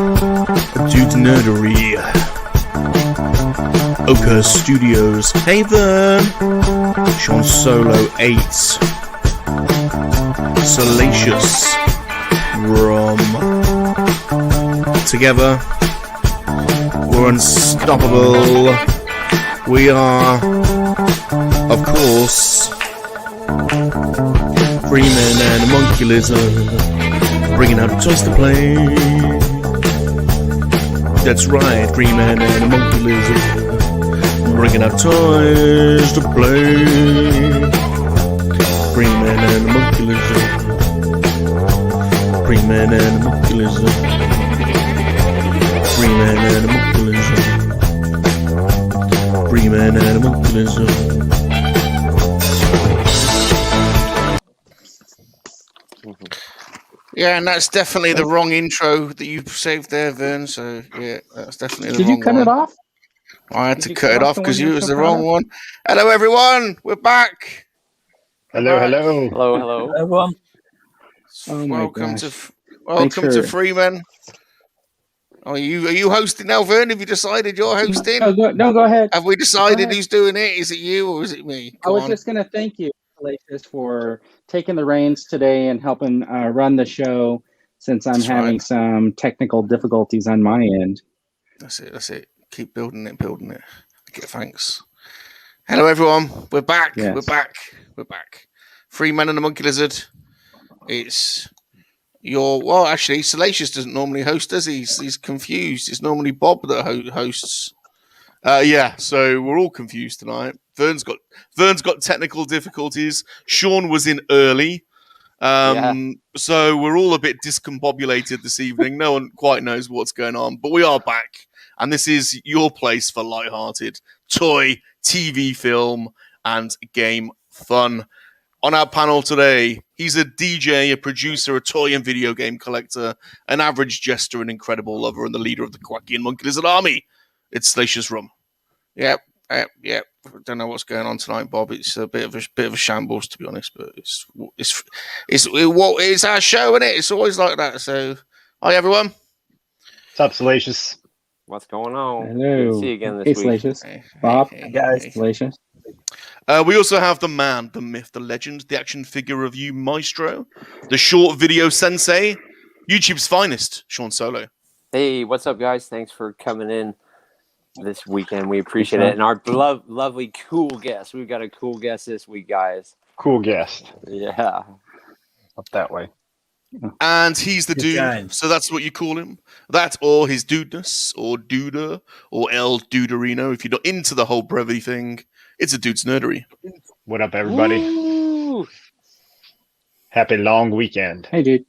Dude Nerdery. Oka Studios. Hey Vern. Sean Solo 8. Salacious. Rom. Together, we're unstoppable. We are, of course, Freeman and MoNKey-LiZaRD, bringing out toys to play. That's right, Freeman and MoNKey-LiZaRD, bringing out toys to play. Freeman and MoNKey-LiZaRD, Freeman and MoNKey-LiZaRD, Freeman and MoNKey-LiZaRD, Freeman and MoNKey-LiZaRD. Yeah, and that's definitely the wrong intro that you saved there, Vern. So yeah, that's definitely the Did wrong you cut one. it off? I had Did to you cut it cut off the because one you're it was so the proud wrong of? one. Hello, everyone. We're back. Hello, hello. Hello, hello. Everyone. Oh my welcome gosh. to welcome to for- Freeman. Are you hosting now, Vern? Have you decided you're hosting? No, go ahead. Have we decided ahead. who's doing it? Is it you or is it me? I was just going to thank you, Salacious, for taking the reins today and helping run the show since I'm That's having right. some technical difficulties on my end. That's it. Keep building it. Okay, thanks. Hello, everyone. We're back. Yes. We're back. Freeman and the MoNKey-LiZaRD. It's well, actually, Salacious doesn't normally host, does he? He's confused. It's normally Bob that hosts. Yeah, so we're all confused tonight. Vern's got technical difficulties. Sean was in early. So we're all a bit discombobulated this evening. No one quite knows what's going on, but we are back. And this is your place for lighthearted toy, TV, film, and game fun. On our panel today, he's a DJ, a producer, a toy and video game collector, an average jester, an incredible lover, and the leader of the Quacky and MoNKey-LiZaRD army. It's Salacious Rum. Yep. Don't know what's going on tonight, Bob. It's a bit of a shambles, to be honest. But it's our show, isn't it? It's always like that. So, hi everyone. What's up, Salacious? What's going on? Hello. Good to see you again this Hey, week. Salacious. Bob. guys. Salacious. We also have the man, the myth, the legend, the action figure review maestro, the short video sensei, YouTube's finest, Sean Solo. Hey, what's up, guys? Thanks for coming in this weekend. We appreciate it. And our lovely, cool guest. We've got a cool guest this week, guys. Cool guest. Yeah. Up that way. And he's the Good dude, times. so that's what you call him. That or his dudeness, or duder, or El Duderino. If you're not into the whole brevity thing, it's a dude's nerdery. What up, everybody? Woo! Happy long weekend. Hey, dude.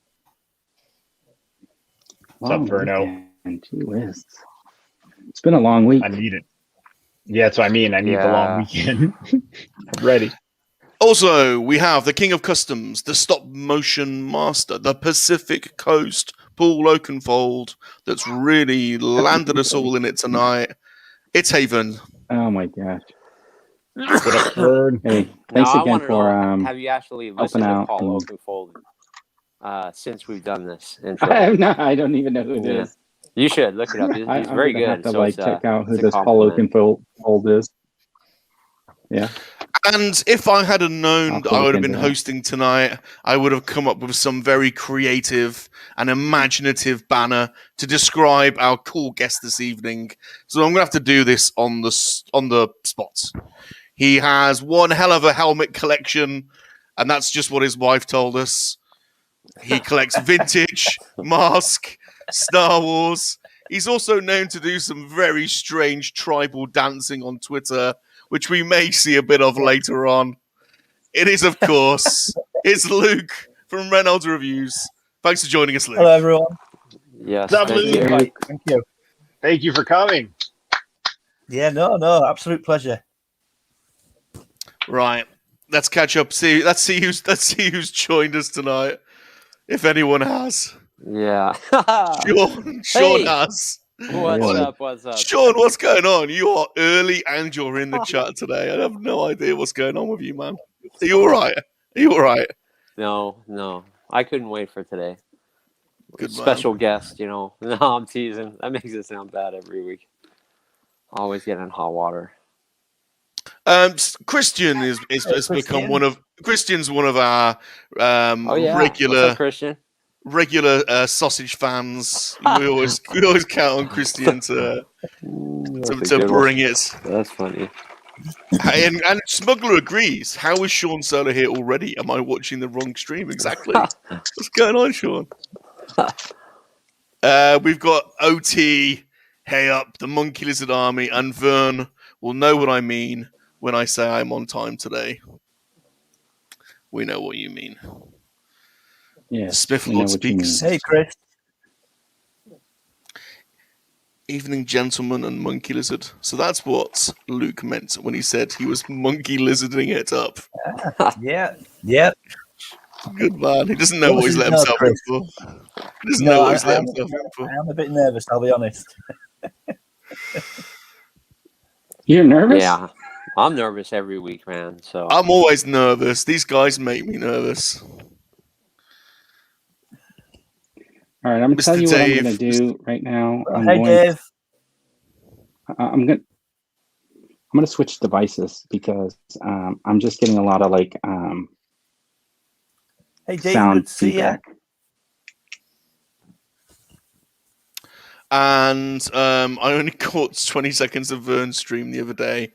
What's up, Verno? Weekend. Gee whiz. It's been a long week. I need it. Yeah, that's what I mean. I need the long weekend. I'm ready. Also, we have the king of customs, the stop motion master, the Pacific Coast, Paul Oakenfold, that's really landed us all in it tonight. It's Haven. Oh my gosh. What up, Bird? Hey, thanks I again wanna for know, have you actually listened to out Paul and- Oakenfold since we've done this intro? I don't even know who it is. You should look it up. He's I'm very gonna good. have to it's, check out who it's a this Paul compliment. Oakenfold is. Yeah. And if I had known I'll that I would have look been into that. hosting tonight, I would have come up with some very creative and imaginative banner to describe our cool guest this evening. So I'm going to have to do this on the spot. He has one hell of a helmet collection, and that's just what his wife told us. He collects vintage, mask, Star Wars. He's also known to do some very strange tribal dancing on Twitter, which we may see a bit of later on. It is, of course, it's Luke from Reynolds Reviews. Thanks for joining us, Luke. Hello, everyone. Yes. What's up, thank Luke? you. Thank you. Thank you for coming. Yeah, no, absolute pleasure. Right, let's catch up. Let's see who's joined us tonight, if anyone has. Yeah. Sean Hey! has. What's up? Sean, what's going on? You are early and you're in the chat today. I have no idea what's going on with you, man. Are you all right? No. I couldn't wait for today. Good special man. guest, you know. No, I'm teasing. That makes it sound bad every week. Always get in hot water. Christian has Christian. become Christian's one of our Oh yeah, what's up, Christian? regular sausage fans. We always count on Christian to bring it. That's funny. And Smuggler agrees. How is Sean Solo here already? Am I watching the wrong stream? Exactly. What's going on, Sean? We've got OT, Hey Up, the Monkey Lizard Army, and Vern will know what I mean when I say I'm on time today. We know what you mean. Yeah. Spifflord speaks. Hey, Chris. Evening, gentlemen, and Monkey Lizard. So that's what Luke meant when he said he was monkey lizarding it up. Yeah. Good man. He doesn't know what he's let himself in for. He doesn't know what he's let himself in for. I am a bit nervous, I'll be honest. You're nervous? Yeah, I'm nervous every week, man. So I'm always nervous. These guys make me nervous. All right, I'm Mr. telling you what I'm Dave, going to do right now. Hey, Dave. I'm going to switch devices because I'm just getting a lot of like Hey, Dave. sound Good to see you. feedback. And I only caught 20 seconds of Vern's stream the other day.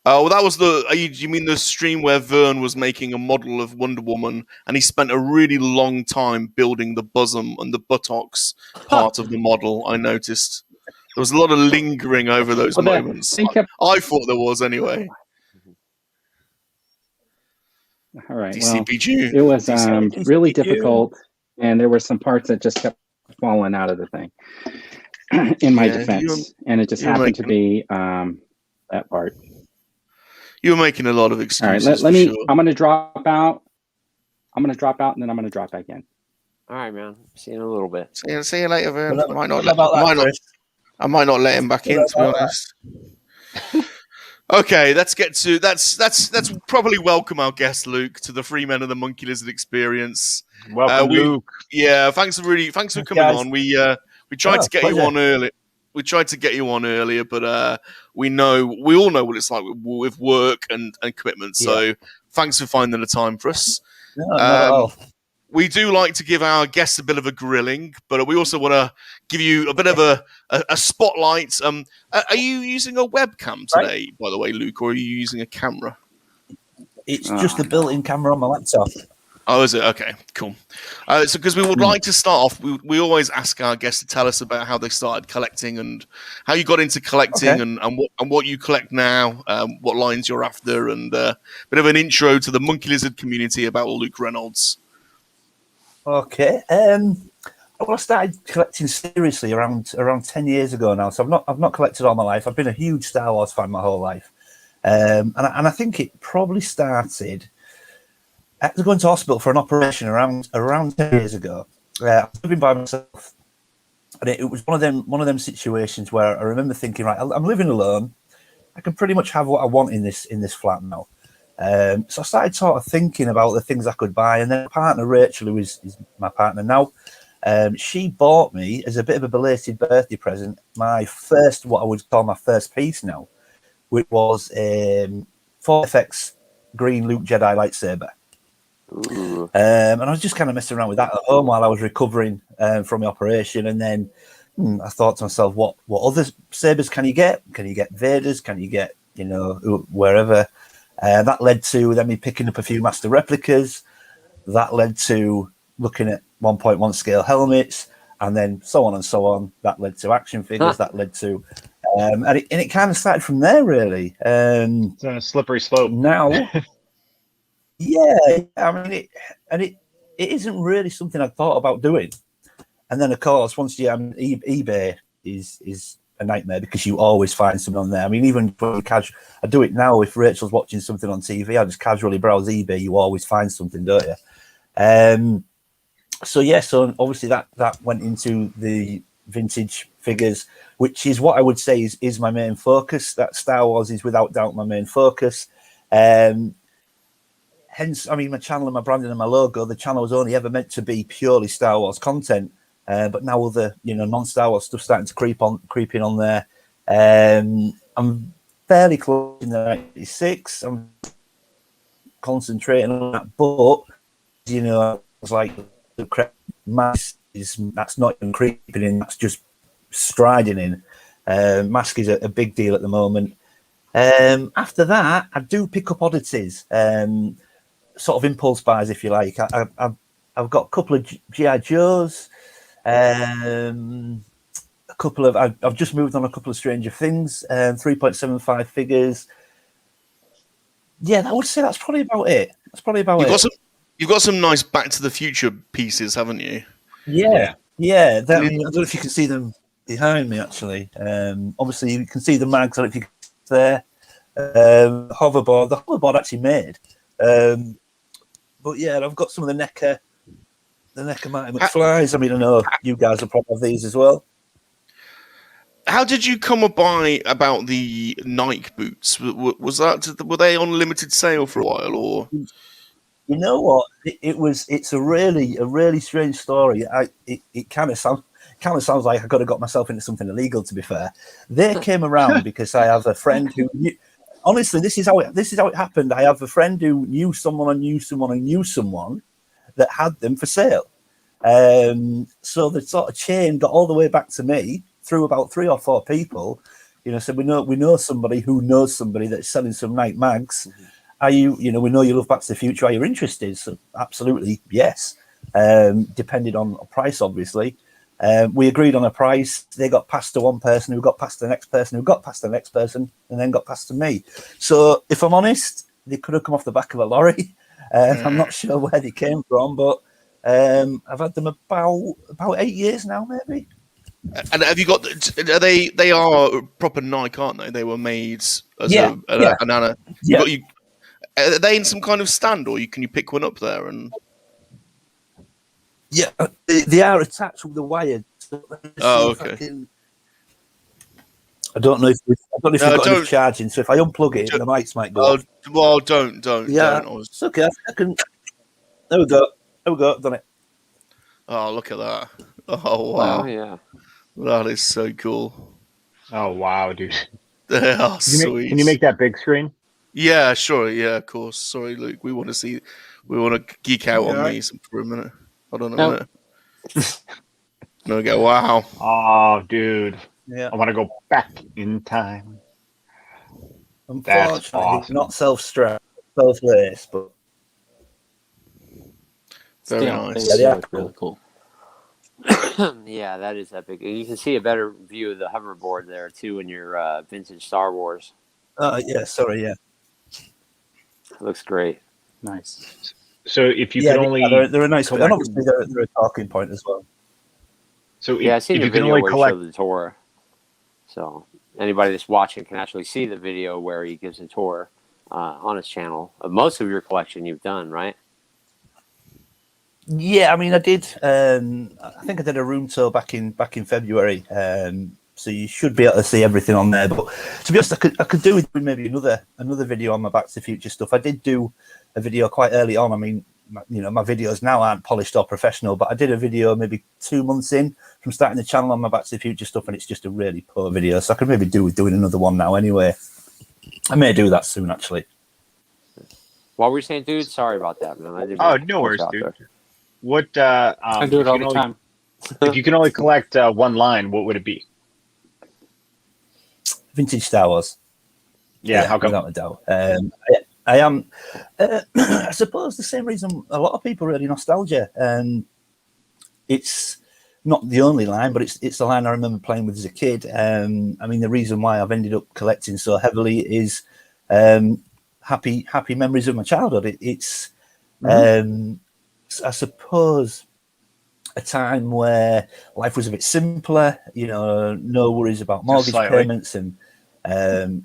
Well, that was you mean the stream where Vern was making a model of Wonder Woman, and he spent a really long time building the bosom and the buttocks part of the model. I noticed there was a lot of lingering over those moments. I thought there was anyway. All right. DCBG. Well, it was really difficult, and there were some parts that just kept falling out of the thing. In my defense, and it just happened to be that part. You're making a lot of excuses. All right, let me. Sure. I'm going to drop out. I'm going to drop out, and then I'm going to drop back in. all right, man. See you in a little bit. See you later, Vern. What I might not let him back in, to be honest. Okay, let's get to that's probably welcome our guest Luke to the Free Men of the Monkey Lizard experience. Welcome, Luke. Yeah, thanks for coming on. We tried to get you on early. We tried to get you on earlier, but we all know what it's like with work and commitment. So thanks for finding the time for us. No, not at all. We do like to give our guests a bit of a grilling, but we also want to give you a bit of a spotlight. Are you using a webcam today, by the way, Luke, or are you using a camera? It's just a built-in camera on my laptop. Oh, is it? Okay, cool. So because we would like to start off, we always ask our guests to tell us about how they started collecting and how you got into collecting and what you collect now, what lines you're after, and a bit of an intro to the Monkey Lizard community about Luke Reynolds. Okay. Well, I started collecting seriously around 10 years ago now. So I've not collected all my life. I've been a huge Star Wars fan my whole life, and I think it probably started. I was going to hospital for an operation around 10 years ago. I was living by myself, and it was one of them situations where I remember thinking, right, I'm living alone. I can pretty much have what I want in this flat now. So I started sort of thinking about the things I could buy, and then my partner Rachel, who is my partner now, she bought me as a bit of a belated birthday present what I would call my first piece now, which was 4FX green Luke Jedi lightsaber. And I was just kind of messing around with that at home while I was recovering from the operation, and then I thought to myself, what other sabers can you get? Can you get Vader's? Can you get wherever? That led to then me picking up a few master replicas. That led to looking at 1.1 scale helmets, and then so on and so on. That led to action figures. That led to, and it kind of started from there really. It's a slippery slope now. Yeah, I mean, it isn't really something I thought about doing. And then, of course, once eBay is a nightmare because you always find something on there. I mean, even for casual, I do it now. If Rachel's watching something on TV, I just casually browse eBay. You always find something, don't you? So obviously that went into the vintage figures, which is what I would say is my main focus. That Star Wars is without doubt my main focus. Hence, I mean, my channel and my branding and my logo, the channel was only ever meant to be purely Star Wars content. but now other non-Star Wars stuff starting to creep in on there. I'm fairly close in the 96. I'm concentrating on that, but it's like the mask that's not even creeping in, that's just striding in. Mask is a big deal at the moment. After that, I do pick up oddities, sort of impulse buys, if you like. I've got a couple of G.I. Joes, I've just moved on a couple of Stranger Things, 3.75 figures. Yeah, I would say that's probably about it. You've got some nice Back to the Future pieces, haven't you? Yeah. I don't know if you can see them behind me, actually. Obviously, you can see the mags. I don't know if you can see there. Hoverboard. The hoverboard actually made. But yeah, I've got some of the NECA Marty McFlys. I mean, I know you guys will probably have these as well. How did you come about the Nike boots? Were they on limited sale for a while, or? You know what? It's a really strange story. It kind of sounds like I could have got myself into something illegal. To be fair, they came around because I have a friend who knew. Honestly, this is how it happened. I have a friend who knew someone that had them for sale. So the sort of chain got all the way back to me through about 3 or 4 people. Said we know somebody who knows somebody that's selling some Nike mags. Are you? We know you love Back to the Future. Are you interested? So absolutely, yes. Depending on price, obviously. We agreed on a price. They got passed to one person, who got passed to the next person, who got passed to the next person, and then got passed to me. So if I'm honest, they could have come off the back of a lorry. I'm not sure where they came from, but I've had them about 8 years now, maybe. And have you got? They are proper Nike, aren't they? They were made as an Anna. Are they in some kind of stand, or can you pick one up there? And yeah, they are attached with the wire. So okay. I don't know if we've got enough charging. So if I unplug it, the mics might go off. Well, don't. Yeah, it's okay. I can. There we go. I've done it. Oh, look at that! Oh wow! Oh, yeah, that is so cool. Oh wow, dude! They are sweet. Can you make that big screen? Yeah, sure. Yeah, of course. Sorry, Luke. We want to geek out on these for a minute. Hold on a minute. No, go. Wow. Oh, dude. Yeah. I want to go back in time. Unfortunately, awesome. Not self-strap, self-lace, but very nice. Yeah, that's really cool. Yeah, that is epic. And you can see a better view of the hoverboard there too in your vintage Star Wars. Yeah. Sorry, yeah. It looks great. Nice. So if you could only, they're a nice one, and obviously they're a talking point as well. So I seen the video where he showed the tour. So anybody that's watching can actually see the video where he gives a tour on his channel. Most of your collection you've done, right? Yeah, I mean, I did. I think I did a room tour back in February. So you should be able to see everything on there. But to be honest, I could do with maybe another video on my Back to the Future stuff. I did do a video quite early on. I mean, my videos now aren't polished or professional, but I did a video maybe 2 months in from starting the channel on my Back to the Future stuff, and it's just a really poor video. So I could maybe do with doing another one now anyway. I may do that soon, actually. What were you saying, dude? Sorry about that, man. No worries, dude. What? I do it all the time. If you can only collect one line, what would it be? Vintage Star Wars. Yeah, how come? Without a doubt. I am, I suppose, the same reason a lot of people really nostalgia. It's not the only line, but it's the line I remember playing with as a kid. I mean, the reason why I've ended up collecting so heavily is happy memories of my childhood. It's I suppose, a time where life was a bit simpler. No worries about mortgage payments and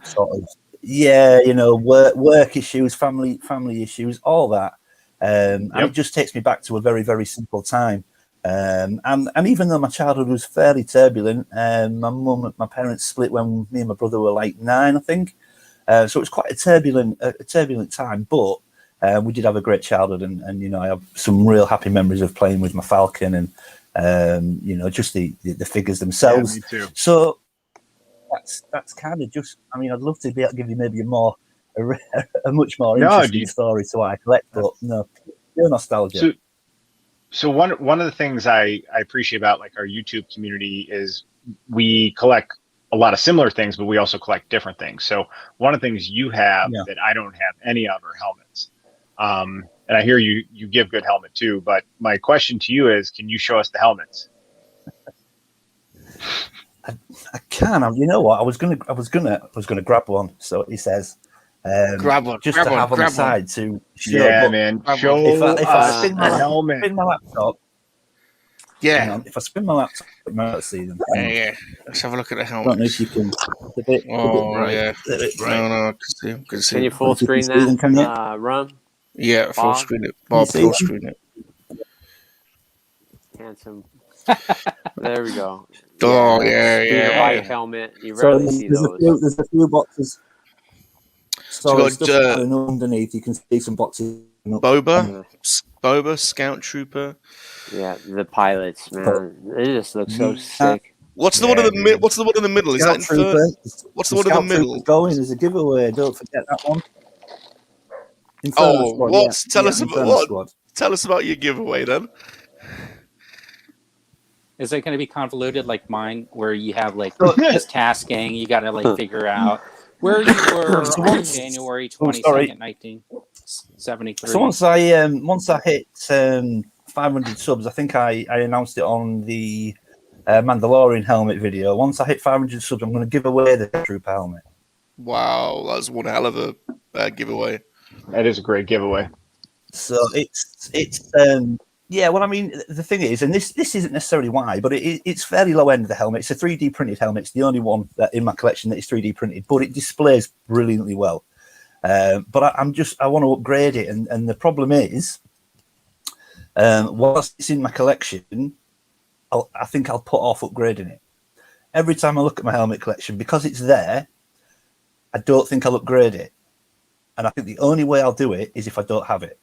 sort of. Yeah, work issues, family issues, all that, and it just takes me back to a very, very simple time. And even though my childhood was fairly turbulent, my parents split when me and my brother were like 9, I think. So it was quite a turbulent time, but we did have a great childhood, and I have some real happy memories of playing with my Falcon You know, just the figures themselves. Yeah, me too. So that's kind of just. I mean, I'd love to be able to give you maybe a much more interesting story to what I collect, but no, pure nostalgia. So one of the things I appreciate about like our YouTube community is we collect a lot of similar things, but we also collect different things. So one of the things you have that I don't have any of are helmets. And I hear you give good helmet too, but my question to you is, can you show us the helmets? I can. You know what? I was gonna grab one. So he says, grab one just grab to one, have on grab the one. side to show. Yeah, but man. if Show I spin my helmet. spin my laptop, Yeah. hang on, if I spin my laptop, you might see them. Yeah. Let's have a look at the I helmet. don't know if you can. It's a bit bright. Yeah. A bit bright. No, can see. Can you full screen see them, can you? that, Rum? Yeah, full Bob? screen it. Bob, see full them? screen it. Handsome. There we go. Oh, Speeder yeah. bike helmet. You So rarely see those. there's a few boxes. So got, stuff underneath. You can see some boxes. Boba, Scout Trooper. Yeah, the pilots, man. They just look so sick. What's the one in the middle? What's the one in the middle? Is that Scout in first? What's the one in the middle? Going as a giveaway. Don't forget that one. Oh, Squad, what? Tell us about what? Squad. Tell us about your giveaway then. Is it going to be convoluted like mine, where you have like this tasking, you got to like figure out where you were on January 22nd, 1973? So once I hit 500 subs, I think I announced it on the Mandalorian helmet video. Once I hit 500 subs, I'm going to give away the Trooper helmet. Wow, that's one hell of a giveaway. That is a great giveaway. So it's yeah. Well, I mean, the thing is, and this isn't necessarily why, but it's fairly low end of the helmet. It's a 3D printed helmet. It's the only one that in my collection that is 3D printed, but it displays brilliantly well. But I want to upgrade it, and the problem is, whilst it's in my collection, I think I'll put off upgrading it. Every time I look at my helmet collection, because it's there, I don't think I'll upgrade it. And I think the only way I'll do it is if I don't have it.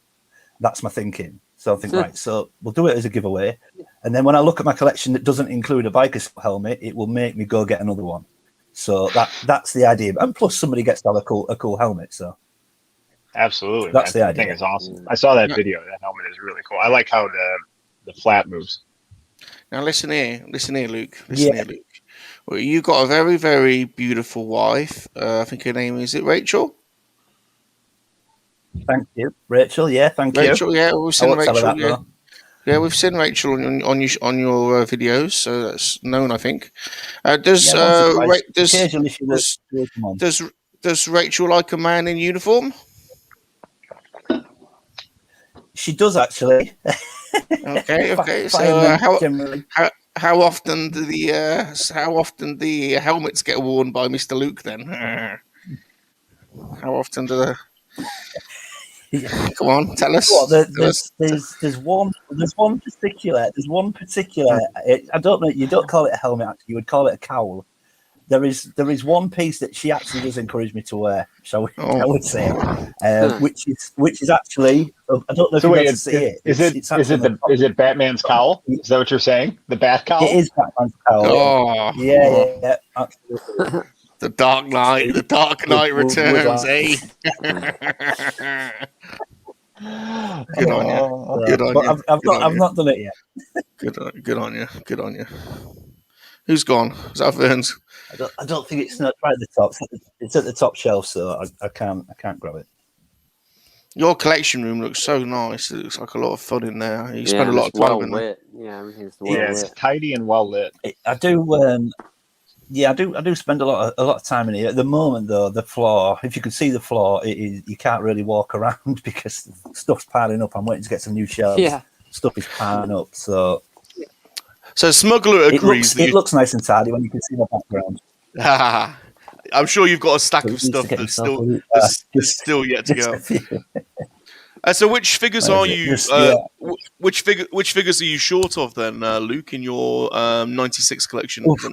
That's my thinking. So I think, right, so we'll do it as a giveaway. And then when I look at my collection that doesn't include a biker helmet, it will make me go get another one. So that's the idea. And plus somebody gets to have a cool helmet. So absolutely. That's the idea. I think it's awesome. I saw that video. That helmet is really cool. I like how the flap moves. Now listen here, Luke. Listen here, Luke. Well, you got a very, very beautiful wife. I think her name is Rachel. Thank you, Rachel. Yeah, thank Rachel, you. yeah, we've seen Rachel. Yeah. Yeah, we've seen Rachel on your videos, so that's known, I think. Does Rachel like a man in uniform? She does actually. Okay. So how often do the helmets get worn by Mr. Luke then? How often do the Come on, tell us. Well, there's one particular. I don't know. You don't call it a helmet. Actually, you would call it a cowl. There is one piece that she actually does encourage me to wear. I would say, which is actually. I don't know if you can see it. Is it Batman's cowl? Is that what you're saying? The Bat cowl? It is Batman's cowl. Oh, yeah, absolutely. The Dark Knight returns, eh? Good on you. Good on you. I've not done it yet. Good on you. Who's gone? Is that Verns? I don't think it's not right at the top. It's at the top shelf, so I can't grab it. Your collection room looks so nice. It looks like a lot of fun in there. You spend a lot of time in there. Yeah, everything's it's tidy and well lit. I do. I do spend a lot of time in here. At the moment, though, the floor, if you could see the floor, you can't really walk around because stuff's piling up. I'm waiting to get some new shelves. Yeah. Stuff is piling up. So Smuggler agrees. It looks nice and tidy when you can see the background. I'm sure you've got a stack of stuff that's still yet to go. So which figures are you? Which figures are you short of then, Luke, in your 96 collection? Short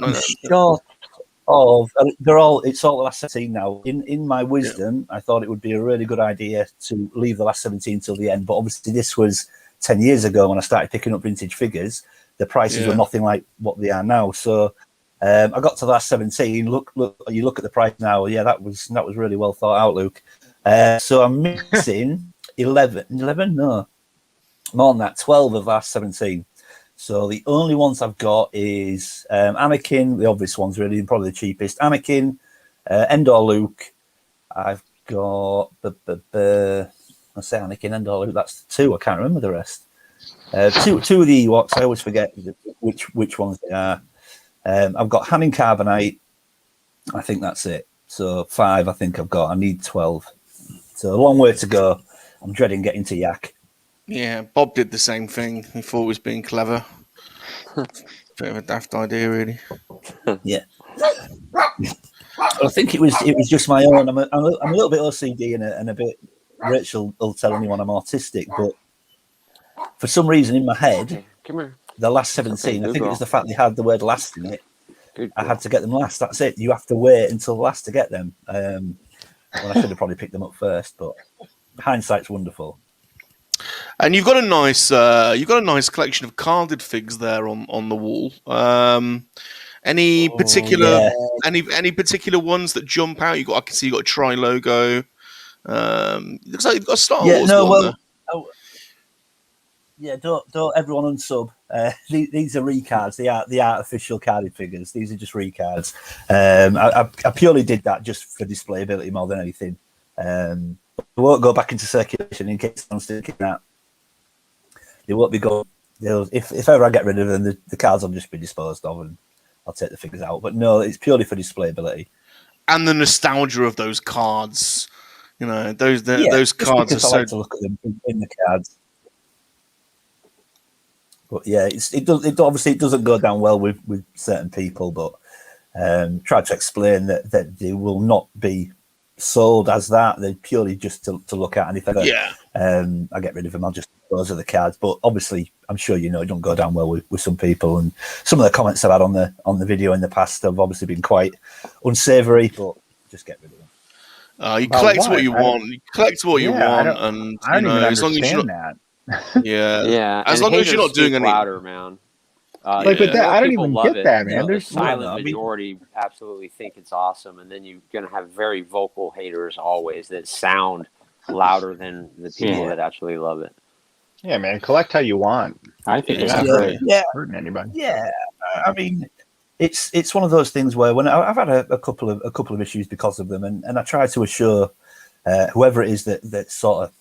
of they're all. It's all the last 17 now. In my wisdom, I thought it would be a really good idea to leave the last 17 till the end. But obviously, this was 10 years ago when I started picking up vintage figures. the prices were nothing like what they are now. So I got to the last 17. Look! You look at the price now. Yeah, that was really well thought out, Luke. So I'm missing 11. No, more than that. 12 of the last 17. So the only ones I've got is Anakin, the obvious ones really, and probably the cheapest. Anakin, Endor Luke. I've got I say Anakin, Endor Luke. That's 2. I can't remember the rest. 2 of the Ewoks. I always forget which ones they are. I've got Han and Carbonite. I think that's it. So 5. I think I've got. I need 12. So a long way to go. I'm dreading getting to Yak. Yeah, Bob did the same thing. He thought he was being clever. Bit of a daft idea, really. Yeah. I think it was just my own. I'm a little bit OCD and a bit. Rachel will tell anyone I'm autistic, but for some reason in my head, the last 17. I think it was the fact they had the word "last" in it. I had to get them last. That's it. You have to wait until last to get them. Well, I should have probably picked them up first, but hindsight's wonderful. And you've got a nice collection of carded figs there on the wall. Any particular ones that jump out? I can see you got a Tri logo. Looks like you've got a Star Wars one there. Yeah, don't everyone unsub. These are recards. They are official carded figures. These are just recards. I purely did that just for displayability more than anything. They won't go back into circulation in case I'm still thinking that. They won't be going. If ever I get rid of them, the cards will just be disposed of, and I'll take the figures out. But no, it's purely for displayability. And the nostalgia of those cards, those cards are so. I like to look at them in the cards. But yeah, it doesn't go down well with certain people. But try to explain that they will not be sold as that. They're purely just to look at, and if ever I get rid of them, I'll just dispose of the cards. But obviously, I'm sure it don't go down well with some people, and some of the comments I've had on the video in the past have obviously been quite unsavoury. But just get rid of them. You collect what you want. You collect what you want, and I don't even as long as understand you're that. As long as you're not doing anything louder, man. But I don't even get that, man. There's silent majority absolutely think it's awesome, and then you're going to have very vocal haters always that sound louder than the people that actually love it. Yeah, man. Collect how you want. I think it's not great. Hurting anybody. Yeah, I mean, it's one of those things where when I've had a couple of issues because of them, and I try to assure whoever it is that sort of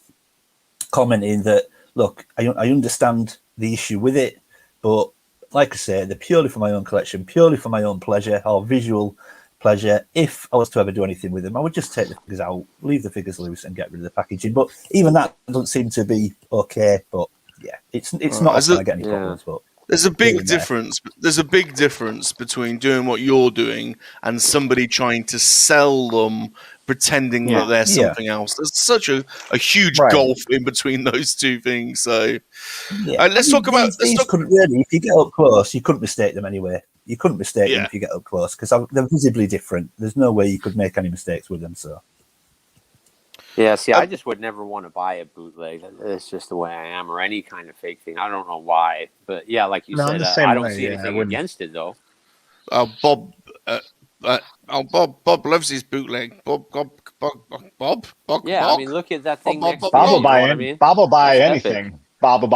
commenting that, look, I understand the issue with it, but like I say, they're purely for my own collection, purely for my own pleasure or visual pleasure. If I was to ever do anything with them, I would just take the figures out, leave the figures loose, and get rid of the packaging. But even that doesn't seem to be okay. But yeah, it's not going to get any problems. But there's a big difference. There's a big difference between doing what you're doing and somebody trying to sell them, pretending that they're something else. There's such a huge gulf in between those two things. So let's talk about these. Couldn't really, if you get up close, you couldn't mistake them anyway. You couldn't mistake them if you get up close because they're visibly different. There's no way you could make any mistakes with them. So. Yeah, see, I just would never want to buy a bootleg. It's just the way I am, or any kind of fake thing. I don't know why, but yeah, like you said, I don't see anything against it though. Bob loves his bootleg. Bob. Yeah, I mean, look at that thing. Bob will buy anything. Bob.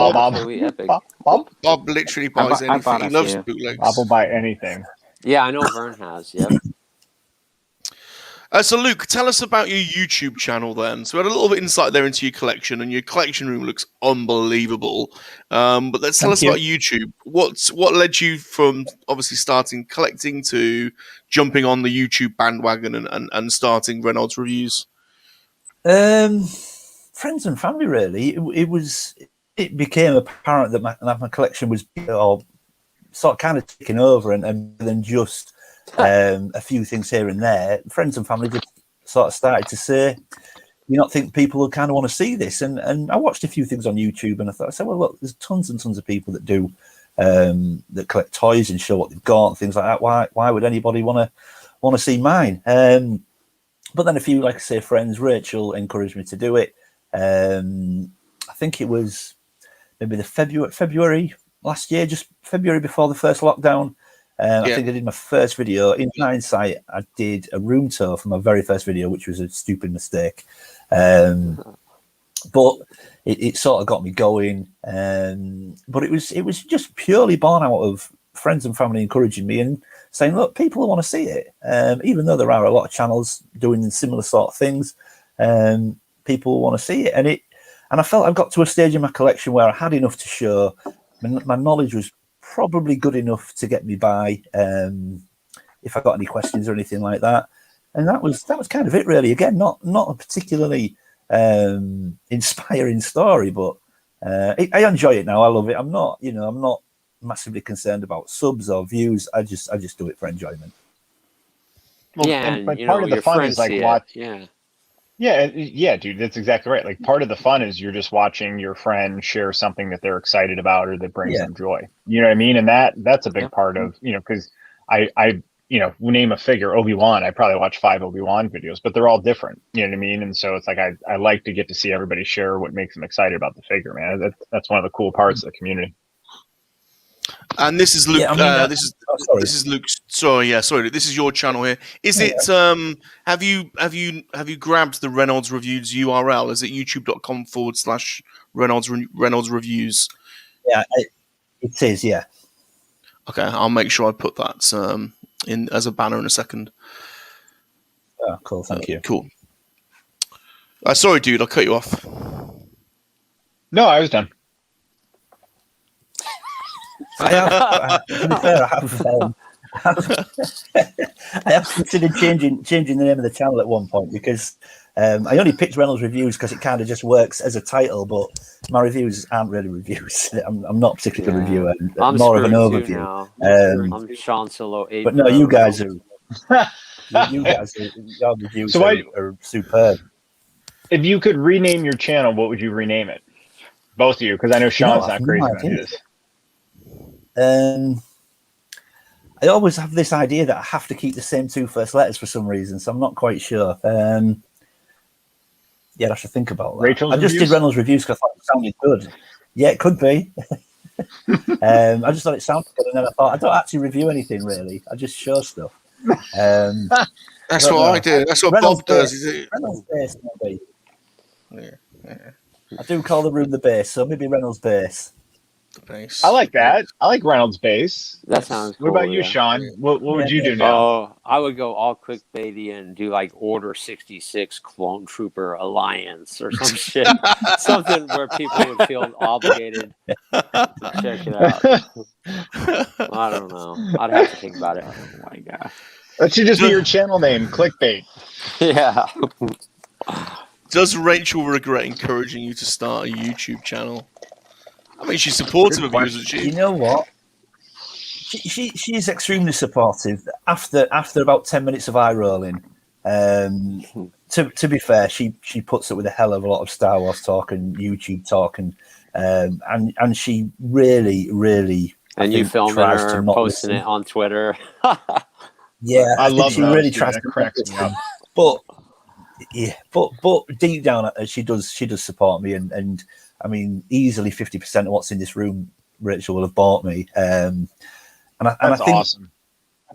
Bob literally buys anything. He loves bootlegs. Bob will buy anything. Yeah, I know Vern has. Yep. So, Luke, tell us about your YouTube channel then. So we had a little bit insight there into your collection, and your collection room looks unbelievable. But let's tell us about YouTube. What led you from obviously starting collecting to jumping on the YouTube bandwagon and starting Reynolds Reviews? Friends and family, really. It became apparent that my collection was sort of kind of taking over, and then just a few things here and there. Friends and family just sort of started to say, "You not think people will kind of want to see this?" And I watched a few things on YouTube, and I said, "Well, look, there's tons and tons of people that do that collect toys and show what they've got and things like that. Why would anybody want to see mine?" But then a few, like I say, friends, Rachel encouraged me to do it. I think it was maybe the February last year, just February before the first lockdown. I think I did my first video. In hindsight, I did a room tour for my very first video, which was a stupid mistake. But it sort of got me going. But it was just purely born out of friends and family encouraging me and saying, look, people want to see it. Even though there are a lot of channels doing similar sort of things, people want to see it. And I felt I got to a stage in my collection where I had enough to show. My knowledge was probably good enough to get me by if I got any questions or anything like that. And that was kind of it, really. Again, not a particularly inspiring story, but I enjoy it now. I love it. I'm not massively concerned about subs or views. I just do it for enjoyment. Well, and part of the fun is like watch. Yeah, dude, that's exactly right. Like part of the fun is you're just watching your friend share something that they're excited about or that brings them joy. You know what I mean? And that's a big part of, because I name a figure, Obi-Wan, I probably watch 5 Obi-Wan videos, but they're all different. You know what I mean? And so it's like I like to get to see everybody share what makes them excited about the figure, man. That's one of the cool parts of the community. And this is Luke. This is Luke. Sorry. This is your channel here. Is it? Have you grabbed the Reynolds Reviews URL? Is it youtube.com/Reynolds Reviews? Yeah, it is. Yeah. Okay, I'll make sure I put that in as a banner in a second. Oh, cool. Thank you. Cool. Sorry, dude. I'll cut you off. No, I was done. To be fair, I have considered changing the name of the channel at one point because I only picked Reynolds Reviews because it kind of just works as a title, but my reviews aren't really reviews. I'm not particularly a reviewer. I'm more of an overview. I'm Sean Solo 8. But no, you guys are. Your reviews are superb. If you could rename your channel, what would you rename it? Both of you, because I know Sean's not crazy about this. I always have this idea that I have to keep the same 2 first letters for some reason, so I'm not quite sure. I should think about that. Rachel's I just did Reynolds Reviews because I thought it sounded good. Yeah, it could be. I just thought it sounded good, and then I thought I don't actually review anything really. I just show stuff. That's what I do. That's what Reynolds Bob does. Reynolds base, maybe. Yeah. I do call the room the base, so maybe Reynolds base. Base. I like that. I like Reynolds base. That sounds cool. What about you, Sean? What would you do now? Oh, I would go all clickbaity and do like Order 66 Clone Trooper Alliance or some shit. Something where people would feel obligated to check it out. I don't know. I'd have to think about it. Oh my god. That should just be your channel name, clickbait. Yeah. Does Rachel regret encouraging you to start a YouTube channel? I mean, she's supportive of you, isn't she? You know what? She is extremely supportive. After about 10 minutes of eye rolling, to be fair, she puts up with a hell of a lot of Star Wars talk and YouTube talk, and she really. And you filming her, posting it on Twitter. Yeah, I love she that. really tries to cracks me up. But deep down, she does support me, and I mean, easily 50% of what's in this room, Rachel will have bought me. And I think, awesome.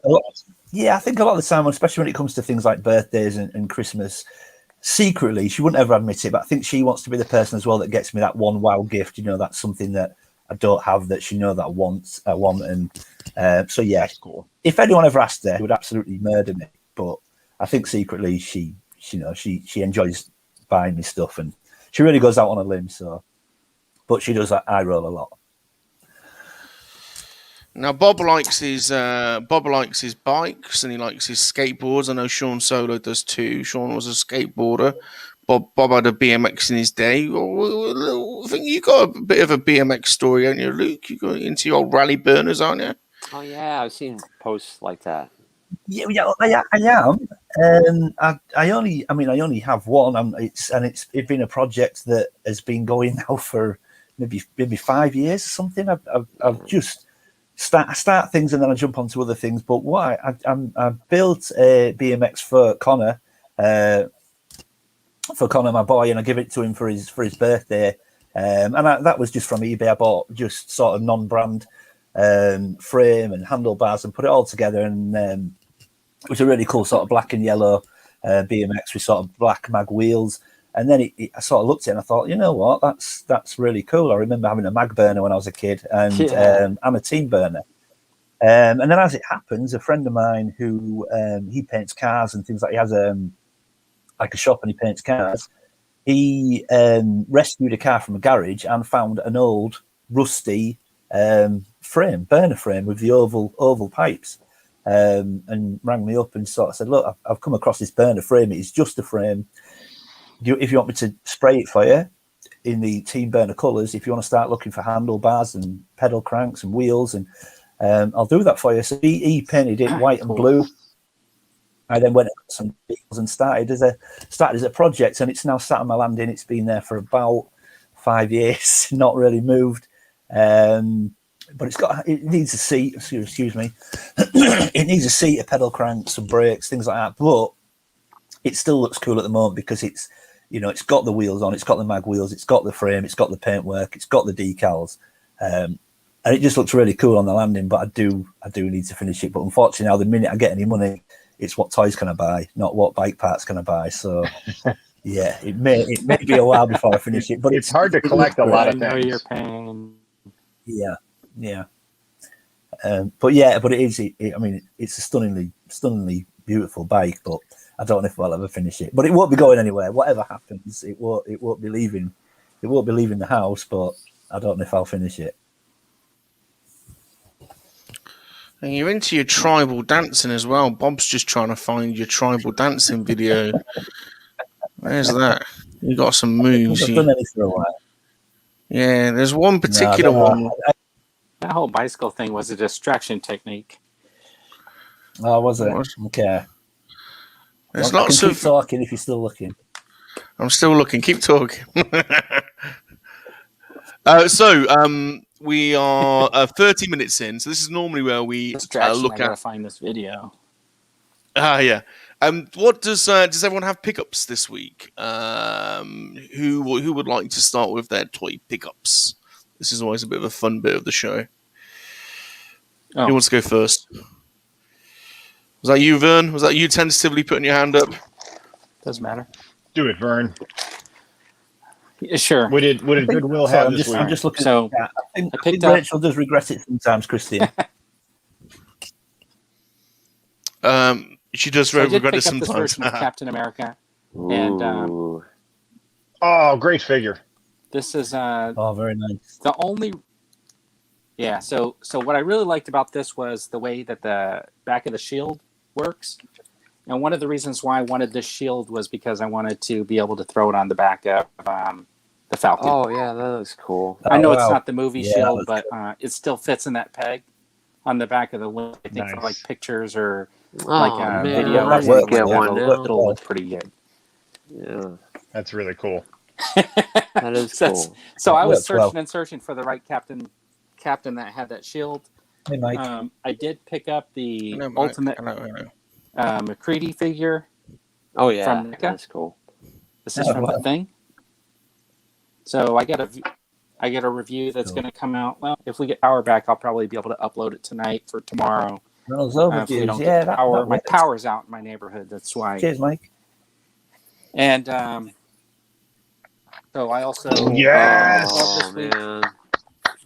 I think a lot of the time, especially when it comes to things like birthdays and Christmas, secretly, she wouldn't ever admit it, but I think she wants to be the person as well that gets me that one wow gift. That's something that I don't have that she knows that I want. And so, yeah, cool. If anyone ever asked her, she would absolutely murder me. But I think secretly she enjoys buying me stuff, and she really goes out on a limb. So, but she does eye roll a lot. Now Bob likes his bikes and he likes his skateboards. I know Sean Solo does too. Sean was a skateboarder. Bob had a BMX in his day. I think you got a bit of a BMX story, haven't you, Luke? You got into your old rally burners, aren't you? Oh yeah, I've seen posts like that. Yeah, I am. I only have one, and it's been a project that has been going now for maybe 5 years or something. I've just start things and then I jump onto other things. But what I built a BMX for Connor, my boy, and I give it to him for his birthday that was just from eBay. I bought just sort of non-brand frame and handlebars and put it all together, and it was a really cool sort of black and yellow BMX with sort of black mag wheels. And then I sort of looked at it and I thought, you know what, that's really cool. I remember having a mag burner when I was a kid, and I'm a team burner. And then, as it happens, a friend of mine who he paints cars and things like, he has like a shop and he paints cars. He rescued a car from a garage and found an old rusty burner frame with the oval pipes, and rang me up and sort of said, "Look, I've come across this burner frame. It's just a frame. If you want me to spray it for you in the Team Burner colours, if you want to start looking for handlebars and pedal cranks and wheels, and I'll do that for you." So he painted it white and blue. I then went and got some deals and started as a project, and it's now sat on my landing. It's been there for about 5 years, not really moved. But it needs a seat. Excuse me. It needs a seat, a pedal crank, some brakes, things like that. But it still looks cool at the moment because it's got the wheels on, it's got the mag wheels, it's got the frame, it's got the paintwork, it's got the decals, and it just looks really cool on the landing. But I do need to finish it. But unfortunately, now the minute I get any money, it's what toys can I buy, not what bike parts can I buy. So yeah, it may be a while before I finish it. But it's hard to collect a lot of things. I know you're paying. Yeah. But it is. I mean, it's a stunningly beautiful bike, but I don't know if I'll ever finish it. But it won't be going anywhere. Whatever happens, it won't be leaving. It won't be leaving the house. But I don't know if I'll finish it. And you're into your tribal dancing as well. Bob's just trying to find your tribal dancing video. Where's that? You got some moves. I've done any for a while. Yeah, there's one particular one. That whole bicycle thing was a distraction technique. Oh, was it? Okay. There's Well, lots keep of talking if you're still looking. I'm still looking. Keep talking. We are 30 minutes in. So this is normally where we look I gotta find this video. Yeah. What does everyone have pickups this week? Who would like to start with their toy pickups? This is always a bit of a fun bit of the show. Oh. Who wants to go first? Was that you, Vern? Was that you tentatively putting your hand up? Doesn't matter. Do it, Vern. Yeah, sure. What did Goodwill have this week? I'm just looking. So I think Rachel does regret it sometimes, Christian. She does So I did regret it pick up this sometimes. version of Captain America, and oh, great figure. this is Oh, very nice. the only. Yeah. So what I really liked about this was the way that the back of the shield works. And one of the reasons why I wanted this shield was because I wanted to be able to throw it on the back of the Falcon. Oh yeah, that looks cool. I know Oh, it's wow. not the movie Yeah, shield, that's but it still fits in that peg on the back of the wing. I think for like Nice. pictures or Oh like man, video I or need something to get like one that. now. It'll look pretty good. Yeah, That's really cool. that is So- cool. So I was Works well. searching and searching for the right captain that had that shield. Hey, Mike. I did pick up the Hello, Mike. ultimate Hello. McCready figure. Oh yeah, From NECA? that's cool. This is Oh, from wow. the thing. So I get a review that's Cool. going to come out. Well, if we get power back, I'll probably be able to upload it tonight for tomorrow. Those If we overviews, don't yeah, get power, that my works. power's out in my neighborhood. That's why. Cheers, Mike. And so I also Yes! bought this Oh week. man,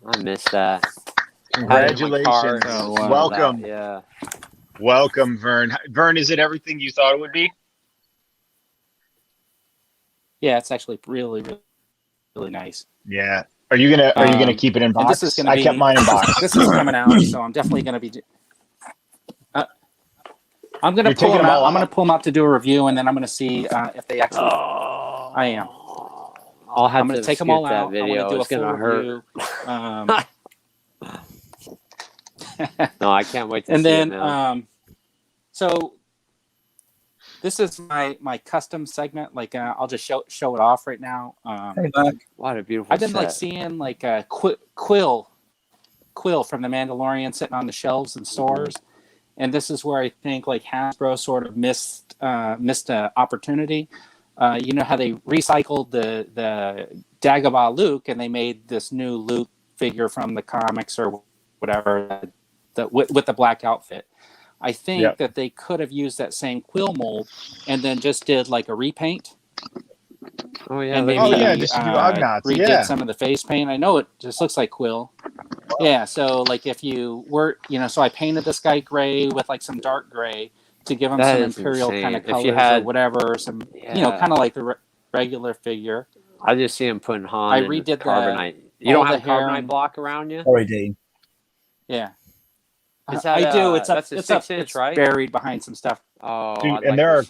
I missed that. Congratulations. So, Welcome. Yeah. Welcome, Vern. Vern, is it everything you thought it would be? Yeah, it's actually really, really, really nice. Yeah. Are you gonna keep it in And box? this is gonna I be, kept mine in box. This is coming out, so I'm definitely going to be. I'm going to You're pull taking them them out. all I'm going out? to pull them out to do a review, and then I'm going to see if they actually. Oh, I am. I'll have I'm going to to take them all skip that out. I video. want to do a It's gonna full hurt. review. No, I can't wait to And see then, it now. so this is my custom segment. Like, I'll just show it off right now. Hey, Mike. What a beautiful I've been set. like seeing like a Quill from the Mandalorian sitting on the shelves in stores, and this is where I think like Hasbro sort of missed an opportunity. you know how they recycled the Dagobah Luke and they made this new Luke figure from the comics or whatever with the black outfit. I think that they could have used that same quill mold and then just did like a repaint. Oh yeah, And maybe just to do Ugnaughts. redid some of the face paint. I know it just looks like quill. Yeah, so like if you were, so I painted this guy gray with like some dark gray to give him some imperial kind of colors or whatever, some kind of like the regular figure. I just see him putting Han. I redid carbonite. You don't have a carbonite block around you? Sorry, Dean. Yeah. I do. It's that's a 6-inch, right? Buried behind some stuff. Oh, dude, and there are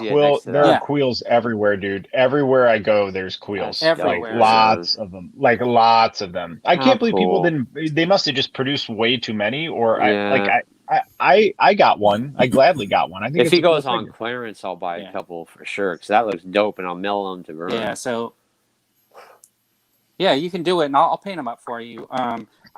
quills everywhere, dude. Everywhere I go, there's quills. Everywhere. Like lots of them. Like lots of them. I can't believe people didn't. They must have just produced way too many. Or I got one. I gladly got one. I think if he goes on clearance, I'll buy a couple for sure because that looks dope, and I'll mail them to burn. Yeah. So. Yeah, you can do it, and I'll paint them up for you.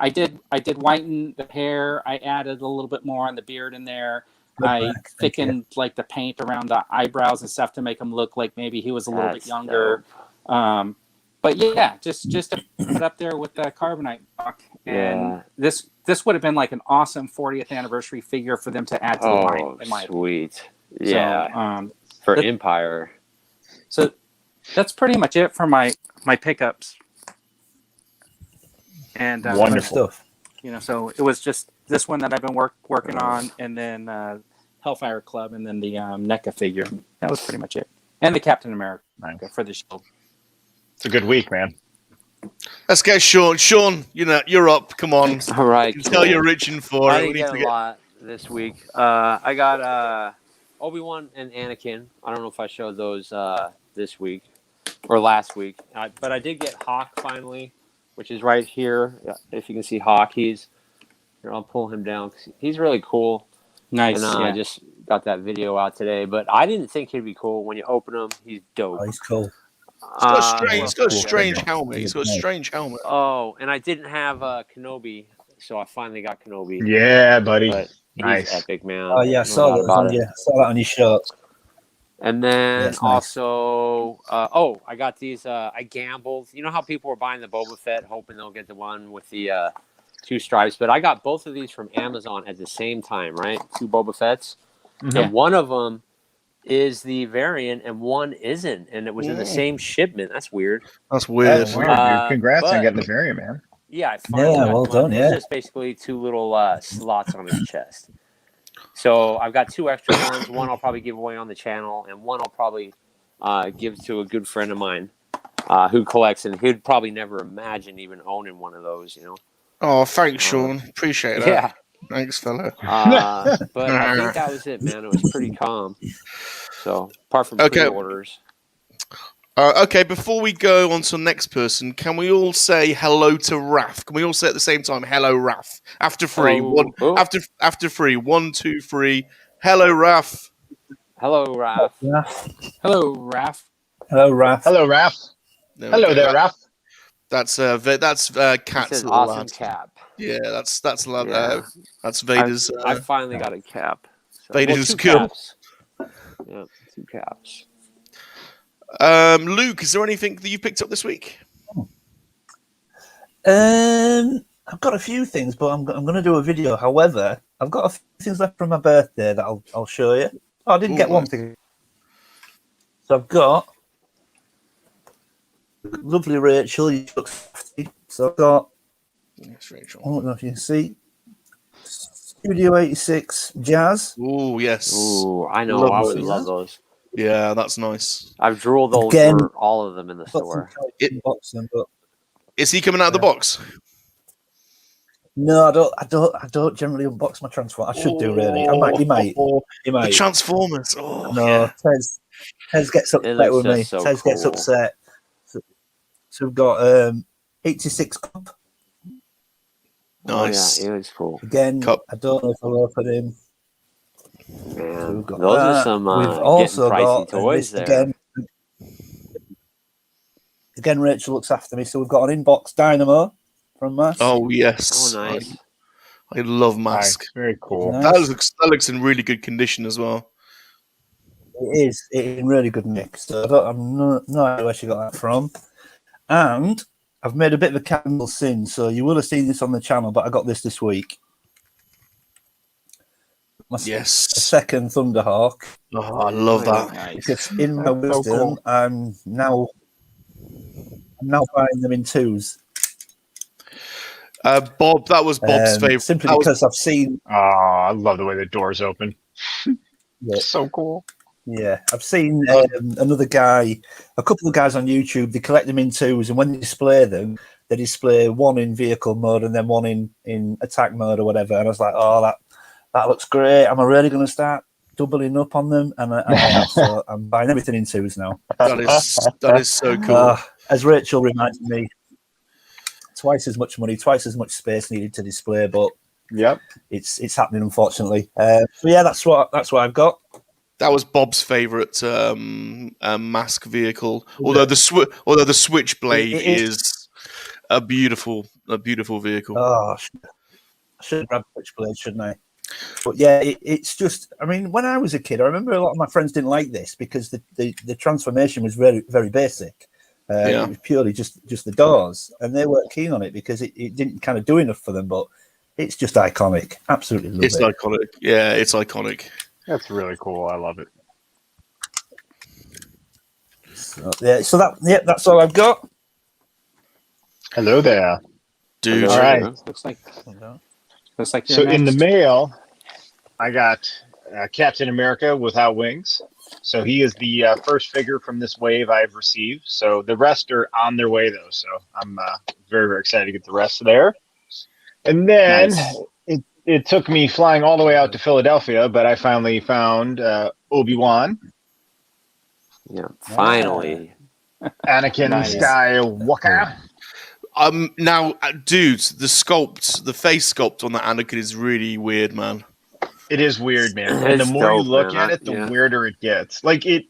I did whiten the hair. I added a little bit more on the beard in there. I thickened like the paint around the eyebrows and stuff to make him look like maybe he was a little bit younger. But yeah, just to put up there with the carbonite block. And this would have been like an awesome 40th anniversary figure for them to add to the line. In my sweet. Yeah. So, for Empire. So that's pretty much it for my pickups. And wonderful stuff. So it was just this one that I've been working on, and then Hellfire Club, and then the NECA figure. That was pretty much it. And the Captain America for the Shield. It's a good week, man. Let's get Sean. Sean, you're up. Come on. All right. You can tell you're reaching for it. I didn't get a lot this week. I got Obi-Wan and Anakin. I don't know if I showed those this week or last week, but I did get Hawk finally, which is right here. If you can see Hawk, I'll pull him down. He's really cool. Nice. And I just got that video out today, but I didn't think he'd be cool. When you open him, he's dope. Oh, he's cool. He's got a strange helmet. He's got a strange helmet. Oh, and I didn't have Kenobi, so I finally got Kenobi. Yeah, buddy. But he's epic, man. Oh yeah, I saw that on your shirt. And then also, I got these. I gambled. You know how people were buying the Boba Fett, hoping they'll get the one with the 2 stripes, but I got both of these from Amazon at the same time, right? 2 Boba Fetts, and one of them is the variant, and one isn't, and it was in the same shipment. That's weird. That's weird. Dude. Congrats on getting the variant, man. Yeah, I finally got well done. It's just basically 2 little slots on his chest. So I've got 2 extra ones. One I'll probably give away on the channel, and one I'll probably give to a good friend of mine who collects, and he'd probably never imagine even owning one of those, Oh, thanks, Sean. Appreciate that. Yeah. Thanks, fella. But I think that was it, man. It was pretty calm. So, apart from pre-orders. Okay, before we go on to the next person, can we all say hello to Raph? Can we all say at the same time, hello, Raph? After 3. After 3. 1, 2, 3. Hello, Raph. Hello, Raph. Hello, Raph. Hello, Raph. Hello, Raph. Hello there, Raph. That's Cat's awesome lad. cap. Yeah, that's Vader's. I finally got a cap. So, Vader's 2 cool. caps. Yeah, 2 caps. Luke, is there anything that you picked up this week? I've got a few things, but I'm going to do a video. However, I've got a few things left from my birthday that I'll show you. Oh, I didn't get one thing. So I've got lovely Rachel. You look 50. So I've got. Yes, Rachel. I don't know if you can see. Studio 86 Jazz. Oh, yes. Ooh, I know. I would love those. Yeah, that's nice. I've drooled over all of them in the store. Is he coming out of the box? No, I don't generally unbox my Transformers. I should do really. He might. The Transformers. Oh, no, yeah. Tez gets upset with me. So Tez gets upset. So we've got 86 Cup. Nice. Oh, yeah, it was cool. Again, Cup. I don't know if I'll open him. Man, So those are some we've also getting pricey got toys there. Again, Rachel looks after me. So we've got an inbox Dynamo from Mask. Oh, yes. Oh, nice. I love Mask. Nice. Very cool. Nice. That looks in really good condition as well. It is in really good nick. So I'm no idea where she got that from. And I've made a bit of a candle sin, so you will have seen this on the channel, but I got this week. A second Thunderhawk. Oh, I love that. Nice. Because in my wisdom, so cool. I'm now buying them in twos. Bob, that was Bob's favorite. Simply because I've seen. Oh, I love the way the doors open. Yeah. So cool. Yeah, I've seen another guy, a couple of guys on YouTube. They collect them in twos, and when they display them, they display one in vehicle mode and then one in attack mode or whatever. And I was like, oh, that looks great. Am I really going to start doubling up on them? And I am, so I'm buying everything in twos now. That is so cool. As Rachel reminded me, twice as much money, twice as much space needed to display, but yep, it's happening, unfortunately. So yeah, that's what I've got. That was Bob's favorite mask vehicle. Although the Switchblade is a beautiful vehicle. Oh, I should have grabbed Switchblade, shouldn't I? But yeah, it's just. I mean, when I was a kid, I remember a lot of my friends didn't like this because the transformation was very, very basic. It was purely just the doors, and they weren't keen on it because it didn't kind of do enough for them. But it's just iconic. Absolutely love it. It's iconic. Yeah, it's iconic. That's really cool. I love it. So that's all I've got. Hello there, dude. All right. Looks like so in the mail, I got Captain America without wings. So he is the first figure from this wave I've received. So the rest are on their way, though. So I'm very, very excited to get the rest there. And then it took me flying all the way out to Philadelphia, but I finally found Obi-Wan. Yeah, finally. Anakin Skywalker. Now, dude, the face sculpt on the Anakin is really weird, man. It is weird, man. And the more you look at it, the weirder it gets. Like it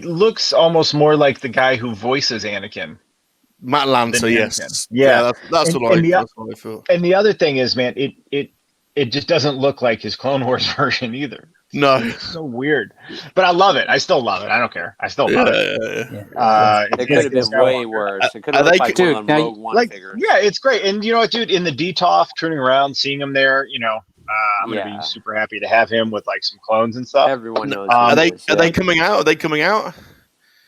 looks almost more like the guy who voices Anakin. Matt Lancer, yes. Yeah, that's what I feel. And the other thing is, man, it just doesn't look like his Clone Wars version either. No. It's so weird. But I love it. I still love it. I don't care. I still love it. It could have been way worse. It could have looked like one of them Rogue One figures. Yeah, it's great. And you know what, dude? In the DTOF, turning around, seeing him there, I'm gonna be super happy to have him with like some clones and stuff. Everyone knows. Are they coming out? Are they coming out?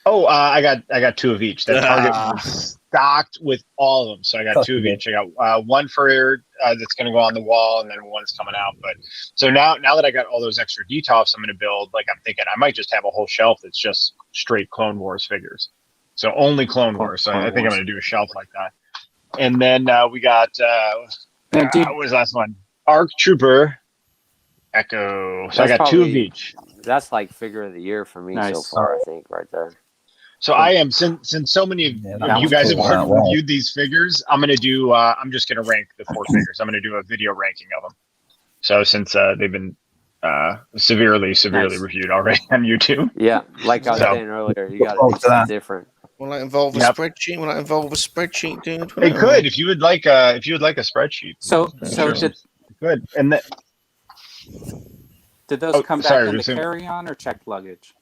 Oh, I got two of each. That Target was stocked with all of them, so I got two of each. I got one for that's going to go on the wall, and then one's coming out. But so now that I got all those extra DTOFs, I'm going to build. Like I'm thinking, I might just have a whole shelf that's just straight Clone Wars figures. So only Clone Wars. So I think I'm going to do a shelf like that. And then we got what was the last one? ARC Trooper Echo. So I got two of each. That's like figure of the year for me so far, I think, right there. So I am, since so many of you guys have already reviewed these figures, I'm gonna do. I'm just gonna rank the four figures. I'm gonna do a video ranking of them. So since they've been severely reviewed already on YouTube. Yeah, like I was saying earlier, you got to do something different. Will that involve a spreadsheet? Will that involve a spreadsheet, dude? It could, if you would like a spreadsheet. So good. And that. Did those come back in the carry-on or checked luggage?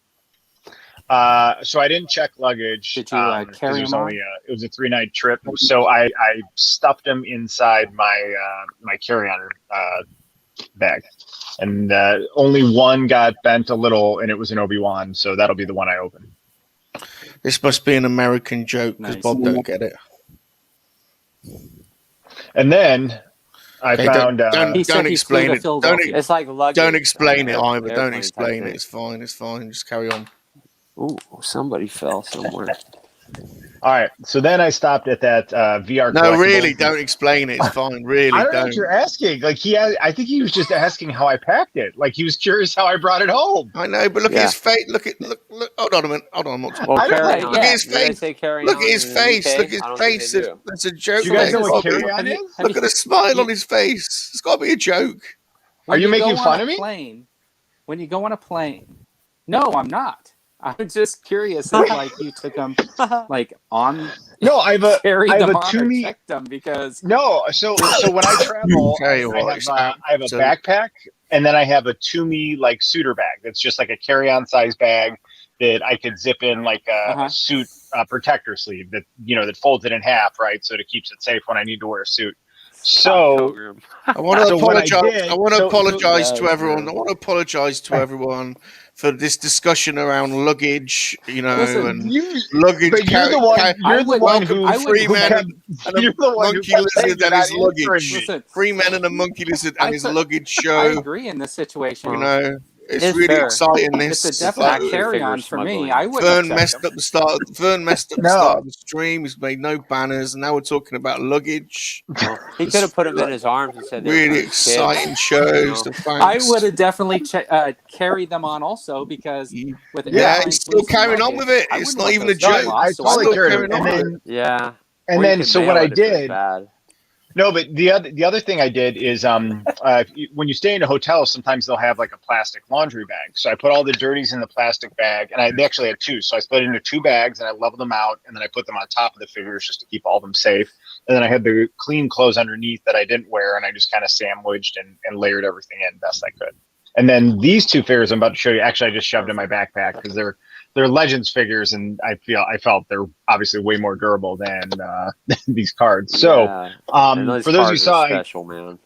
So I didn't check luggage. Did you carry them on? It was a 3-night trip, so I stuffed them inside my my carry-on bag, and only one got bent a little, and it was an Obi-Wan, so that'll be the one I open. This must be an American joke because Bob don't get it. And then I found. Don't explain it. It's like luggage. Don't explain it either. Don't explain it. It's fine. It's fine. Just carry on. Ooh, somebody fell somewhere. All right, so then I stopped at that VR. No, really, don't explain it. It's fine. Really, I don't know what you're asking. Like I think he was just asking how I packed it. Like he was curious how I brought it home. I know, but look at his face. Look. Hold on a minute. Hold on. Well, look at his face. Look at his face. Look at his face. That's a joke. You guys know what carry-on is? Look at the smile on his face. It's got to be a joke. Are you making fun of me? When you go on a plane? No, I'm not. I'm just curious if like you took them like on. No, I have a checked them because no. So when I travel, I have a backpack and then I have a Toomey like suitor bag that's just like a carry-on size bag that I could zip in like a suit protector sleeve that that folds it in half, right? So it keeps it safe when I need to wear a suit. So I want to apologize. I want to apologize to everyone. man. I want to apologize to everyone for this discussion around luggage, and luggage. But you're the one who Free man and you're the a one monkey who kept saying lizard and you're his not answering luggage. me. Listen, Free man and a monkey lizard and his luggage I show. agree in this situation. It's It's really fair. exciting. This It's a definite action carry-on figure for me. smuggling. I wouldn't Vern accept messed them. up the start. Vern messed up the start of the stream. He's made no banners, and now we're talking about luggage. He could have put him in his arms and said, Really "They're exciting shows. So I thanks. would have definitely carried them on also because with he's still carrying on with it. It's not even a joke. I totally carried it. Yeah. And Or you then could so mail what it I if it was did. bad. No, but the other thing I did is when you stay in a hotel, sometimes they'll have like a plastic laundry bag. So I put all the dirties in the plastic bag, and they actually had two. So I split it into 2 bags, and I leveled them out, and then I put them on top of the figures just to keep all of them safe. And then I had the clean clothes underneath that I didn't wear, and I just kind of sandwiched and layered everything in best I could. And then these 2 figures I'm about to show you, actually I just shoved in my backpack because they're Legends figures, and I felt they're obviously way more durable than these cards. So for those who saw, special, man.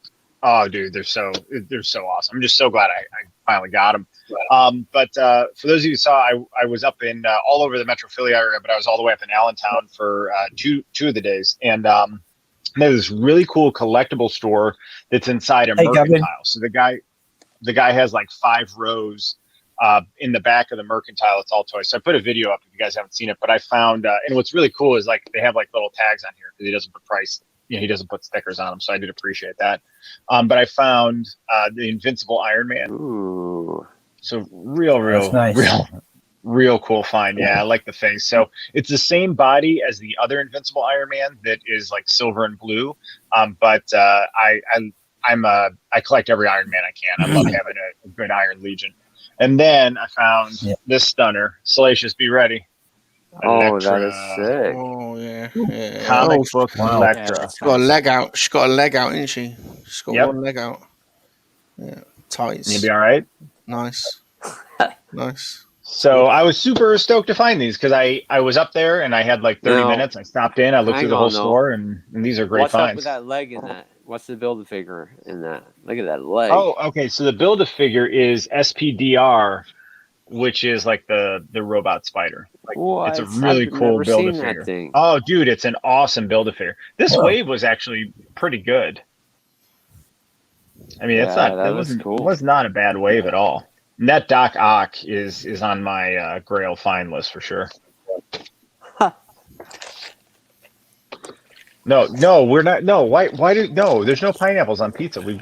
Oh, dude, they're so awesome. I'm just so glad I finally got them. But for those of you who saw, I was up in all over the Metro Philly area, but I was all the way up in Allentown for two of the days, and there's this really cool collectible store that's inside a mercantile. Gavin. So the guy has like 5 rows in the back of the mercantile. It's all toys. So I put a video up if you guys haven't seen it. But I found, and what's really cool is like they have like little tags on here because he doesn't put price. He doesn't put stickers on them. So I did appreciate that. But I found the Invincible Iron Man. Ooh. So real cool find. Yeah, I like the face. So it's the same body as the other Invincible Iron Man that is like silver and blue. But I collect every Iron Man I can. I love having a good Iron Legion. And then I found this stunner. Salacious, be ready. Oh, that is sick. Oh yeah. Comic book Electra. She's got a leg out. She's got a leg out, isn't she? She's got one leg out. Yeah, tights. You'll be all right. Nice. Nice. So I was super stoked to find these because I was up there and I had like 30 minutes. I stopped in. I looked through the whole store, and these are great What's finds. up with that leg in that? What's the Build-A-Figure in that? Look at that leg. Oh, okay. So the Build-A-Figure is SPDR, which is like the robot spider. Like, it's a really cool Build-A-Figure. Oh, dude, it's an awesome Build-A-Figure. This wave was actually pretty good. I mean, it was not a bad wave at all. And that Doc Ock is on my Grail find list for sure. No, we're not. No, why no? There's no pineapples on pizza. We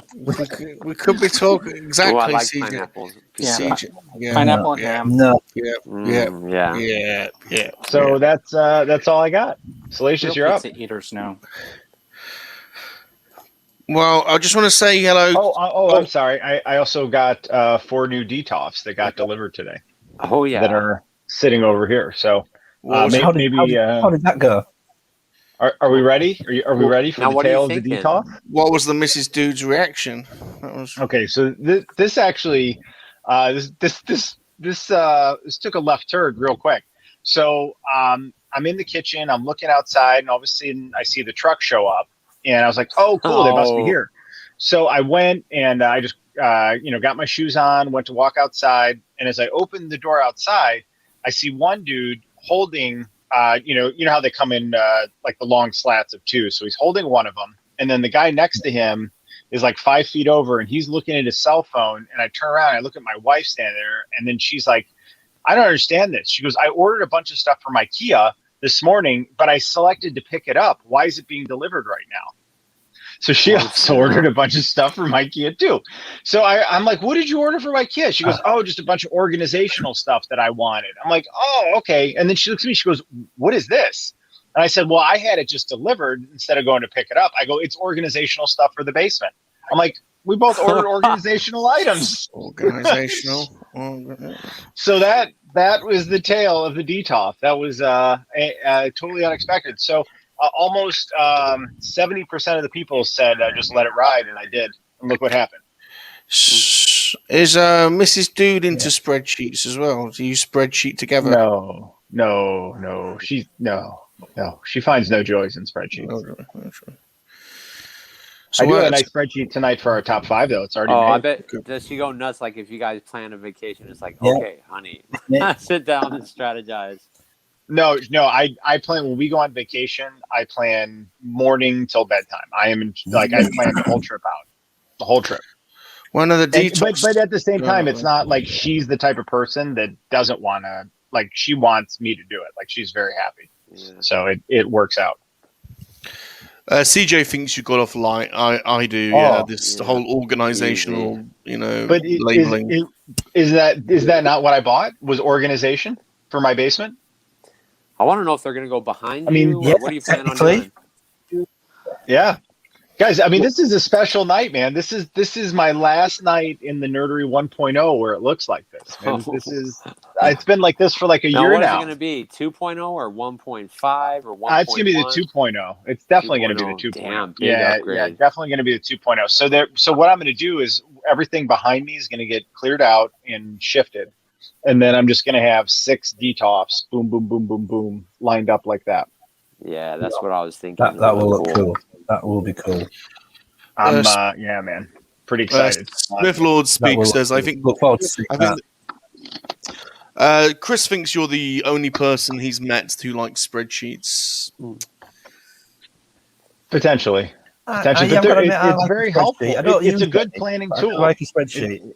could be talking exactly. Oh, I like CJ. pineapples. Pineapple and ham. No. Yeah. So that's all I got. Salacious, you're up. Pizza eaters now. Well, I just want to say hello. Oh, I'm sorry. I also got 4 new DTOFs that got delivered today. Oh yeah, that are sitting over here. So how did that go? Are we ready? Are we ready for the tale of the DTOF? What was the Mrs. Dude's reaction? Okay, so this actually this took a left turn real quick. So I'm in the kitchen, I'm looking outside, and all of a sudden I see the truck show up, and I was like, oh cool, they must be here. So I went and I just got my shoes on, went to walk outside, and as I opened the door outside, I see one dude holding you know how they come in like the long slats of 2. So he's holding one of them, and then the guy next to him is like 5 feet over, and he's looking at his cell phone. And I turn around, and I look at my wife standing there, and then she's like, I don't understand this. She goes, I ordered a bunch of stuff from IKEA this morning, but I selected to pick it up. Why is it being delivered right now? So she also ordered a bunch of stuff from IKEA too. So I'm like, what did you order from IKEA? She goes, oh, just a bunch of organizational stuff that I wanted. I'm like, oh, okay. And then she looks at me, she goes, what is this? And I said, well, I had it just delivered instead of going to pick it up. I go, it's organizational stuff for the basement. I'm like, we both ordered organizational items. Organizational. So that was the tale of the DTOF. That was totally unexpected. So almost 70% of the people said just let it ride, and I did. And look what happened. Is Mrs. Dude into spreadsheets as well? Do you spreadsheet together? No. She finds no joys in spreadsheets. So I do have a nice spreadsheet tonight for our top 5, though. It's already made. I bet does she go nuts? Like if you guys plan a vacation, it's like, Yeah. okay, honey, sit down and strategize. No. I plan when we go on vacation. I plan morning till bedtime. I plan the whole trip out, the whole trip. One of the details, but at the same time, it's not like she's the type of person that doesn't want to. Like she wants me to do it. Like she's very happy, so it works out. CJ thinks you got off light. I do. The whole organizational, But labeling. Is that not what I bought? Was organization for my basement? I want to know if they're going to go behind I mean, you. yeah, Or what do you plan on doing? Yeah, guys. I mean, this is a special night, man. This is my last night in the Nerdery 1.0 where it looks like this. Man. This is. It's been like this for like a year What is now. it going to be? 2.0 or 1.5 or 1.1? It's going to be the 2.0. It's definitely going to be the 2.0. Damn, big upgrade. Yeah, definitely going to be the 2.0. So what I'm going to do is everything behind me is going to get cleared out and shifted. And then I'm just going to have 6 DTOFs, boom, boom, boom, boom, boom, lined up like that. Yeah, that's what I was thinking. That will look cool. That will be cool. Yeah, man. Pretty excited. Smith Lord Speak says, I think. Look forward to seeing that. Chris thinks you're the only person he's met who likes spreadsheets. Potentially. But it's very helpful. It's a good planning tool. I like a spreadsheet.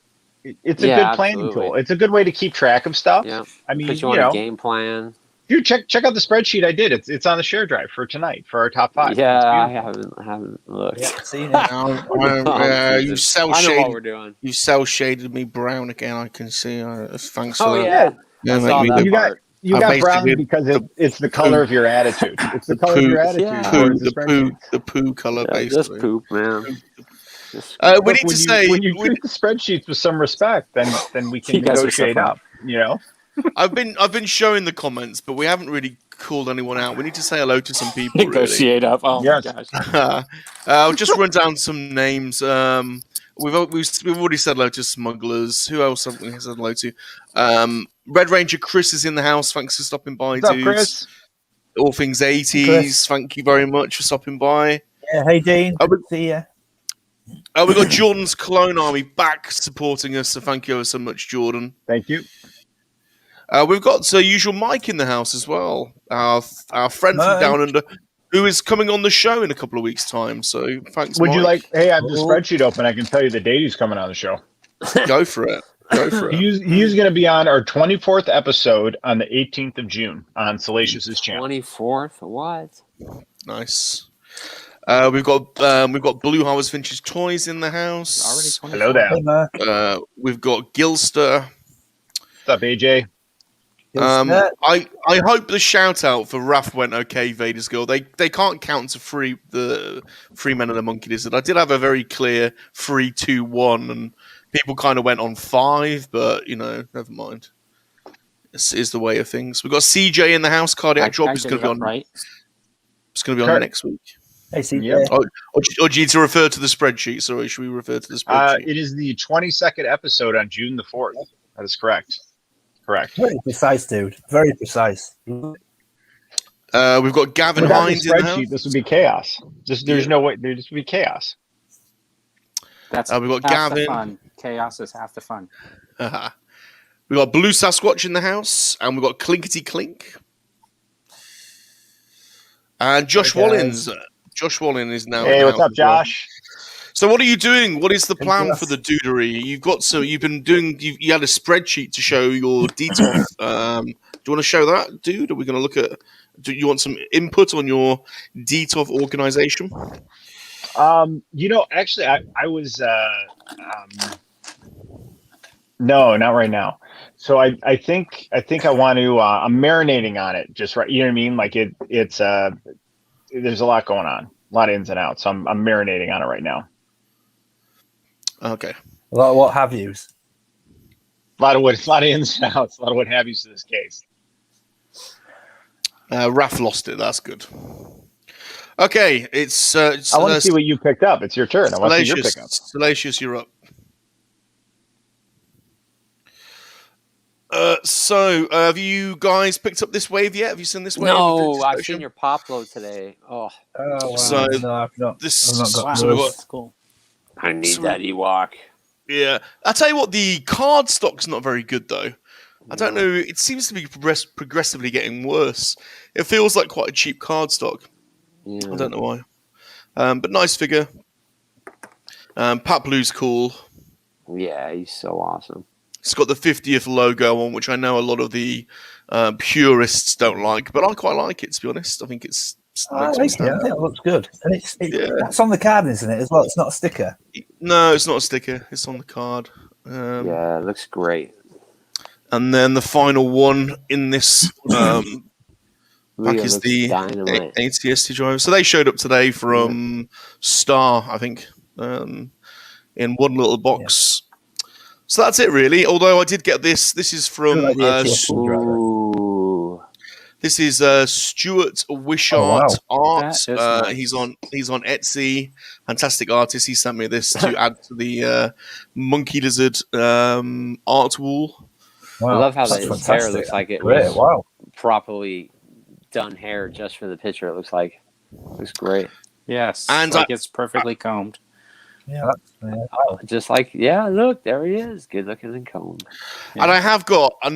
It's a good planning tool. It's a good way to keep track of stuff. Yeah. I mean, Put you on a game plan. Dude, check out the spreadsheet I did. It's on the share drive for tonight for our top 5. Yeah, I haven't looked. Yeah, seen it. You cell I know what shaded. we're doing. You cell shaded me brown again. I can see. Thanks for Oh that. yeah, I Yeah, saw mate, that you part. You got brown basically because it's the color of your attitude. It's the color of your attitude. The poo color, basically. Just poop, man. We need to say when you treat the spreadsheets with some respect, then we can You guys are so negotiate funny. up. You know. I've been showing the comments, but we haven't really called anyone out. We need to say hello to some people. Negotiate up. Oh Yes. my gosh. I'll just run down some names. We've already said hello to Smugglers. Who else have we said hello to? Red Ranger Chris is in the house. Thanks for stopping by, What's up, dudes. Chris? All things 80s. Chris. Thank you very much for stopping by. Yeah, hey Dean. See ya. We've got Jordan's Clone Army back supporting us, so thank you ever so much, Jordan. Thank you. We've got usual Mike in the house as well. Our friend from Down Under, who is coming on the show in a couple of weeks' time. So thanks, Would Mike. you like? Hey, I have the spreadsheet open. I can tell you the date he's coming on the show. Go for it. Go for it. He's going to be on our 24th episode on the 18th of June on Salacious's channel. 24th? What? Nice. We've got Blue Harvest Vintage Toys in the house. Already 24th? Hello there. Hey, Mark. We've got Gilster. What's up, AJ? I hope the shout out for Raph went okay, Vader's Girl. They can't count to the three men and a monkey lizard. I did have a very clear 3, 2, 1, and people kind of went on 5, but never mind. This is the way of things. We've got CJ in the house. Cardiac Drop is going to be on. Right. It's going to be on next week. Hey, see Yeah. Or do you need to refer to the spreadsheet? Sorry, should we refer to the spreadsheet? It is the 22nd episode on June the 4th. That is correct. Correct. Very precise, dude. Very precise. We've got Gavin Without the Hines in the house. spreadsheet, this would be chaos. There's no way. There just would be chaos. That's we've got half Gavin. the fun. Chaos is half the fun. We've got Blue Sasquatch in the house, and we've got Clinkety Clink. And Josh Wallins. Josh Wallin is now. Hey, in the what's house up, as well. Josh? So, what are you doing? What is the plan Yes. for the dudery? You've been doing. You had a spreadsheet to show your DTOF. Do you want to show that, dude? Are we going to look at? Do you want some input on your DTOF organization? Actually, I was. No, not right now. So I think I want to. I'm marinating on it, just right. You know what I mean? Like it's there's a lot going on, a lot of ins and outs. So I'm marinating on it right now. Okay. What have yous? A lot of ins and outs, a lot of what have you to this case. Raph lost it. That's good. Okay, it's. I want to see what you picked up. It's your turn. I want to see your Salacious. pickup. Salacious, you're up. So, have you guys picked up this wave yet? Have you seen this wave? No, I've seen your pop load today. Oh, wow. So No, I've not got Wow, so that's cool. I need that Ewok. yeah, I'll tell you what. The card stock's not very good though. I don't know. It seems to be progressively getting worse. It feels like quite a cheap card stock. Yeah. I don't know why. But nice figure. Pat Blue's cool. Yeah, he's so awesome. It's got the 50th logo on, which I know a lot of the purists don't like, but I quite like it, to be honest. I think it's I think it looks good. And that's on the card, isn't it, as well? It's not a sticker. No, it's not a sticker. It's on the card. Yeah, it looks great. And then the final one in this pack is the dynamite. ATST driver. So they showed up today from Star, I think, in one little box. Yeah. So that's it, really. Although I did get this. This is from this is Stuart Wishart Art. Nice. He's on Etsy. Fantastic artist. He sent me this to add to the MoNKey-LiZaRD art wall. Wow. I love how his hair looks like it was properly done hair just for the picture. It looks great. Yes, and it's perfectly combed. Yeah, just like look, there he is, good looking and combed. Yeah. And I have got a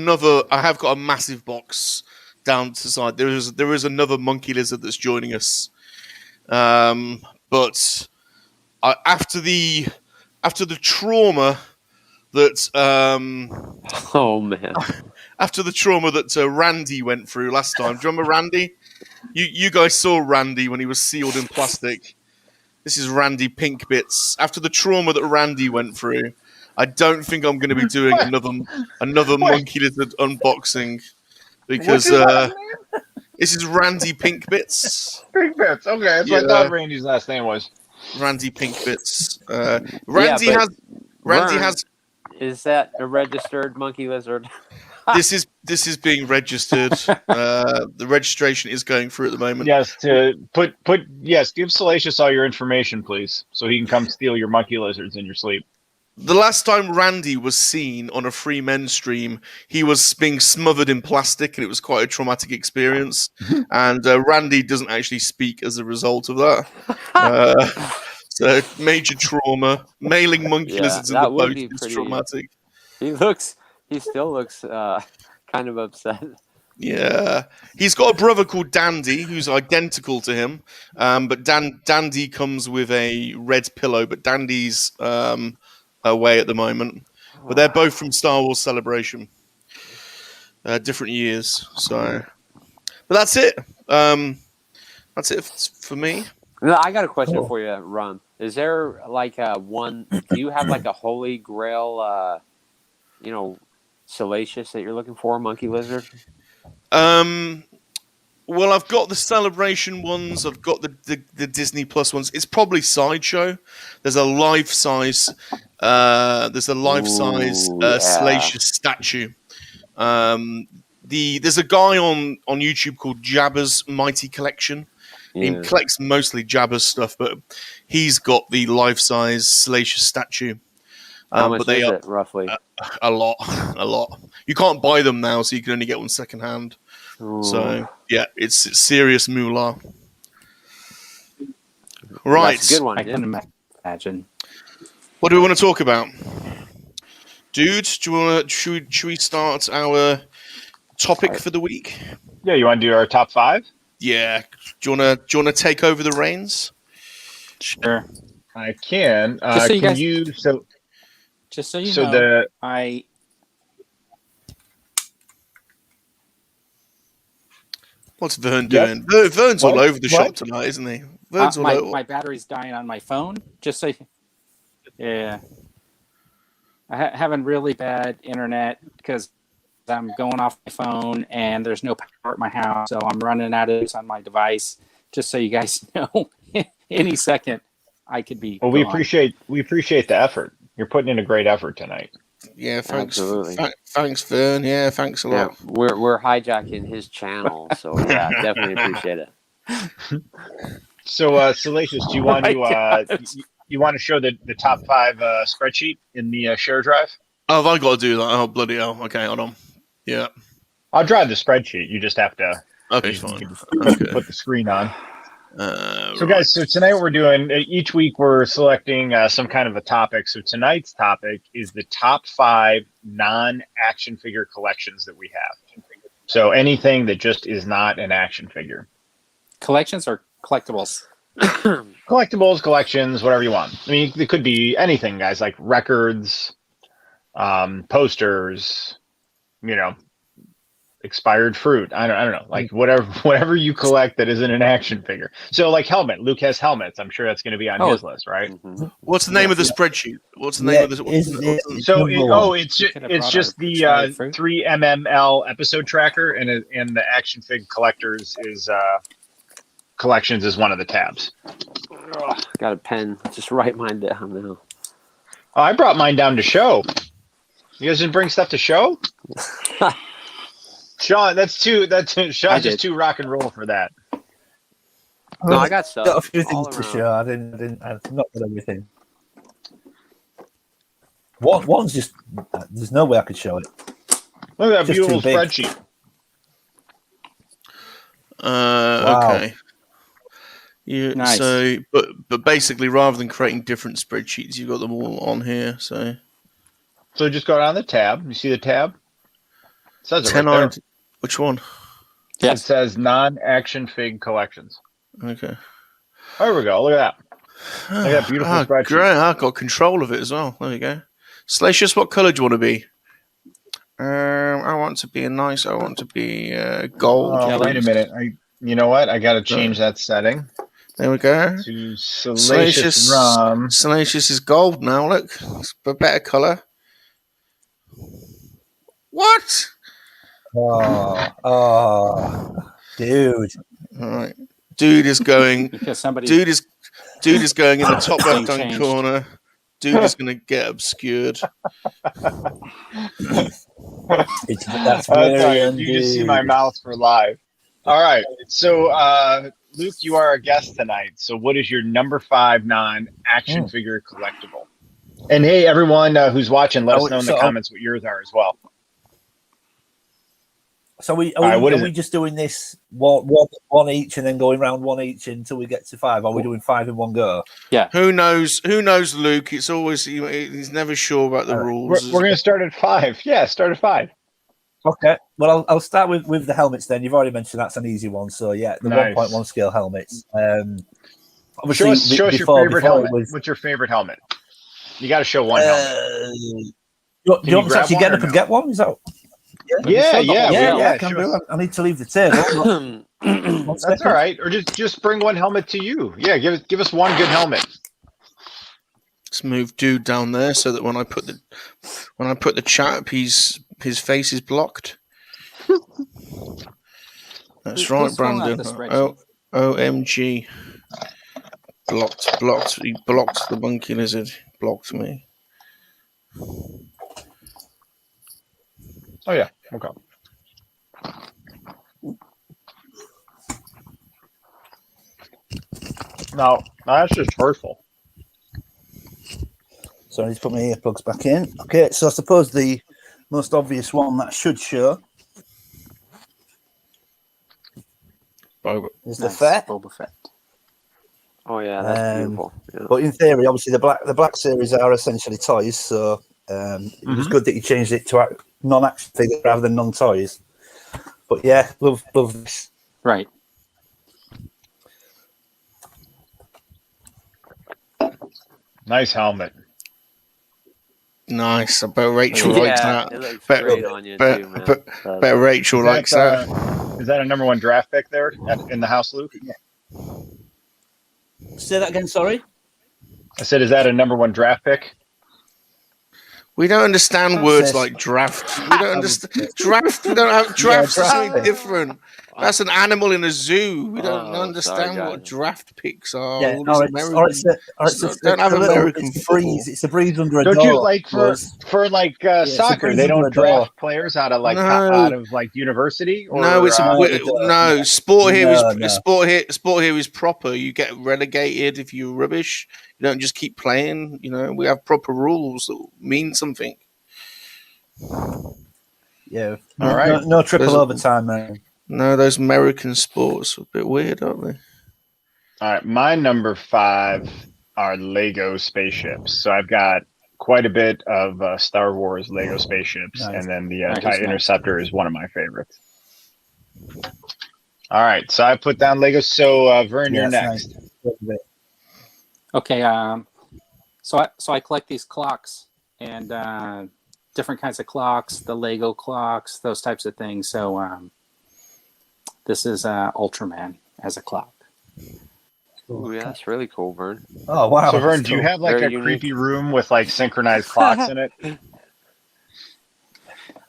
massive box down to the side. There is another MoNKey-LiZaRD that's joining us, but after the trauma that oh man, after the trauma that Randy went through last time. Do you remember Randy? You guys saw Randy when he was sealed in plastic. This is Randy Pink Bits. After the trauma that Randy went through, I don't think I'm going to be doing another MoNKey-LiZaRD unboxing because this is Randy Pink Bits. Pink Bits. Okay, that's what I thought Randy's last name was. Randy Pink Bits. Randy has. Is that a registered MoNKey-LiZaRD? This is being registered. The registration is going through at the moment. Yes, give Salacious all your information, please, so he can come steal your MoNKey-LiZaRDs in your sleep. The last time Randy was seen on a Free Men stream, he was being smothered in plastic, and it was quite a traumatic experience. And Randy doesn't actually speak as a result of that. So major trauma. Mailing MoNKey-LiZaRDs in the boat is traumatic. He still looks kind of upset. Yeah. He's got a brother called Dandy who's identical to him. But Dandy comes with a red pillow, but Dandy's away at the moment. But they're both from Star Wars Celebration. Different years. So, but that's it. That's it for me. No, I got a question for you, Ron. Is there like do you have like a holy grail, Salacious that you're looking for, MoNKey-LiZaRD? Well, I've got the Celebration ones. I've got the Disney Plus ones. It's probably Sideshow. There's a life size. Salacious statue. There's a guy on YouTube called Jabba's Mighty Collection. Yeah. He collects mostly Jabba's stuff, but he's got the life size Salacious statue. How much is it, roughly? A lot. You can't buy them now, so you can only get one second hand. Ooh. So, yeah, it's serious moolah. Right. That's a good one. I can imagine. What do we want to talk about? Dude, should we start our topic for the week? Yeah, you want to do our top 5? Yeah. Do you want to take over the reins? Sure. I can. Just so you know, What's Vern doing? Vern's all over the shop tonight, isn't he? Vern's my battery's dying on my phone. Just so yeah. Having really bad internet because I'm going off my phone and there's no power at my house, so I'm running out of use on my device. Just so you guys know, any second I could be. Well, we appreciate the effort. You're putting in a great effort tonight. Yeah, thanks. Absolutely. Thanks, Vern. Yeah, thanks a lot. We're hijacking his channel, so yeah, definitely appreciate it. So, Salacious, do you want you want to show the top 5 spreadsheet in the share drive? Oh, have I got to do that? Oh, bloody hell. Okay, hold on. Yeah. I'll drive the spreadsheet. You just have to Okay, fine. put the screen on. So, Right. guys, so tonight what we're doing, each week we're selecting some kind of a topic. So tonight's topic is the top 5 non-action figure collections that we have. So anything that just is not an action figure. Collections or collectibles? Collectibles, collections, whatever you want. I mean, it could be anything, guys, like records, posters, expired fruit. I don't know, like whatever you collect that isn't an action figure. So like helmet, Luke has helmets. I'm sure that's going to be on his list, right? Mm-hmm. What's the name of the spreadsheet? What's the name of the? It's just the 3 MML episode tracker, and the action fig collectors is collections is one of the tabs. Got a pen. Just write mine down now. Oh, I brought mine down to show. You guys didn't bring stuff to show? Sean, Sean's just too rock and roll for that. No, I got stuff. Got a few things to show. I've not got everything. One's just there's no way I could show it. Look at that beautiful spreadsheet. Wow. Okay. Nice. So, but basically, rather than creating different spreadsheets, you've got them all on here. So just go down the tab. You see the tab? It says it 10 right there. Which one? Yes. It says non-action fig collections. Okay. There we go. Look at that. Look at that beautiful spreadsheet. Great. I got control of it as well. There you go. Salacious, what colour do you want to be? I want to be gold. Oh, wait a minute. You know what? I got to change that setting. There we go. To Salacious Rum. Salacious is gold now. Look, it's a better colour. What? Oh, dude! All right, dude is going. Because somebody. Dude is going in the top left hand Changed. corner. Dude is going to get obscured. That's very you just see my mouth for live. All right, so Luke, you are a guest tonight. So, what is your number 5 non-action figure collectible? And hey, everyone who's watching, let us know in the comments what yours are as well. So are we just doing this one each and then going round one each until we get to 5? Are we doing 5 in one go? Yeah. Who knows, Luke? It's always he's never sure about the rules. We're going to start at 5. Yeah, start at 5. Okay. Well, I'll start with the helmets then. You've already mentioned that's an easy one. So yeah, the 1.1 scale helmets. Show us your favorite helmet. What's your favorite helmet? You got to show one helmet. Do you want to actually get up and get one? Is that? Yeah. I can do it. I need to leave the table. That's all right. Or just bring one helmet to you. Yeah, give us one good helmet. Let's move dude down there so that when I put the chat up, his face is blocked. That's right, Brandon. OMG. Blocked. He blocked the MoNKey-LiZaRD. Blocked me. Oh yeah. Okay. No, that's just hurtful. So I need to put my earplugs back in. Okay, so I suppose the most obvious one that should show is the Fett. Boba Fett. Oh yeah, that's beautiful. Yeah. But in theory, obviously the black series are essentially toys, so it was good that you changed it to non-action figure rather than non-toys. But yeah, love this. Right. Nice helmet. Nice. I bet Rachel likes that. It looks great on you too, man. Bet Rachel likes that. Is that a number 1 draft pick there in the house, Luke? Say that again, sorry? I said, is that a number 1 draft pick? We don't understand words like draft. We don't understand draft. We don't have drafts. Is something different. That's an animal in a zoo. We don't understand what draft picks are. Yeah, don't have American football. It's a breeze under a door. Don't you like for soccer? They don't draft players out of university. Or, no. Sport here is proper. You get relegated if you're rubbish. You don't just keep playing. We have proper rules that mean something. Yeah. All right. No triple There's- overtime, man. No, those American sports are a bit weird, aren't they? All right, my number 5 are Lego spaceships. So I've got quite a bit of Star Wars Lego spaceships, Nice. and then the Nice, TIE nice. Interceptor is one of my favorites. All right, so I put down Lego. So Vern, you're that's next. nice. Okay. So I collect these clocks and different kinds of clocks, the Lego clocks, those types of things. So this is Ultraman as a clock. Ooh, yeah, that's really cool, Vern. Oh wow! So Vern, that's do you cool. have like Very a unique. creepy room with like synchronized clocks in it?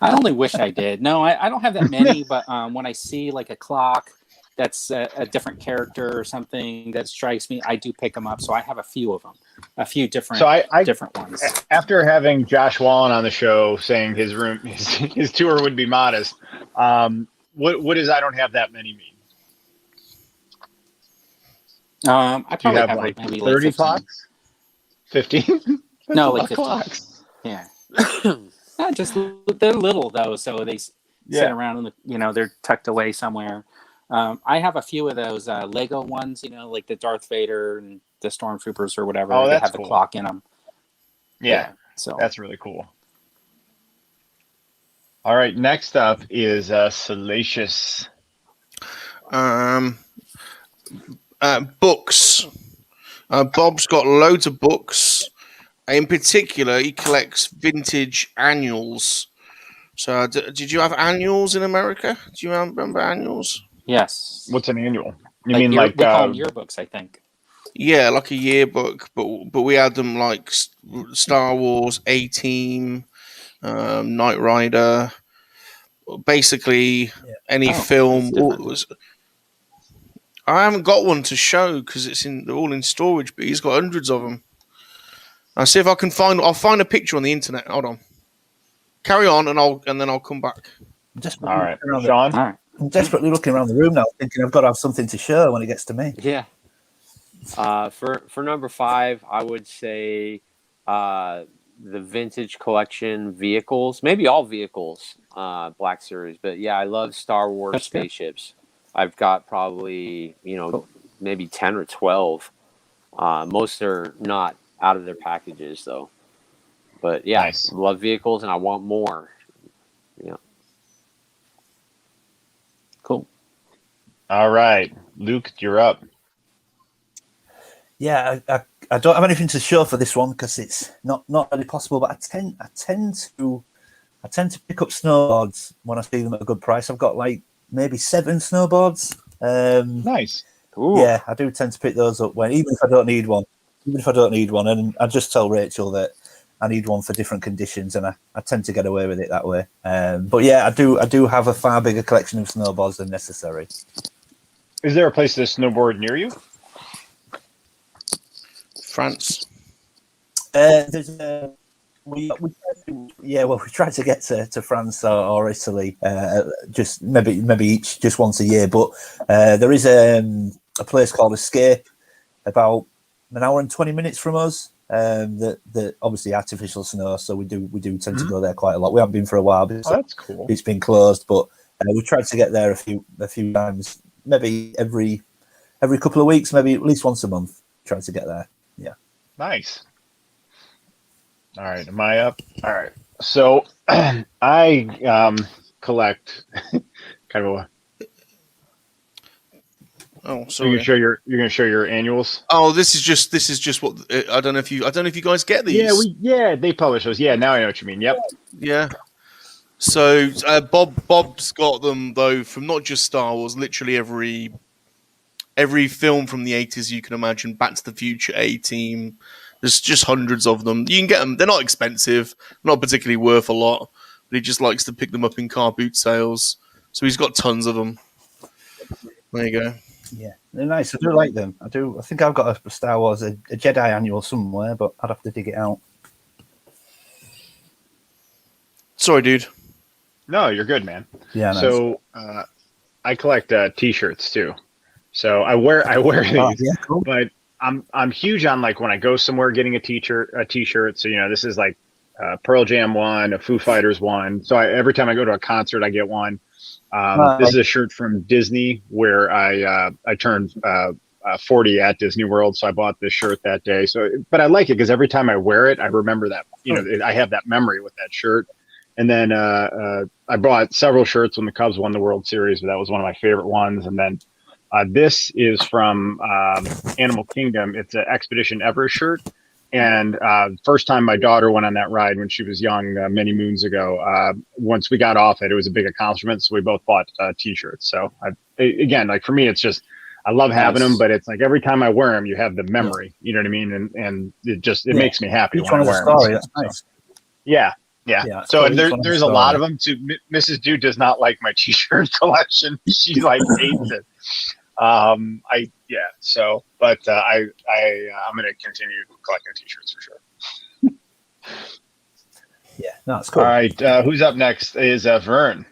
I only wish I did. No, I don't have that many, but when I see like a clock that's a different character or something that strikes me, I do pick them up. So I have a few of them, a few different So I different ones. after having Josh Wallen on the show saying his room his tour would be modest, what does I don't have that many mean? I Do you probably have have like maybe 30 like 15. clocks? 15? No, like 15. Clocks. Yeah. Just they're little though, so they sit around in the they're tucked away somewhere. I have a few of those Lego ones, like the Darth Vader and the Stormtroopers or whatever. Oh, they that's have cool. the clock in them. Yeah, So that's really cool. All right, next up is Salacious. Books. Bob's got loads of books. In particular, he collects vintage annuals. So, did you have annuals in America? Do you remember annuals? yes. What's an annual? You Like mean like we call them yearbooks, I think. Yeah, like a yearbook, but we had them like Star Wars, A-Team, Knight Rider, basically any film. I haven't got one to show because they're all in storage, but he's got hundreds of them. I'll see if I can I'll find a picture on the internet. Hold on. Carry on, and then I'll come back. All right, Sean. All right. I'm desperately looking around the room now, thinking I've got to have something to show when it gets to me. Yeah. For number 5, I would say the vintage collection vehicles, maybe all vehicles, Black Series. But yeah, I love Star Wars spaceships. I've got probably, maybe 10 or 12. Most are not out of their packages though. But yeah, Nice. love vehicles and I want more. Yeah. Cool. All right, Luke, you're up. Yeah, I don't have anything to show for this one because it's not really possible. But I tend to pick up snowboards when I see them at a good price. I've got like maybe 7 snowboards. Nice. Ooh. Yeah, I do tend to pick those up even if I don't need one. And I just tell Rachel that I need one for different conditions, and I tend to get away with it that way. But yeah, I do have a far bigger collection of snowboards than necessary. Is there a place to snowboard near you? France. There's we tried to get to France or Italy, just maybe each just once a year. But there is a place called Escape, about an hour and 20 minutes from us. That obviously artificial snow, so we do tend to go there quite a lot. We haven't been for a while because that's cool. It's been closed, but we tried to get there a few times, maybe every couple of weeks, maybe at least once a month. Try to get there. Yeah. Nice. All right, am I up? All right. So I collect kind of a. Oh, So sorry. you're gonna show your annuals. Oh, this is just what I don't know if you guys get these. Yeah, they publish those. Yeah, now I know what you mean. Yep. Yeah. So Bob's got them though from not just Star Wars, literally every film from the 80s you can imagine. Back to the Future, A-Team. There's just hundreds of them. You can get them. They're not expensive, not particularly worth a lot, but he just likes to pick them up in car boot sales. So he's got tons of them. There you go. Yeah, they're nice. I do like them. I do. I think I've got a Star Wars, a Jedi annual somewhere, but I'd have to dig it out. Sorry, dude. No, you're good, man. Yeah. Nice. So I collect T-shirts too. So I wear these, yeah, cool. but I'm huge on like when I go somewhere getting a T-shirt. So this is like Pearl Jam one, a Foo Fighters one. So every time I go to a concert, I get one. Right. This is a shirt from Disney where I turned 40 at Disney World, so I bought this shirt that day. So, but I like it because every time I wear it, I remember that, you know, I have that memory with that shirt. And then I bought several shirts when the Cubs won the World Series, but that was one of my favorite ones. And then this is from Animal Kingdom. It's an Expedition Everest shirt. And first time my daughter went on that ride when she was young, many moons ago, once we got off it was a big accomplishment. So we both bought T-shirts. So again, like for me, it's just, I love having them, but it's like every time I wear them, you have the memory, you know what I mean? And it makes me happy. Each when one I is a wear story. them. That's nice. Yeah. So there's a lot of them too. Mrs. Dude does not like my T-shirt collection. She like hates it. I'm going to continue collecting T-shirts for sure. Yeah, no, that's cool. All right, who's up next is Vern.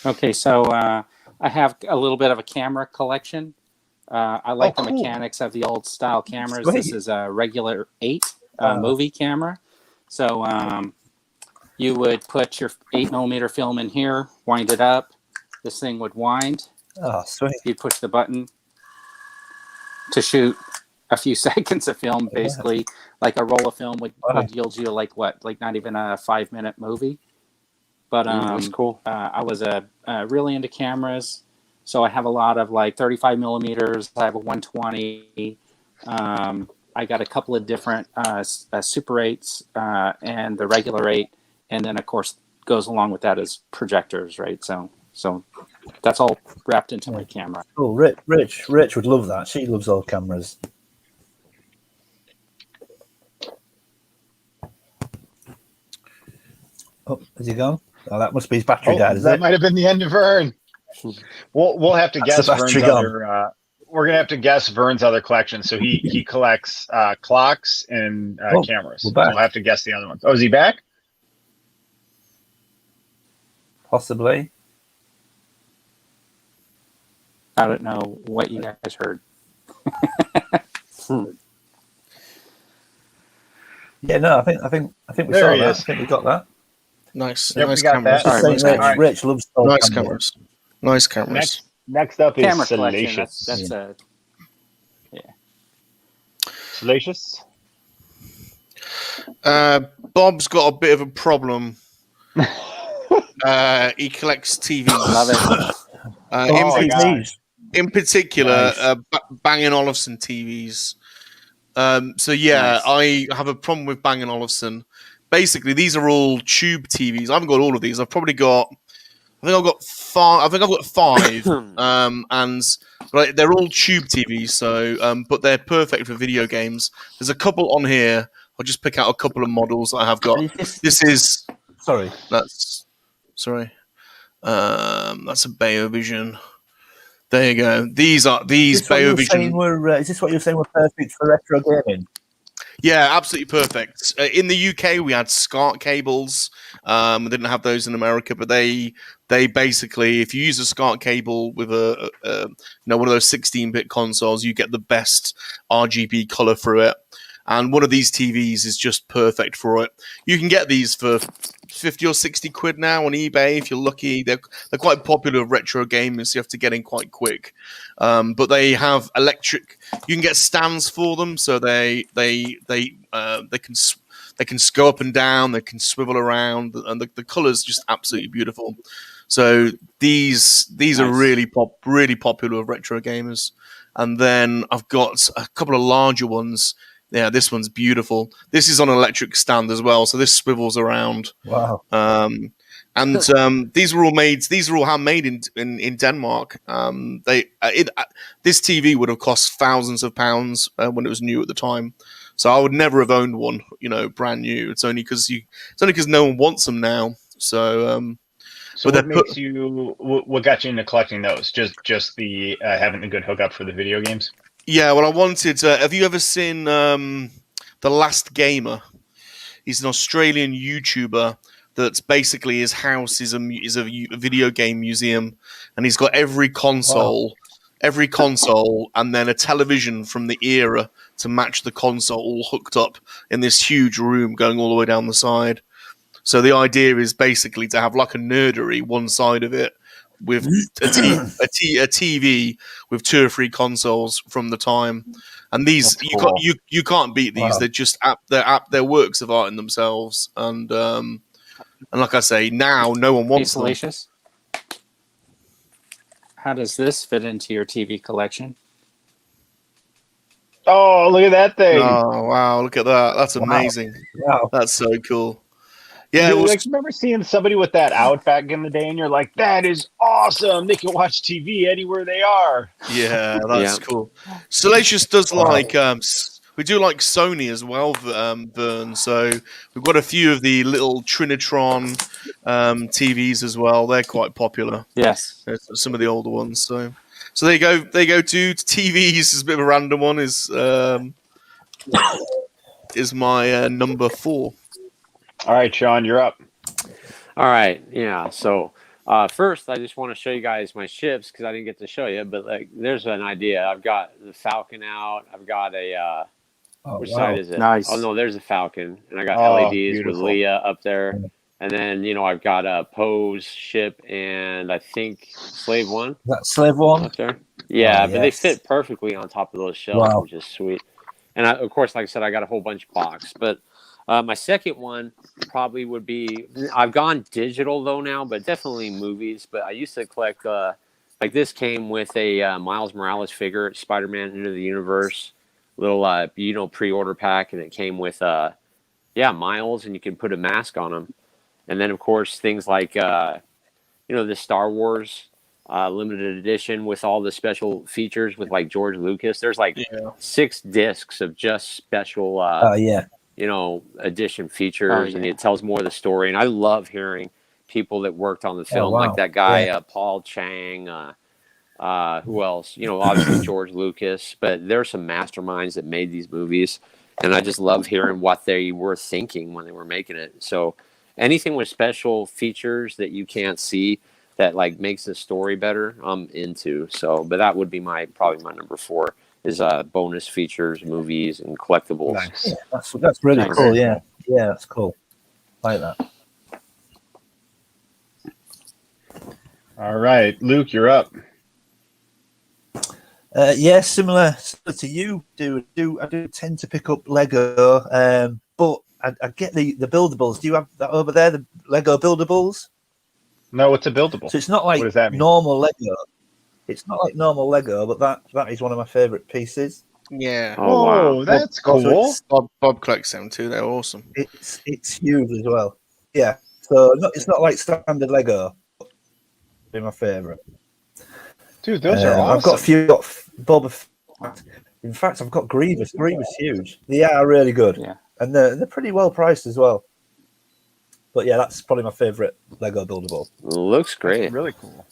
Okay, so I have a little bit of a camera collection. I like the mechanics of the old style cameras. Sweet. This is a regular 8 movie camera. So you would put your 8mm film in here, wind it up. This thing would wind. Oh, sweet. You'd push the button to shoot a few seconds of film, basically. Like a roll of film would yield you like not even a 5-minute movie. But that's cool. I was really into cameras, so I have a lot of like 35 millimeters. I have a 120. I got a couple of different Super 8s and the regular 8, and then of course goes along with that is projectors, right? So that's all wrapped into my camera. Oh, Rich would love that. She loves old cameras. Oh, has he gone? Oh, that must be his battery died. That might have been the end of Vern. We'll have to guess Vern's other. We're gonna have to guess Vern's other collection. So he collects clocks and cameras. So we'll have to guess the other ones. Oh, is he back? Possibly. I don't know what you guys heard. Yeah, no, I think we There saw he that. is. I think we got that. Nice. Yep, nice we got cameras. that. Sorry, nice Rich loves nice cameras. Nice cameras. Next up is Camera collection. Salacious. That's a Salacious? Bob's got a bit of a problem. He collects TVs. love it. In particular, Nice. Bang & Olufsen TVs. I have a problem with Bang & Olufsen. Basically, these are all tube TVs. I haven't got all of these. I've got five. But they're all tube TVs. So, but they're perfect for video games. There's a couple on here. I'll just pick out a couple of models that I have got. That's a Beovision. There you go. These Beovision. Is this what you're saying were perfect for retro gaming? Yeah, absolutely perfect. In the UK, we had SCART cables. We didn't have those in America, but they basically, if you use a SCART cable with one of those 16-bit consoles, you get the best RGB color through it. And one of these TVs is just perfect for it. You can get these for 50 or 60 quid now on eBay if you're lucky. They're quite popular with retro gamers, so you have to get in quite quick. But they have electric. You can get stands for them, so they can go up and down. They can swivel around, and the colors just absolutely beautiful. So these are really popular with retro gamers. And then I've got a couple of larger ones. Yeah, this one's beautiful. This is on an electric stand as well, so this swivels around. Wow. These were all handmade in Denmark. This TV would have cost thousands of pounds when it was new at the time. So I would never have owned one, brand new. It's only because no one wants them now. So what got you into collecting those? Just the having a good hookup for the video games? Yeah, well, I wanted. Have you ever seen The Last Gamer? He's an Australian YouTuber that's basically his house is a video game museum, and he's got every console every console, and then a television from the era to match the console, all hooked up in this huge room going all the way down the side. So the idea is basically to have like a nerdery one side of it with a TV with 2 or 3 consoles from the time. And these you can't beat these. Wow. They're just they're works of art in themselves. And like I say, now no one wants them. Salacious, how does this fit into your TV collection? Oh, look at that thing! Oh wow, look at that. That's amazing. Wow. That's so cool. Yeah, Dude, like, remember seeing somebody with that out back in the day, and you're like, "That is awesome! They can watch TV anywhere they are." Yeah, that's cool. Salacious does like we do like Sony as well, Vern. So we've got a few of the little Trinitron TVs as well. They're quite popular. Yes, Some of the older ones. So there you go. They go to TVs. It's a bit of a random one. Is my number 4. All right, Sean, you're up. All right, yeah. So first, I just want to show you guys my ships because I didn't get to show you. But like, there's an idea. I've got the Falcon out. I've got a which side is it? Nice. Oh no, there's a Falcon, and I got LEDs beautiful. with Leia up there. And then I've got a Poe's ship and I think Slave One. That Slave One up there. Yeah, but they fit perfectly on top of those shelves, Wow. which is sweet. And of course, like I said, I got a whole bunch of box. But my second one probably would be, I've gone digital though now, but definitely movies. But I used to collect, like this came with a Miles Morales figure, Spider-Man Into the Universe, little, pre-order pack. And it came with, Miles, and you can put a mask on him. And then, of course, things like, the Star Wars limited edition with all the special features with like George Lucas. There's like 6 discs of just special, edition features, and it tells more of the story. And I love hearing people that worked on the film, like that guy, Paul Chang, who else? Obviously George Lucas, but there's some masterminds that made these movies. And I just love hearing what they were thinking when they were making it. So anything with special features that you can't see that like makes the story better, I'm into. So, but that would be probably my number 4 is bonus features, movies, and collectibles. Nice. Yeah, that's really cool. Yeah, that's cool. Like that. All right, Luke, you're up. Similar to you. I do tend to pick up Lego, but I get the buildables. Do you have that over there, the Lego buildables? No, it's a buildable. So it's not like what does that mean? normal Lego. It's not like normal Lego, but that is one of my favorite pieces. Yeah. Oh, wow. That's cool. Bob collects them too. They're awesome. It's huge as well. Yeah. So it's not like standard Lego. They're my favorite. Dude, those are awesome. I've got a few. Got Boba Fett. In fact, I've got Grievous. Grievous huge. They are really good. Yeah. And they're pretty well priced as well. But yeah, that's probably my favorite Lego buildable. Looks great. That's really cool.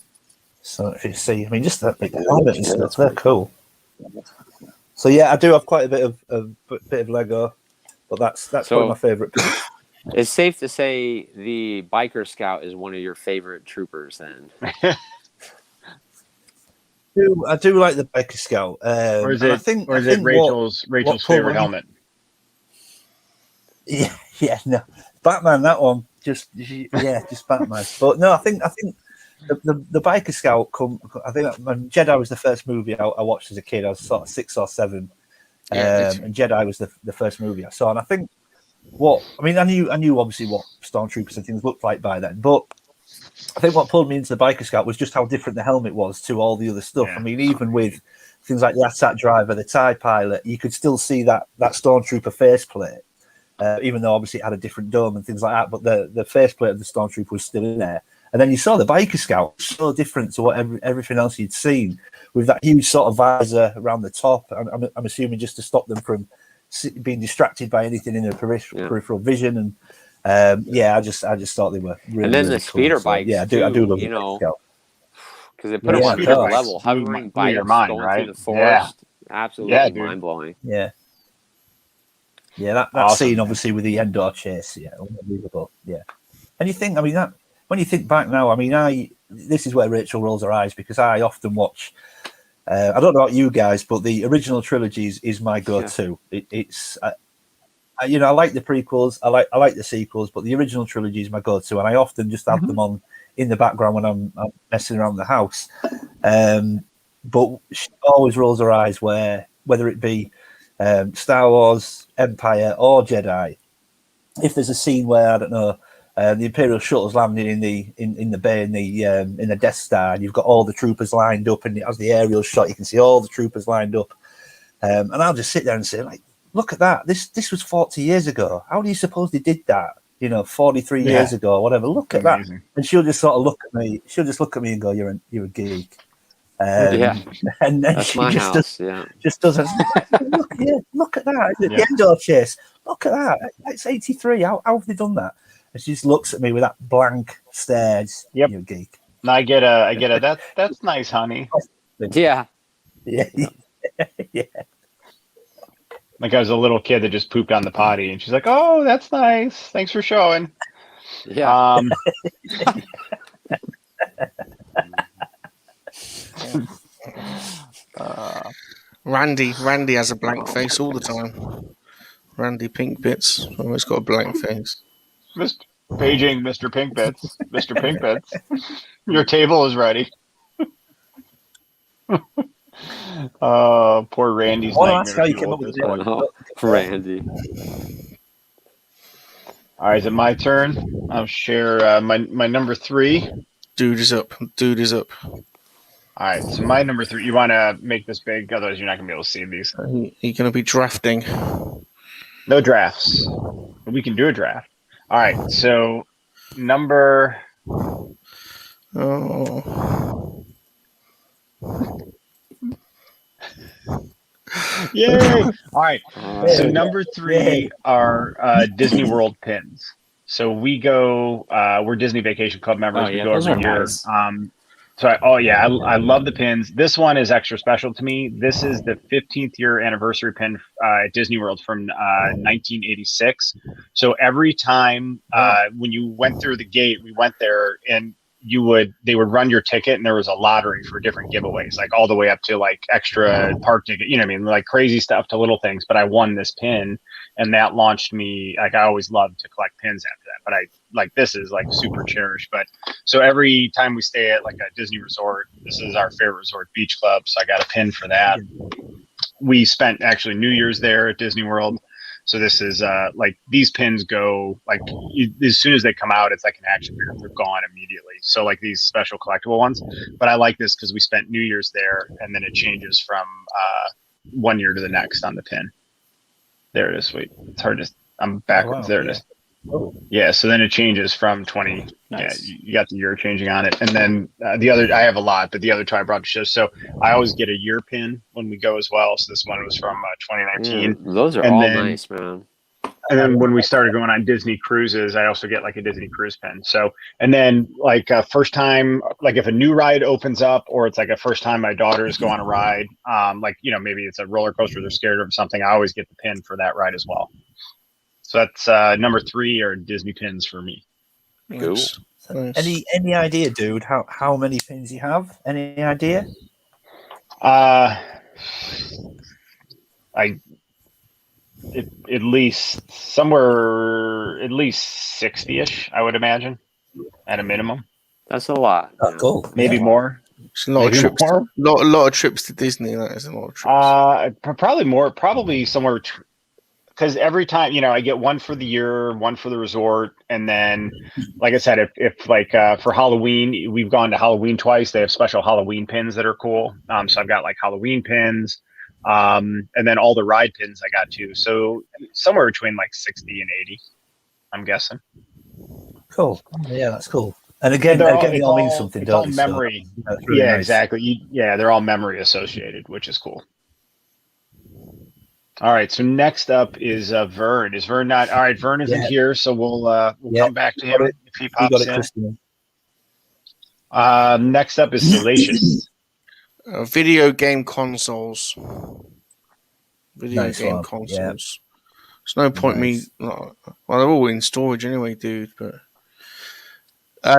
So if you see, just that big helmet and stuff, they're cool. So yeah, I do have quite a bit of Lego, but that's probably my favorite piece. It's safe to say the Biker Scout is one of your favorite troopers, then. I do like the Biker Scout. Or is it Rachel's favorite helmet? Yeah, no, Batman. That one, just Batman. But no, I think the Biker Scout. I think when Jedi was the first movie I watched as a kid. I was sort of 6 or 7, and Jedi was the first movie I saw. And I think I knew obviously what stormtroopers and things looked like by then, but I think what pulled me into the Biker Scout was just how different the helmet was to all the other stuff. Yeah. I mean, even with things like the AT-AT driver, the TIE pilot, you could still see that stormtrooper faceplate. Even though obviously it had a different dome and things like that, but the faceplate of the stormtrooper was still in there. And then you saw the Biker Scout, so different to what everything else you'd seen, with that huge sort of visor around the top. I'm assuming just to stop them from being distracted by anything in their peripheral vision. And I just thought they were really. And then really the speeder bikes. I do love the Biker Scout. Because they put them on a different level. Hovering bikes going through the forest, absolutely mind blowing. Yeah. Yeah, that awesome. Scene obviously with the Endor chase, unbelievable. Yeah, and you think, that when you think back now, this is where Rachel rolls her eyes because I often watch I don't know about you guys, but the original trilogy is my go-to. Yeah. It's you know, I like the prequels, I like the sequels, but the original trilogy is my go-to, and I often just have them on in the background when I'm messing around the house. But she always rolls her eyes whether it be Star Wars, Empire, or Jedi. If there's a scene where, I don't know, the Imperial shuttle's landing in the bay in the Death Star, and you've got all the troopers lined up, and as the aerial shot, you can see all the troopers lined up, and I'll just sit there and say, like, look at that! This was 40 years ago. How do you suppose they did that? You know, 43 years ago, or whatever. Look at that, and she'll just sort of look at me. She'll just look at me and go, "You're a geek." Yeah, and then that's she my just house. just doesn't look at that. The Endor chase. Look at that. It's 83. How have they done that? And she just looks at me with that blank stare. Yep. You geek. And I get a that's nice, honey. Yeah. Yeah. Yeah. Like I was a little kid that just pooped on the potty, and she's like, "Oh, that's nice. Thanks for showing." Yeah. Randy has a blank face all the time. Randy Pink Bits always got a blank face. Paging Mr. Pink Bits. Mr. Pink Bits. Your table is ready. Poor Randy's nightmare. Randy. All right, is it my turn? I'll share my number 3. Dude is up. All right, so my number 3. You want to make this big, otherwise you're not gonna be able to see these. You're gonna be drafting. No drafts. We can do a draft. All right, so number. Oh. Yay! All right. So number 3 are Disney World pins. So we go. We're Disney Vacation Club members. We go every year. Nice. I love the pins. This one is extra special to me. This is the 15th year anniversary pin at Disney World from 1986. So every time when you went through the gate, we went there, and they would run your ticket, and there was a lottery for different giveaways, like all the way up to like extra park ticket, you know what I mean? Like crazy stuff to little things. But I won this pin, and that launched me. Like I always loved to collect pins after that, but this is like super cherished. But so every time we stay at like a Disney resort, this is our favorite resort, Beach Club. So I got a pin for that. We spent actually New Year's there at Disney World. So this is like these pins go like as soon as they come out, it's like an action figure. They're gone immediately. So like these special collectible ones. But I like this because we spent New Year's there, and then it changes from 1 year to the next on the pin. There it is. Wait, it's hard to. I'm backwards. Oh, wow. There it is. Oh. Yeah. So then it changes from 20. Nice. Yeah, you got the year changing on it, and then the other. I have a lot, but the other two I brought to show. So I always get a year pin when we go as well. So this one was from 2019. Those are all nice, man. And then when we started going on Disney cruises, I also get like a Disney cruise pin. So, and then like first time, like if a new ride opens up, or it's like a first time my daughters go on a ride, like, you know, maybe it's a roller coaster, they're scared of something, I always get the pin for that ride as well. So that's number 3 are Disney pins for me. Cool. Nice. Any idea, dude, how many pins you have? Any idea? At least somewhere, at least 60-ish, I would imagine, at a minimum. That's a lot. Oh, cool. Maybe more. It's a lot of trips. A lot of trips to Disney. That is a lot of trips. Probably more. Probably somewhere. Because every time, you know, I get one for the year, one for the resort, and then, like I said, if like for Halloween, we've gone to Halloween twice. They have special Halloween pins that are cool. So I've got like Halloween pins. And then all the ride pins I got too. So somewhere between like 60 and 80, I'm guessing. Cool. Yeah, that's cool. And again, they all mean something, it's all don't memory. So, really yeah, nice. Exactly. They're all memory associated, which is cool. All right. So next up is Vern. Is Vern not? All right. Vern isn't here, so we'll come back to him if he pops in. Next up is Salacious. Video game consoles. Consoles. Yeah. There's no point me. Well, they're all in storage anyway, dude. But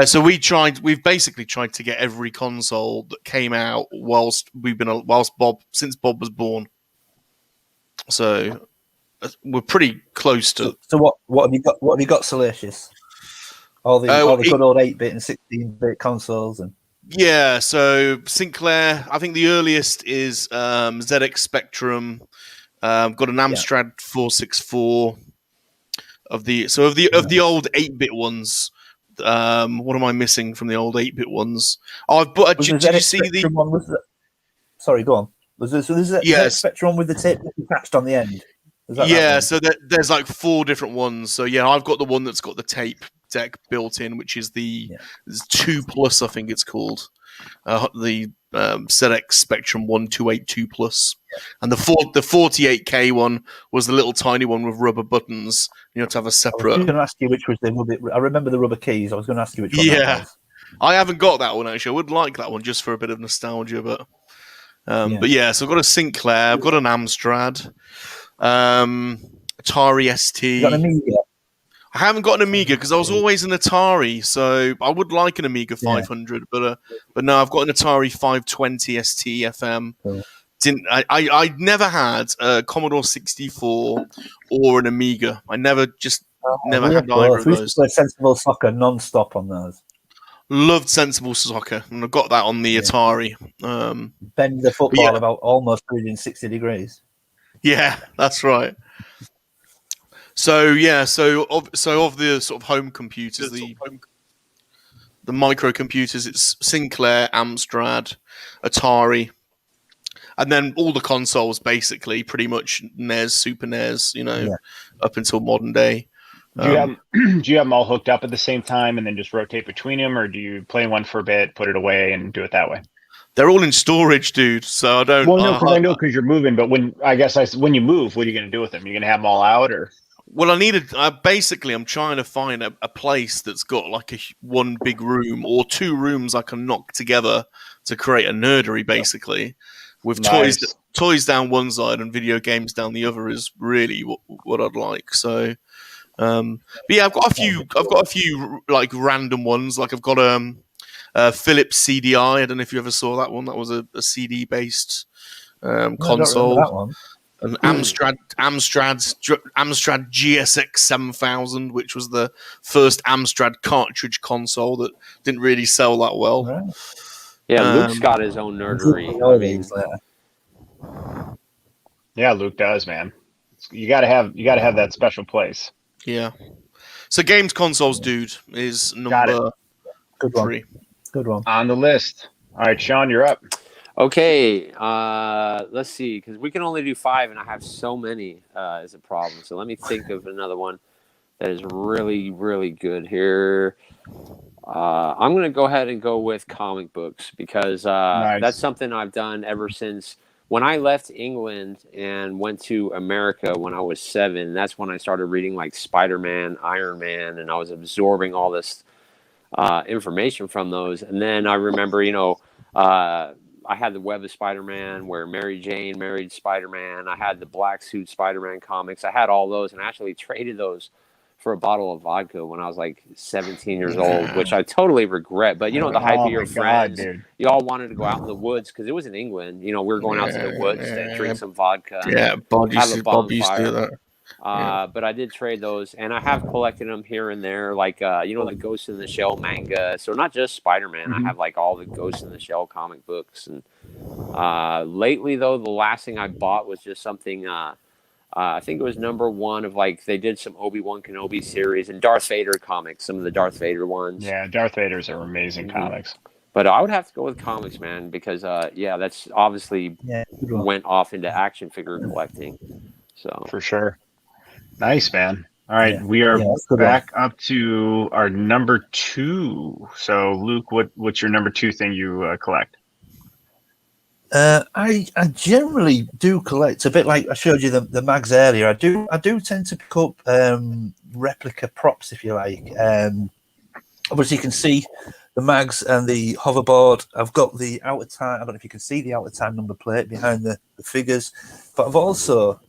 So we've basically tried to get every console that came out whilst Bob was born. So we're pretty close to. So what have you got? What have you got, Salacious? All the good old 8-bit and 16-bit consoles and. Yeah, so Sinclair. I think the earliest is ZX Spectrum. Got an Amstrad 464 of the old 8-bit ones. What am I missing from the old 8-bit ones? Oh, did you see the one? Sorry, go on. Was there ZX Spectrum with the tape attached on the end? So there's like 4 different ones. So yeah, I've got the one that's got the tape deck built in, which is the 2 Plus, I think it's called. The ZX Spectrum 1282 Plus, and the 48K one was the little tiny one with rubber buttons. You have to have a separate. I was going to ask you which was the rubber. I remember the rubber keys. I was going to ask you which one. Yeah, I haven't got that one actually. I would like that one just for a bit of nostalgia, but so I've got a Sinclair, I've got an Amstrad, Atari ST. You got an Amiga? I haven't got an Amiga because I was always an Atari, so I would like an Amiga 500, but no, I've got an Atari 520 ST FM. Cool. I never had a Commodore 64 or an Amiga. I never had either of those. We used to play Sensible Soccer non-stop on those. Loved Sensible Soccer, and I got that on the Atari. Bend the football about almost 360 degrees. Yeah, that's right. So of the sort of home computers, the microcomputers, it's Sinclair, Amstrad, Atari, and then all the consoles basically, pretty much NES, Super NES, up until modern day. Do you have them all hooked up at the same time and then just rotate between them, or do you play one for a bit, put it away, and do it that way? They're all in storage, dude. So I don't. Well, no, because I know because you're moving. But when you move, what are you going to do with them? You're going to have them all out, or? Well, I'm trying to find a place that's got like one big room or 2 rooms I can knock together to create a nerdery, basically, with toys down one side and video games down the other is really what I'd like. So, but yeah, I've got a few like random ones. Like I've got Philips CDI. I don't know if you ever saw that one. That was a CD based console. I don't remember that one. An Amstrad GSX 7000, which was the first Amstrad cartridge console that didn't really sell that well. Right. Yeah, Luke's got his own nerdery. Yeah, Luke does, man. You gotta have that special place. Yeah. So games consoles, dude, is number 3. Good one. On the list. All right, Sean, you're up. Okay, let's see, because we can only do 5, and I have so many is a problem. So let me think of another one that is really, really good here. I'm going to go ahead and go with comic books because that's something I've done ever since when I left England and went to America when I was 7. That's when I started reading like Spider-Man, Iron Man, and I was absorbing all this information from those. And then I remember, I had the Web of Spider-Man where Mary Jane married Spider-Man. I had the Black Suit Spider-Man comics. I had all those and actually traded those for a bottle of vodka when I was like 17 years old, which I totally regret. But, the hype of your friends, you all wanted to go out in the woods because it was in England. We were going out to the woods to drink some vodka. Yeah, Bob used to do that. But I did trade those, and I have collected them here and there, like the Ghost in the Shell manga. So not just Spider-Man, I have like all the Ghost in the Shell comic books. And lately, though, the last thing I bought was just something. I think it was number 1 of like they did some Obi-Wan Kenobi series and Darth Vader comics, some of the Darth Vader ones. Yeah, Darth Vader's are amazing comics. But I would have to go with comics, man, because that's obviously went off into action figure collecting. So for sure. Nice, man. All right, we are back up to our number 2. So, Luke, what's your number 2 thing you collect? I generally do collect a bit like I showed you the mags earlier. I do tend to pick up replica props, if you like. Obviously, you can see the mags and the hoverboard. I've got the Out of Time. I don't know if you can see the Out of Time number plate behind the figures, but I've also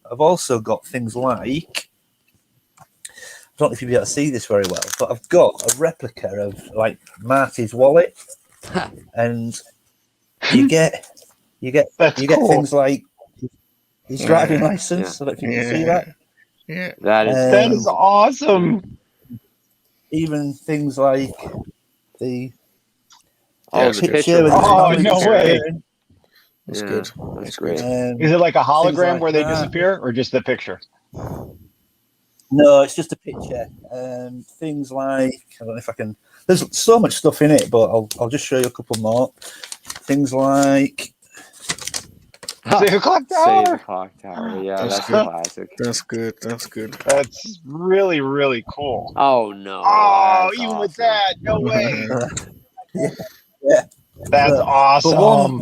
got things like don't know if you'll be able to see this very well, but I've got a replica of like Marty's wallet, and you get cool. things like his driving license. I don't know if you can see that. Yeah, that is awesome. Even things like the the picture with Oh, the no way. That's good. That's great. Is it like a hologram like where they that. disappear, or just the picture? No, it's just a picture. Things like, I don't know if I can. There's so much stuff in it, but I'll just show you a couple more. Things like Save the clock tower. Save the clock tower. Yeah, that's a classic. That's good. That's good. That's really, really cool. Oh no! Oh, that's even awesome. with that, no way. yeah. That's awesome. But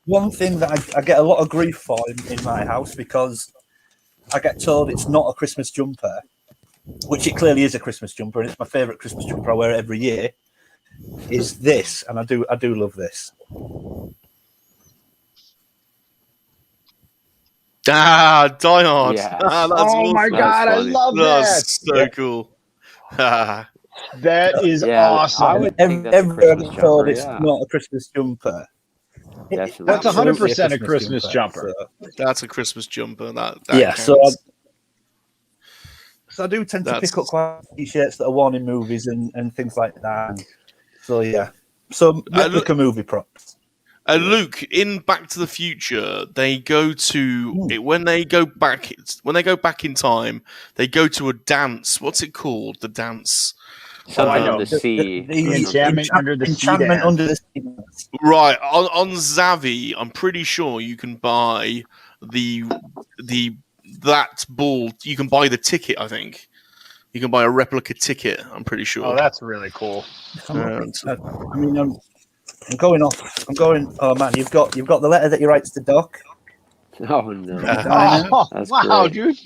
one thing that I get a lot of grief for in my house, because I get told it's not a Christmas jumper, which it clearly is a Christmas jumper, and it's my favourite Christmas jumper. I wear it every year. Is this, and I do love this. Die Hard. Yeah. That's oh my awesome. God, I funny. love That's that. so cool. That is Yeah, awesome. I would think that's a Everywhere I Christmas get told jumper. it's Yeah, not a Christmas jumper. definitely. That's Absolutely 100% a Christmas jumper. That's a Christmas jumper. That Yeah, counts. so I do tend to That's- pick up quite t-shirts that are worn in movies and things like that. So yeah, so replica movie props. Luke, in Back to the Future, they go to it when they go back in time. They go to a dance. What's it called? The dance. Something I know. in the sea. The enchantment under the sea Enchantment dance. under the sea. Right on Zavi, I'm pretty sure you can buy that ball. You can buy the ticket. I think you can buy a replica ticket. I'm pretty sure. Oh, that's really cool. I'm going off. I'm going. Oh man, you've got the letter that he writes to Doc. Oh no! Oh, That's wow, great. dude.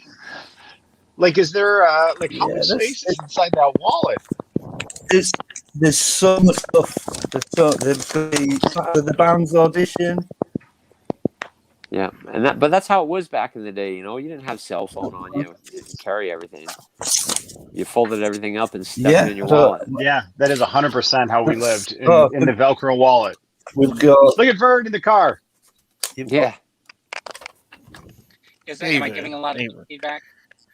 Like, is there how much space is inside that wallet? There's so much stuff. There's the band's audition. Yeah, but that's how it was back in the day. You know, you didn't have cell phone on you. You didn't carry everything. You folded everything up and stuck it in your wallet. Yeah, that is 100% how we lived in the Velcro wallet. We've got. Look at Vern in the car. Yeah. Am I giving a lot of feedback?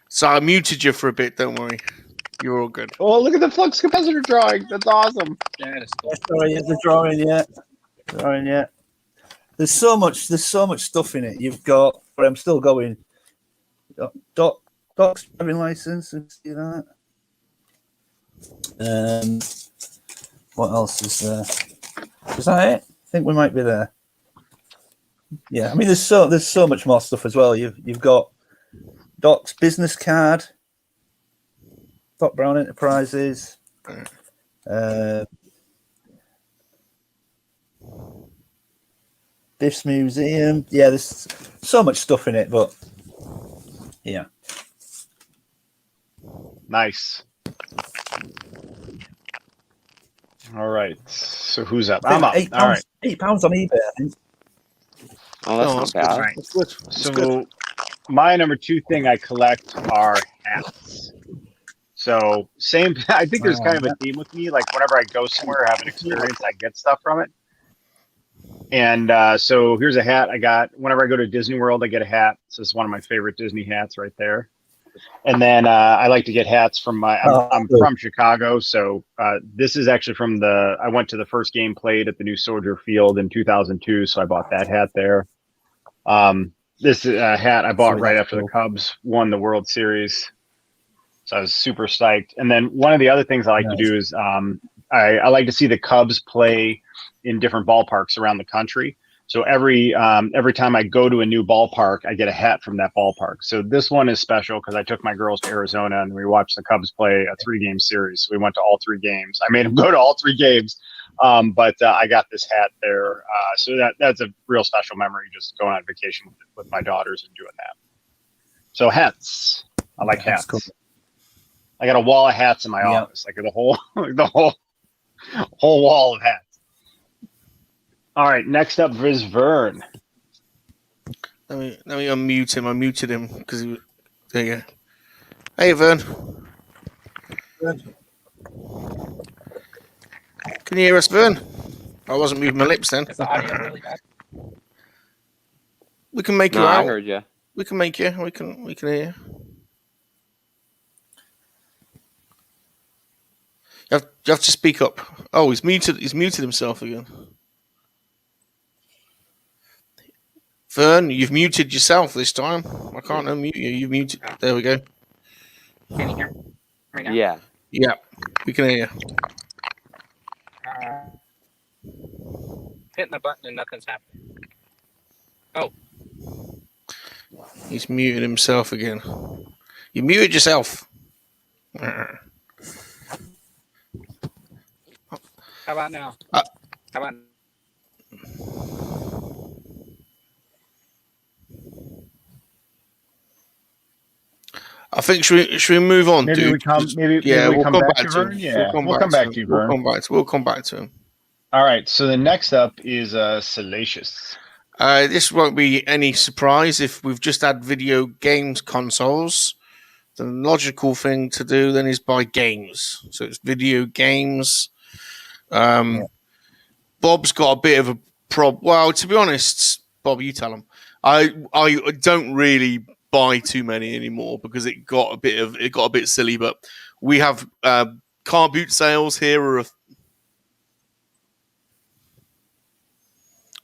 So I muted you for a bit. Don't worry, you're all good. Oh, look at the flux capacitor drawing. That's awesome. That is Sorry, the drawing yet. There's so much stuff in it. You've got. But I'm still going. Doc's driving license. See that. What else is there? Is that it? I think we might be there. Yeah, I mean, there's so much more stuff as well. You've got Doc's business card, Doc Brown Enterprises, Biff's Museum. Yeah, there's so much stuff in it, but yeah. Nice. All right. So who's up? I'm up. £8, All right. £8 on eBay, I think. Oh, that's not bad. Right. That's good. That's So good. my number 2 thing I collect are hats. So same. I think there's kind of a theme with me. Like whenever I go somewhere, have an experience, I get stuff from it. And so here's a hat I got. Whenever I go to Disney World, I get a hat. This is one of my favorite Disney hats right there. And then I like to get hats from I'm from Chicago. So this is actually from I went to the first game played at the new Soldier Field in 2002. So I bought that hat there. This hat I bought right after the Cubs won the World Series. So I was super psyched. And then one of the other things I like to do is I like to see the Cubs play in different ballparks around the country. So every time I go to a new ballpark, I get a hat from that ballpark. So this one is special because I took my girls to Arizona and we watched the Cubs play a 3-game series. So we went to all 3 games. I made them go to all 3 games, but I got this hat there. So that's a real special memory, just going on vacation with my daughters and doing that. So hats, I like hats. Cool. I got a wall of hats in my office, like the whole wall of hats. All right, next up is Vern. Let me unmute him. I muted him because he was. There you go. Hey, Vern. Can you hear us, Vern? I wasn't moving my lips then. Is the audio really bad? We can make you No, I out. heard you. We can make you. We can hear. You have to speak up. Oh, he's muted. He's muted himself again. Vern, you've muted yourself this time. I can't unmute you. You've muted. There we go. Can you hear me right now? Yeah. Yeah, we can hear you. Hitting the button and nothing's happening. Oh. He's muted himself again. You muted yourself. How about now? Uh, How about? I think should we move on, Maybe dude? we come. Maybe Yeah, we we'll come come back back to to Vern. him. Yeah, we'll come back to you, Vern. We'll come back to him. All right. So the next up is Salacious. This won't be any surprise if we've just had video games consoles. The logical thing to do then is buy games. So it's video games. Bob's got a bit of a problem. Well, to be honest, Bob, you tell him. I don't really buy too many anymore because it got a bit silly. But we have car boot sales here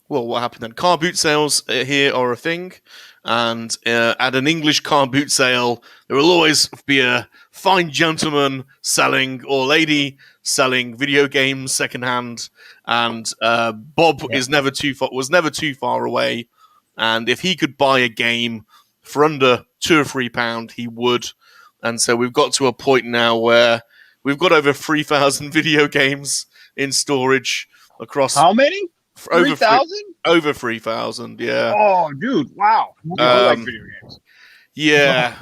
well, what happened then? Car boot sales here are a thing, and at an English car boot sale, there will always be a fine gentleman selling or lady selling video games secondhand, and Bob was never too far away, and if he could buy a game for under £2 or £3, he would, and so we've got to a point now where we've got over 3,000 video games in storage across. How many? 3,000? Over 3,000, yeah. Oh, dude! Wow. I like video games. Yeah.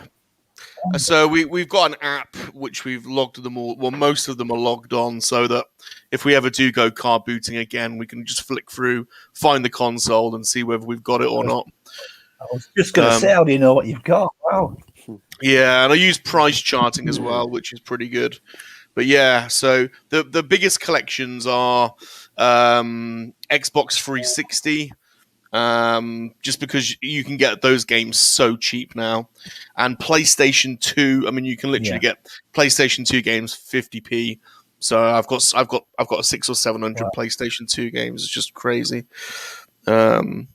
So we've got an app which we've logged them all. Well, most of them are logged on, so that if we ever do go car booting again, we can just flick through, find the console, and see whether we've got it or not. I was just going to say, how do you know what you've got? Wow. Yeah, and I use price charting as well, which is pretty good. But yeah, so the biggest collections are Xbox 360, just because you can get those games so cheap now, and PlayStation 2. I mean, you can literally get PlayStation 2 games 50p. So I've got 600 or 700 PlayStation 2 games. It's just crazy. And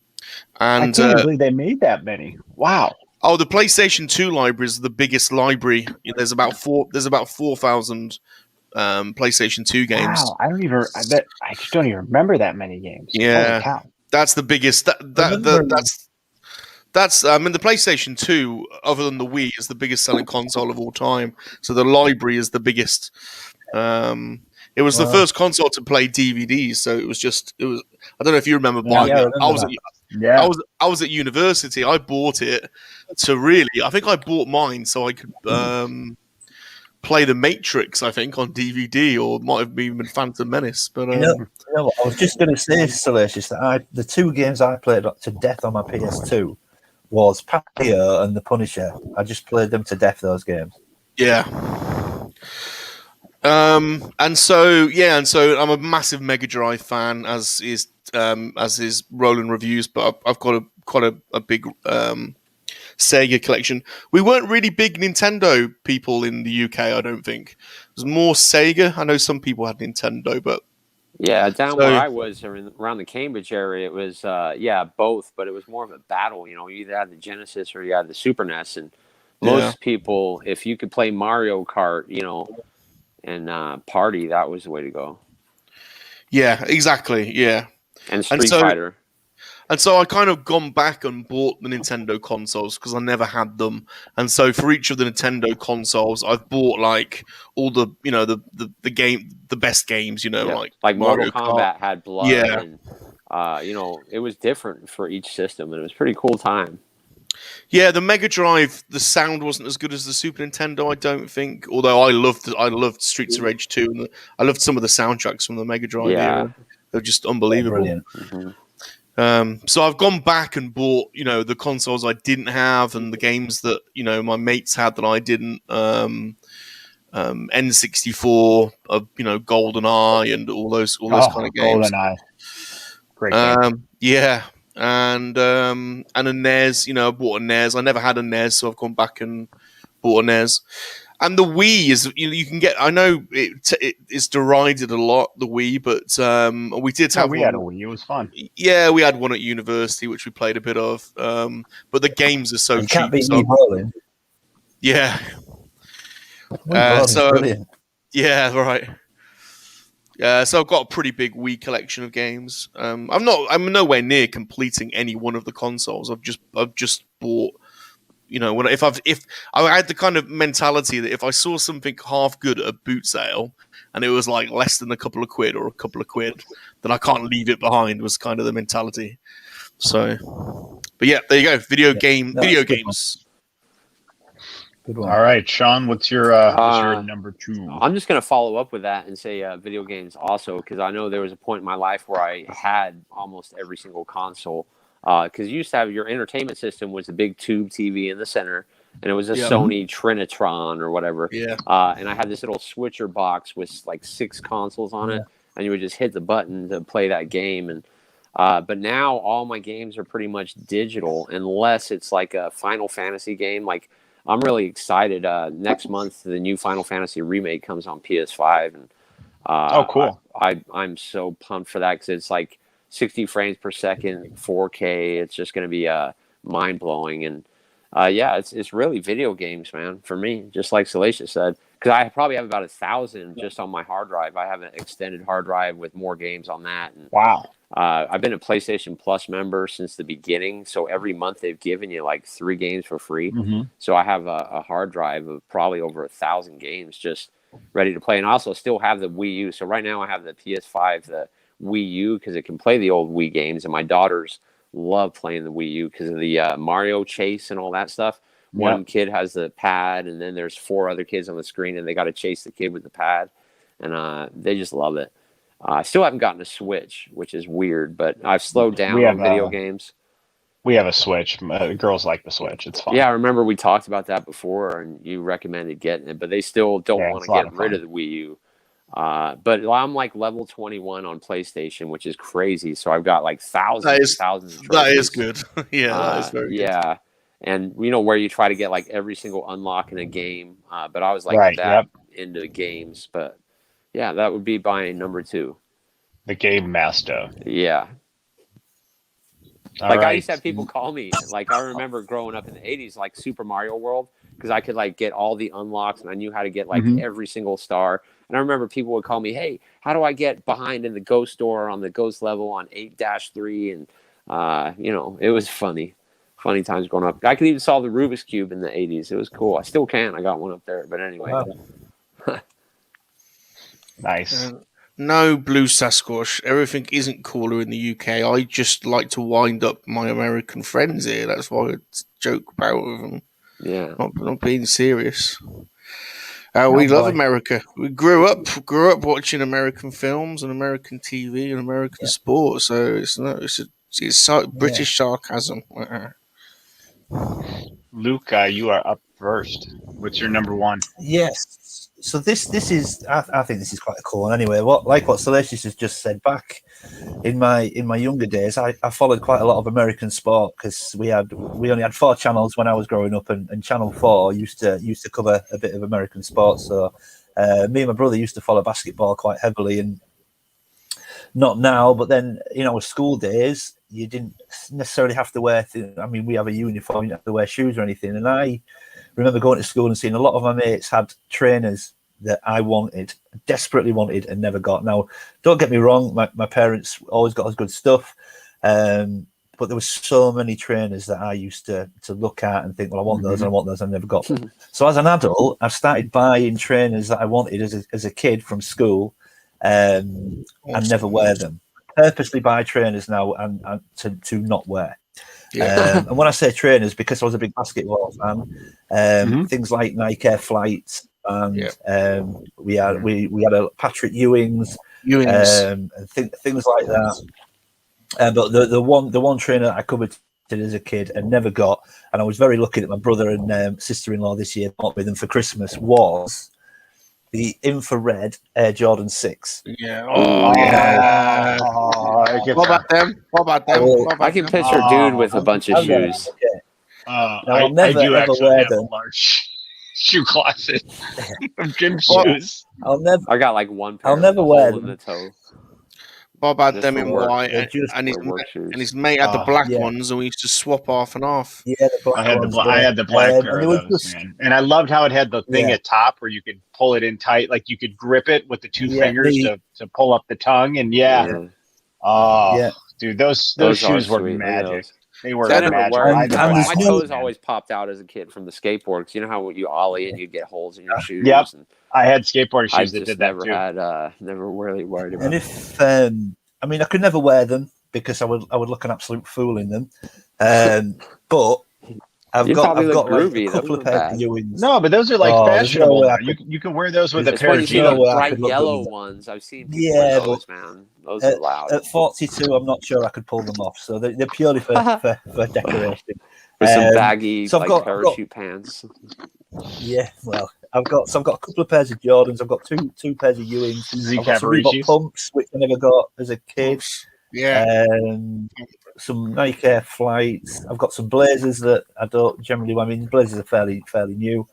I can't believe they made that many. Wow. Oh, the PlayStation 2 library is the biggest library. There's about 4,000 PlayStation 2 games. Wow, I just don't even remember that many games. Yeah, holy cow. That's the biggest. That's I mean, the PlayStation 2, other than the Wii, is the biggest selling console of all time. So the library is the biggest. It was the first console to play DVDs, so it was. I don't know if you remember buying it. I was at university. I bought it to really. I think I bought mine so I could play The Matrix. I think on DVD, or it might have been Phantom Menace. But you know what? I was just going to say, Salacious, that the two games I played to death on my PS2 was Patio and The Punisher. I just played them to death. Those games. Yeah. And so I'm a massive Mega Drive fan, as is Roland Reviews, but I've got quite a big Sega collection. We weren't really big Nintendo people in the UK, I don't think. It was more Sega. I know some people had Nintendo, but yeah, where I was around the Cambridge area, it was both, but it was more of a battle. You either had the Genesis or you had the Super NES, and most people, if you could play Mario Kart, and party, that was the way to go. Yeah, exactly. Yeah, and Street Fighter. And so I kind of gone back and bought the Nintendo consoles because I never had them. And so for each of the Nintendo consoles, I've bought like all the the best games. Like Mortal Kombat had blood. Yeah, and it was different for each system, and it was a pretty cool time. Yeah, the Mega Drive, the sound wasn't as good as the Super Nintendo, I don't think. Although I loved Streets of Rage 2, and I loved some of the soundtracks from the Mega Drive era. They're just unbelievable. Brilliant. Mm-hmm. So I've gone back and bought, the consoles I didn't have and the games that, my mates had that I didn't. N64, GoldenEye, and all those kind of games. GoldenEye, great game. Yeah, and a NES. I bought a NES. I never had a NES, so I've gone back and bought a NES. And the Wii is, you can get. I know it's derided a lot, the Wii, but we did have. We had a Wii. It was fun. Yeah, we had one at university, which we played a bit of. But the games are so cheap. Can't beat so, Wii bowling. Yeah. Brilliant. Yeah, right. So I've got a pretty big Wii collection of games. I'm nowhere near completing any one of the consoles. I've just bought. If I had the kind of mentality that if I saw something half good at a boot sale and it was like less than a couple of quid or a couple of quid, then I can't leave it behind, was kind of the mentality. So, but yeah, there you go. Video games. Good one. All right, Sean, what's your number 2? I'm just going to follow up with that and say video games also, because I know there was a point in my life where I had almost every single console. Because you used to have your entertainment system was a big tube TV in the center, and it was a Sony Trinitron or whatever. Yeah. And I had this little switcher box with like 6 consoles on it, and you would just hit the button to play that game. And but now all my games are pretty much digital, unless it's like a Final Fantasy game. Like I'm really excited. Next month, the new Final Fantasy remake comes on PS5, and cool. I'm so pumped for that because it's like 60 frames per second, 4K. It's just going to be mind blowing. And it's really video games, man, for me, just like Salacious said, because I probably have about 1,000 just on my hard drive. I have an extended hard drive with more games on that. And, wow. I've been a PlayStation Plus member since the beginning. So every month they've given you like 3 games for free. Mm-hmm. So I have a hard drive of probably over 1,000 games just ready to play. And I also still have the Wii U. So right now I have the PS5, the Wii U, because it can play the old Wii games, and my daughters love playing the Wii U because of the Mario chase and all that stuff. One kid has the pad, and then there's 4 other kids on the screen, and they got to chase the kid with the pad, and they just love it. I still haven't gotten a Switch, which is weird, but I've slowed down on video games. We have a Switch. Girls like the Switch. It's fun. Yeah, I remember we talked about that before, and you recommended getting it, but they still don't want to get rid of the Wii U. But I'm like level 21 on PlayStation, which is crazy. So I've got like thousands and thousands of trophies. That is good. Yeah, that is very good. Yeah. And where you try to get like every single unlock in a game. But I was like into games. But yeah, that would be my number 2. The Game Master. Yeah. I used to have people call me. Like I remember growing up in the 80s, like Super Mario World, because I could like get all the unlocks and I knew how to get like every single star. And I remember people would call me, hey, how do I get behind in the ghost door on the ghost level on 8-3? And, it was funny times growing up. I could even solve the Rubik's Cube in the 80s. It was cool. I still can. I got one up there. But anyway. Wow. Nice. No, Blue Sasquatch. Everything isn't cooler in the UK. I just like to wind up my American friends here. That's why I joke about with them. Yeah. Not being serious. We love America. We grew up watching American films and American TV and American sport. So it's British sarcasm. Luke, you are up first. What's your number 1? Yes. So this is I think this is quite a cool one. Anyway, what Salacious has just said, back in my younger days, I followed quite a lot of American sport because we only had 4 channels when I was growing up, and Channel 4 used to cover a bit of American sport. So me and my brother used to follow basketball quite heavily, and not now, but then school days you didn't necessarily have to wear. We have a uniform, you didn't have to wear shoes or anything, and I remember going to school and seeing a lot of my mates had trainers that I desperately wanted, and never got. Now, don't get me wrong, my parents always got us good stuff, but there was so many trainers that I used to look at and think, well, I want those, and I want those, and I never got them. So as an adult, I've started buying trainers that I wanted as a kid from school, and never wear them. Purposely buy trainers now and to not wear. And when I say trainers, because I was a big basketball fan, things like Nike Air Flight, and we had a Patrick Ewing's. And things like that. But the one trainer that I coveted as a kid and never got, and I was very lucky that my brother and sister-in-law this year bought me them for Christmas, was the infrared Air Jordan 6. Yeah. Oh, yeah. What about them? What about them? will- What about I can them? picture a dude with a bunch of I'll go. shoes. Okay. Now, I I'll never, do ever actually wear have them. a large shoe closet of gym Well, shoes. I'll never. I got like one pair I'll never with a wear hole in them. the toe. What about Just them for in work. white? They're just And his, for work and his shoes. mate had the black Yeah. ones, and we used to swap half and half. Yeah, the black I had ones. the black pair and they of were those, just man. And I loved how it had the thing Yeah. at top where you could pull it in tight, like you could grip it with the two Yeah, fingers to pull up the tongue. And Yeah. oh, Yeah. dude, those Those are shoes were sweet. Look at magic. those. They were See, I never magic. wear. I never and had My there's one, toes man. always popped out as a kid from the skateboard because you know how you ollie and you get holes in your shoes. Yep. And I had skateboarding I shoes that just did that never too. had, never really worried about. And if I mean, I could never wear them because I would look an absolute fool in them. But I've You got probably look like groovy. a couple Those of are pairs bad. of Ewings. No, but those are like Oh, there's no fashionable way now. I could- You can wear those with a It's pair when of you see no the way jeans. I bright could look yellow good. ones. I've seen people wear Yeah, those, man. Those are loud. At 42, I'm not sure I could pull them off. So they're purely for decoration. With some baggy so I've like got- parachute pants. Yeah, well, I've got a couple of pairs of Jordans. I've got two pairs of Ewings. Z I've got some Reebok Caparicis. pumps, which I never got as a kid. Yeah. Some Nike Air Flights. I've got some Blazers that I don't generally wear. I mean, Blazers are fairly new.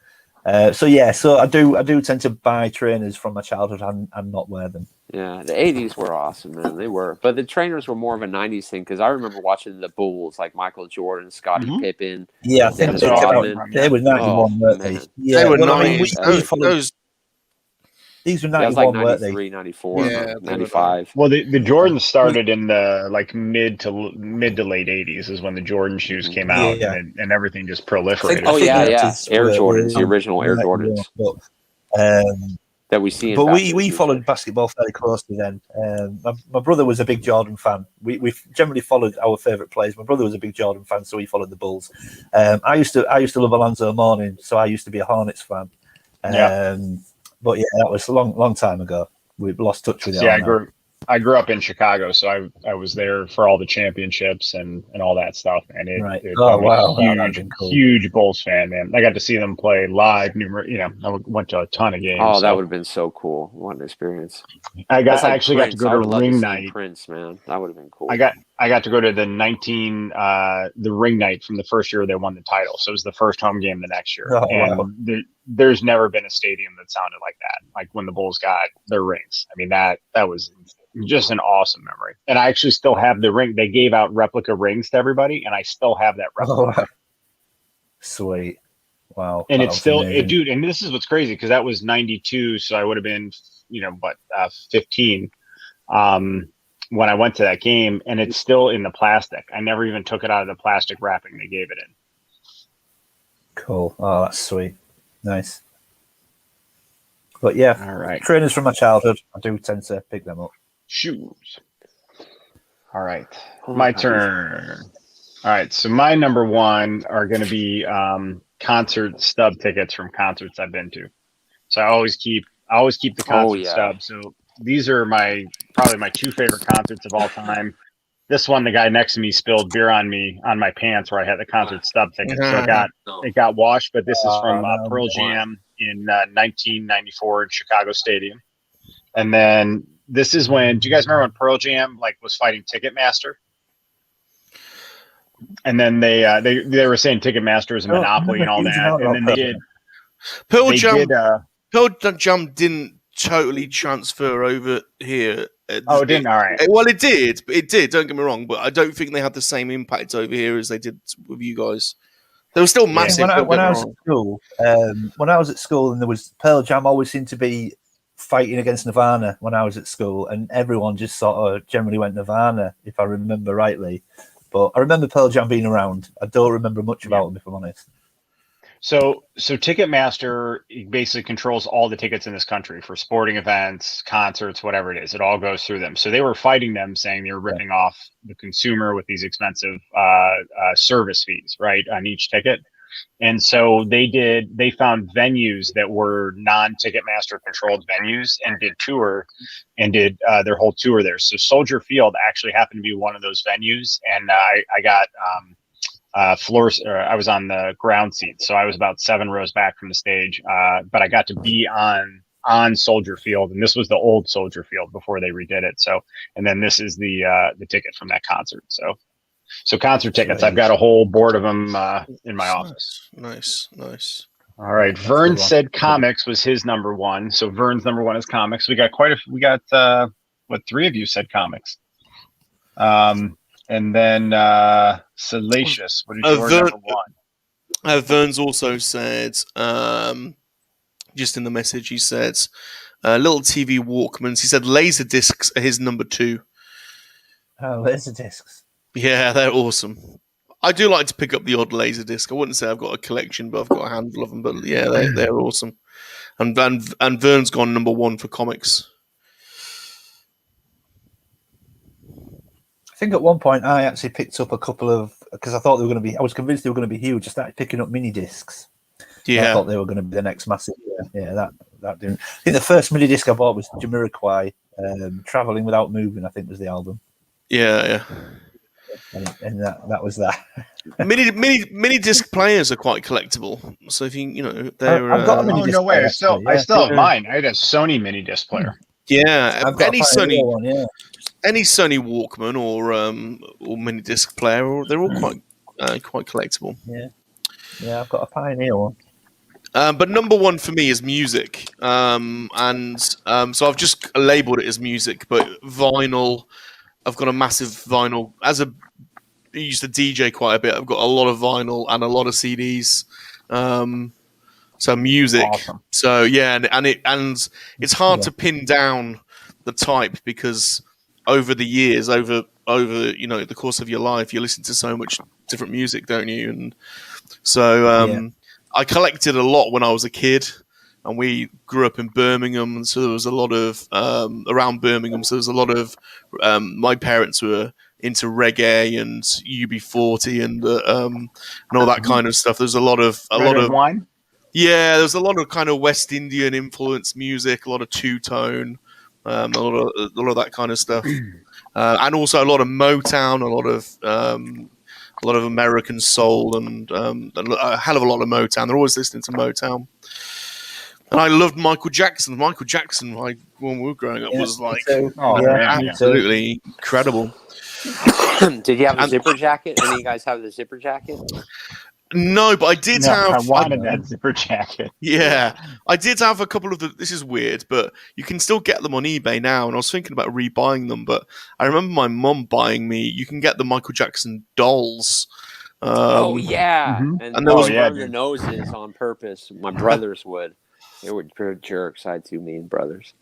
So I do tend to buy trainers from my childhood and not wear them. Yeah, the 80s were awesome, man. They were. But the trainers were more of a 90s thing because I remember watching the Bulls like Michael Jordan, Scottie Pippen. Yeah, I think Dennis they came out. Rodman. They were 91, weren't they? man. Yeah, They were well, I mean, 90s. we followed. That These were was 91, like weren't they? 93, 94, Yeah, they were 95. Well, the Jordans started in the like mid to late 80s is when the Jordan shoes came out, Yeah. and everything just proliferated. Oh, yeah, the yeah. Raptors Air were Jordans, the original Air 91, Jordans But that we see in But Back to the we Future. followed basketball fairly closely then. My brother was a big Jordan fan. We generally followed our favourite players. My brother was a big Jordan fan, so he followed the Bulls. I used to love Alonzo Mourning, so I used to be a Hornets fan. But yeah, that was a long time ago. We've lost touch with it. Yeah, I grew up in Chicago, so I was there for all the championships and all that stuff. And I'm a huge Bulls fan, man. I got to see them play live. I went to a ton of games. Oh, that would have been so cool. What an experience! I actually got to go to ring night. Prince, man, that would have been cool. I got to go to the the ring night from the first year they won the title. So it was the first home game the next year. There's never been a stadium that sounded like that. Like when the Bulls got their rings. I mean, that was just an awesome memory. And I actually still have the ring. They gave out replica rings to everybody, and I still have that replica. Sweet. Wow. And it's still, dude, and this is what's crazy because that was 92. So I would have been, 15 when I went to that game, and it's still in the plastic. I never even took it out of the plastic wrapping they gave it in. Cool. Oh, that's sweet. Nice. But yeah, all right. Trainers from my childhood, I do tend to pick them up. Shoes. All right. My turn. All right. So my number one are going to be concert stub tickets from concerts I've been to. So I always keep the concert stub. So these are probably my two favorite concerts of all time. This one, the guy next to me spilled beer on me on my pants where I had the concert stub ticket. So it got washed, but this is from Pearl Jam in 1994 in Chicago Stadium. And then this is when, do you guys remember when Pearl Jam was fighting Ticketmaster? And then they were saying Ticketmaster is a monopoly and all that. And then they did. Pearl Jam didn't totally transfer over here. It didn't? All right. Well, it did. It did. Don't get me wrong, but I don't think they had the same impact over here as they did with you guys. They were still massive. When I was at school, and there was Pearl Jam always seemed to be fighting against Nirvana when I was at school, and everyone just sort of generally went Nirvana, if I remember rightly. But I remember Pearl Jam being around. I don't remember much about them, if I'm honest. So Ticketmaster basically controls all the tickets in this country for sporting events, concerts, whatever it is. It all goes through them. So they were fighting them, saying they were ripping off the consumer with these expensive service fees, right, on each ticket. And so they found venues that were non-Ticketmaster controlled venues and did their whole tour there. So Soldier Field actually happened to be one of those venues. And I got floors. I was on the ground seat, so I was about 7 rows back from the stage. But I got to be on on Soldier Field, and this was the old Soldier Field before they redid it. So, and then this is the ticket from that concert. So concert tickets. I've got a whole board of them in my office. Nice. All right. Vern said comics was his number one. So Vern's number one is comics. We got three of you said comics. And then Salacious. What is your number one? Vern's also said, just in the message, he said, little TV Walkmans. He said laser discs are his number two. Oh, laser discs. Yeah, they're awesome. I do like to pick up the odd laser disc. I wouldn't say I've got a collection, but I've got a handful of them. But yeah, they're awesome. And Vern's gone number one for comics. I think at one point I actually picked up a couple of, because I thought they were going to be, I was convinced they were going to be huge. I started picking up mini discs. Yeah, I thought they were going to be the next massive. Yeah, that didn't. I think the first mini disc I bought was Jamiroquai, "Traveling Without Moving." I think was the album. Yeah. And that was that. mini disc players are quite collectible. So if you they're. I've got a mini Oh disc no way! player, I still have mine. I had a Sony mini disc player. Yeah, I've got any a Sony one, yeah. Any Sony Walkman or mini disc player, they're all quite collectible. Yeah, I've got a Pioneer one. But number one for me is music, so I've just labelled it as music. But vinyl, I've got a massive vinyl. I used to DJ quite a bit. I've got a lot of vinyl and a lot of CDs. So music. Awesome. So yeah, and it's hard to pin down the type because over the years, over the course of your life, you listen to so much different music, don't you? And so I collected a lot when I was a kid, and we grew up in Birmingham, and so there was a lot of around Birmingham. So there's a lot of my parents were into reggae and UB40 and all that kind of stuff. There's a lot of wine. Yeah, there's a lot of kind of West Indian influenced music, a lot of two-tone, a lot of that kind of stuff, and also a lot of Motown, a lot of American soul, and a hell of a lot of Motown. They're always listening to Motown. And I loved Michael Jackson. Michael Jackson, when we were growing up, was like absolutely incredible. Did you have a zipper jacket? Any of you guys have the zipper jacket? No, but I did have. I wanted that zipper jacket. Yeah, I did have a couple of the. This is weird, but you can still get them on eBay now. And I was thinking about rebuying them, but I remember my mum buying me. You can get the Michael Jackson dolls. Oh yeah, and there was burn the noses on purpose. My brothers would. They were jerks. I had two mean brothers.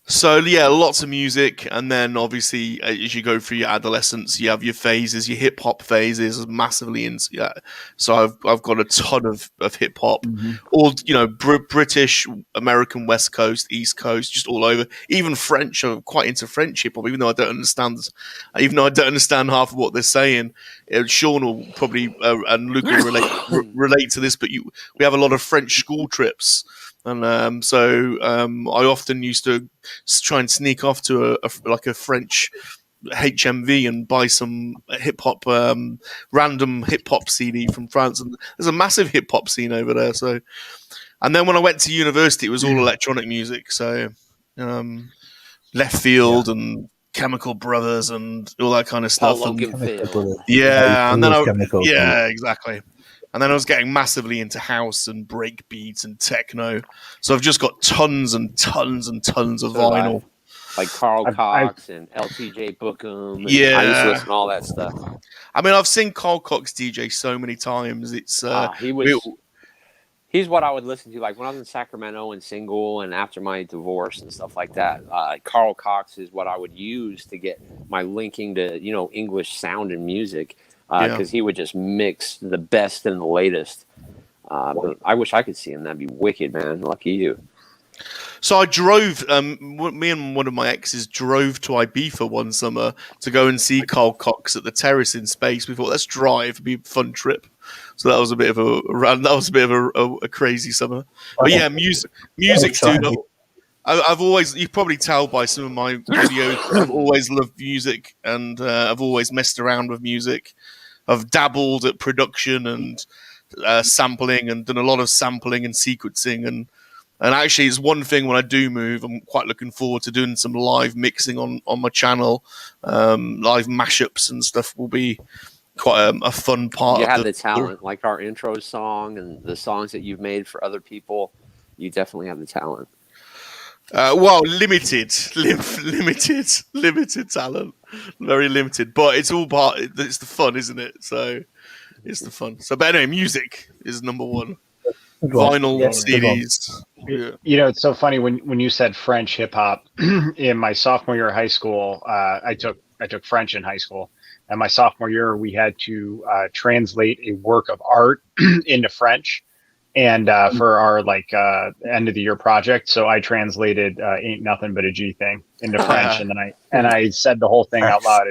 So yeah, lots of music, and then obviously as you go through your adolescence, you have your phases, your hip hop phases, massively into. Yeah. So I've got a ton of hip hop, all British, American, West Coast, East Coast, just all over. Even French, I'm quite into French hip hop, even though I don't understand half of what they're saying. Sean will probably and Luke will relate to this, but we have a lot of French school trips. And so I often used to try and sneak off to a French HMV and buy some hip hop, random hip hop CD from France. And there's a massive hip hop scene over there. So, and then when I went to university, it was all electronic music. So, Left Field and Chemical Brothers and all that kind of stuff. Exactly. And then I was getting massively into house and break beats and techno. So I've just got tons and tons and tons of vinyl. Like Carl Cox and LTJ Bookham. Yeah. I used to listen to all that stuff. I mean, I've seen Carl Cox DJ so many times. It's he's what I would listen to. Like when I was in Sacramento and single and after my divorce and stuff like that. Carl Cox is what I would use to get my linking to, English sound and music. Because he would just mix the best and the latest. But I wish I could see him. That'd be wicked, man. Lucky you. So I drove, me and one of my exes drove to Ibiza one summer to go and see Carl Cox at the Terrace in Space. We thought, let's drive, it'd be a fun trip. So that was a bit of a crazy summer. But yeah, music, dude. I've always, you probably tell by some of my videos, I've always loved music and I've always messed around with music. I've dabbled at production and sampling and done a lot of sampling and sequencing and And actually, it's one thing when I do move, I'm quite looking forward to doing some live mixing on my channel. Live mashups and stuff will be quite a fun part. You of have the talent, like our intro song and the songs that you've made for other people. You definitely have the talent. Well, limited talent, very limited. But it's all part. It's the fun, isn't it? So it's the fun. So, but anyway, music is number one. Vinyl, CDs. Yeah. You know, it's so funny when you said French hip hop. In my sophomore year of high school, I took French in high school, and my sophomore year we had to translate a work of art into French, and for our end of the year project. So I translated "Ain't Nothing But a G Thing" into French, and then I said the whole thing out loud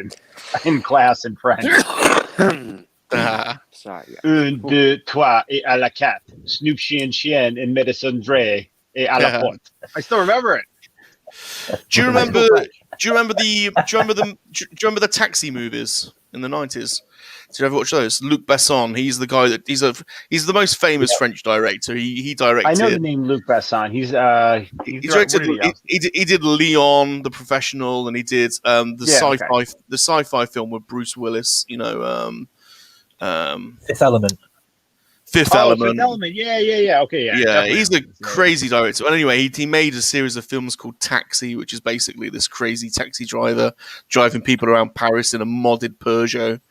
in class in French. Sorry. Un, deux, trois, et à la quatre. Snoop Chien Chien and Medicine Dre, et à la porte. I still remember it. Do you remember the Taxi movies in the 90s? Did you ever watch those? Luc Besson, he's the guy that he's the most famous French director. He directed. I know the name Luc Besson. He did Leon, The Professional, and he did the sci-fi film with Bruce Willis. You know, Fifth Element. Fifth Element. Yeah. Okay, yeah. He's a crazy director. But anyway, he made a series of films called Taxi, which is basically this crazy taxi driver driving people around Paris in a modded Peugeot.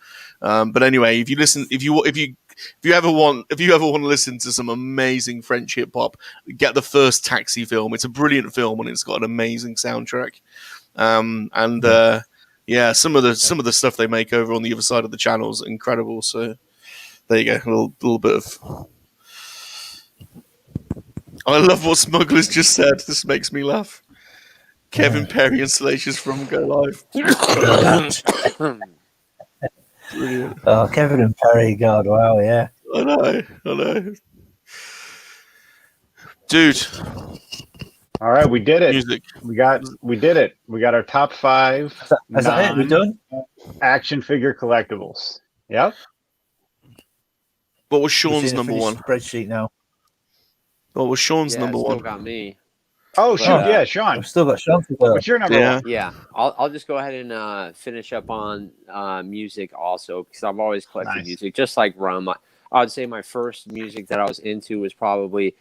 But anyway, if you ever want to listen to some amazing French hip hop, get the first Taxi film. It's a brilliant film and it's got an amazing soundtrack. Some of the stuff they make over on the other side of the channel is incredible. So there you go, a little bit of. I love what Smugglers just said. This makes me laugh. Kevin Perry and Salacious from Go Live. Brilliant. Oh, Kevin and Perry, God, wow, yeah. I know. Dude. All right, we did it. Music. We did it. We got our top 5. Is that it? We're done? Action figure collectibles. Yep. What was Sean's number one? Spreadsheet now. What was Sean's number still one? Got me. Oh, Sean. Sean. I've still got Sean. What's your number one? Yeah, I'll just go ahead and finish up on music also, because I've always collected music, just like Rum. I would say my first music that I was into was probably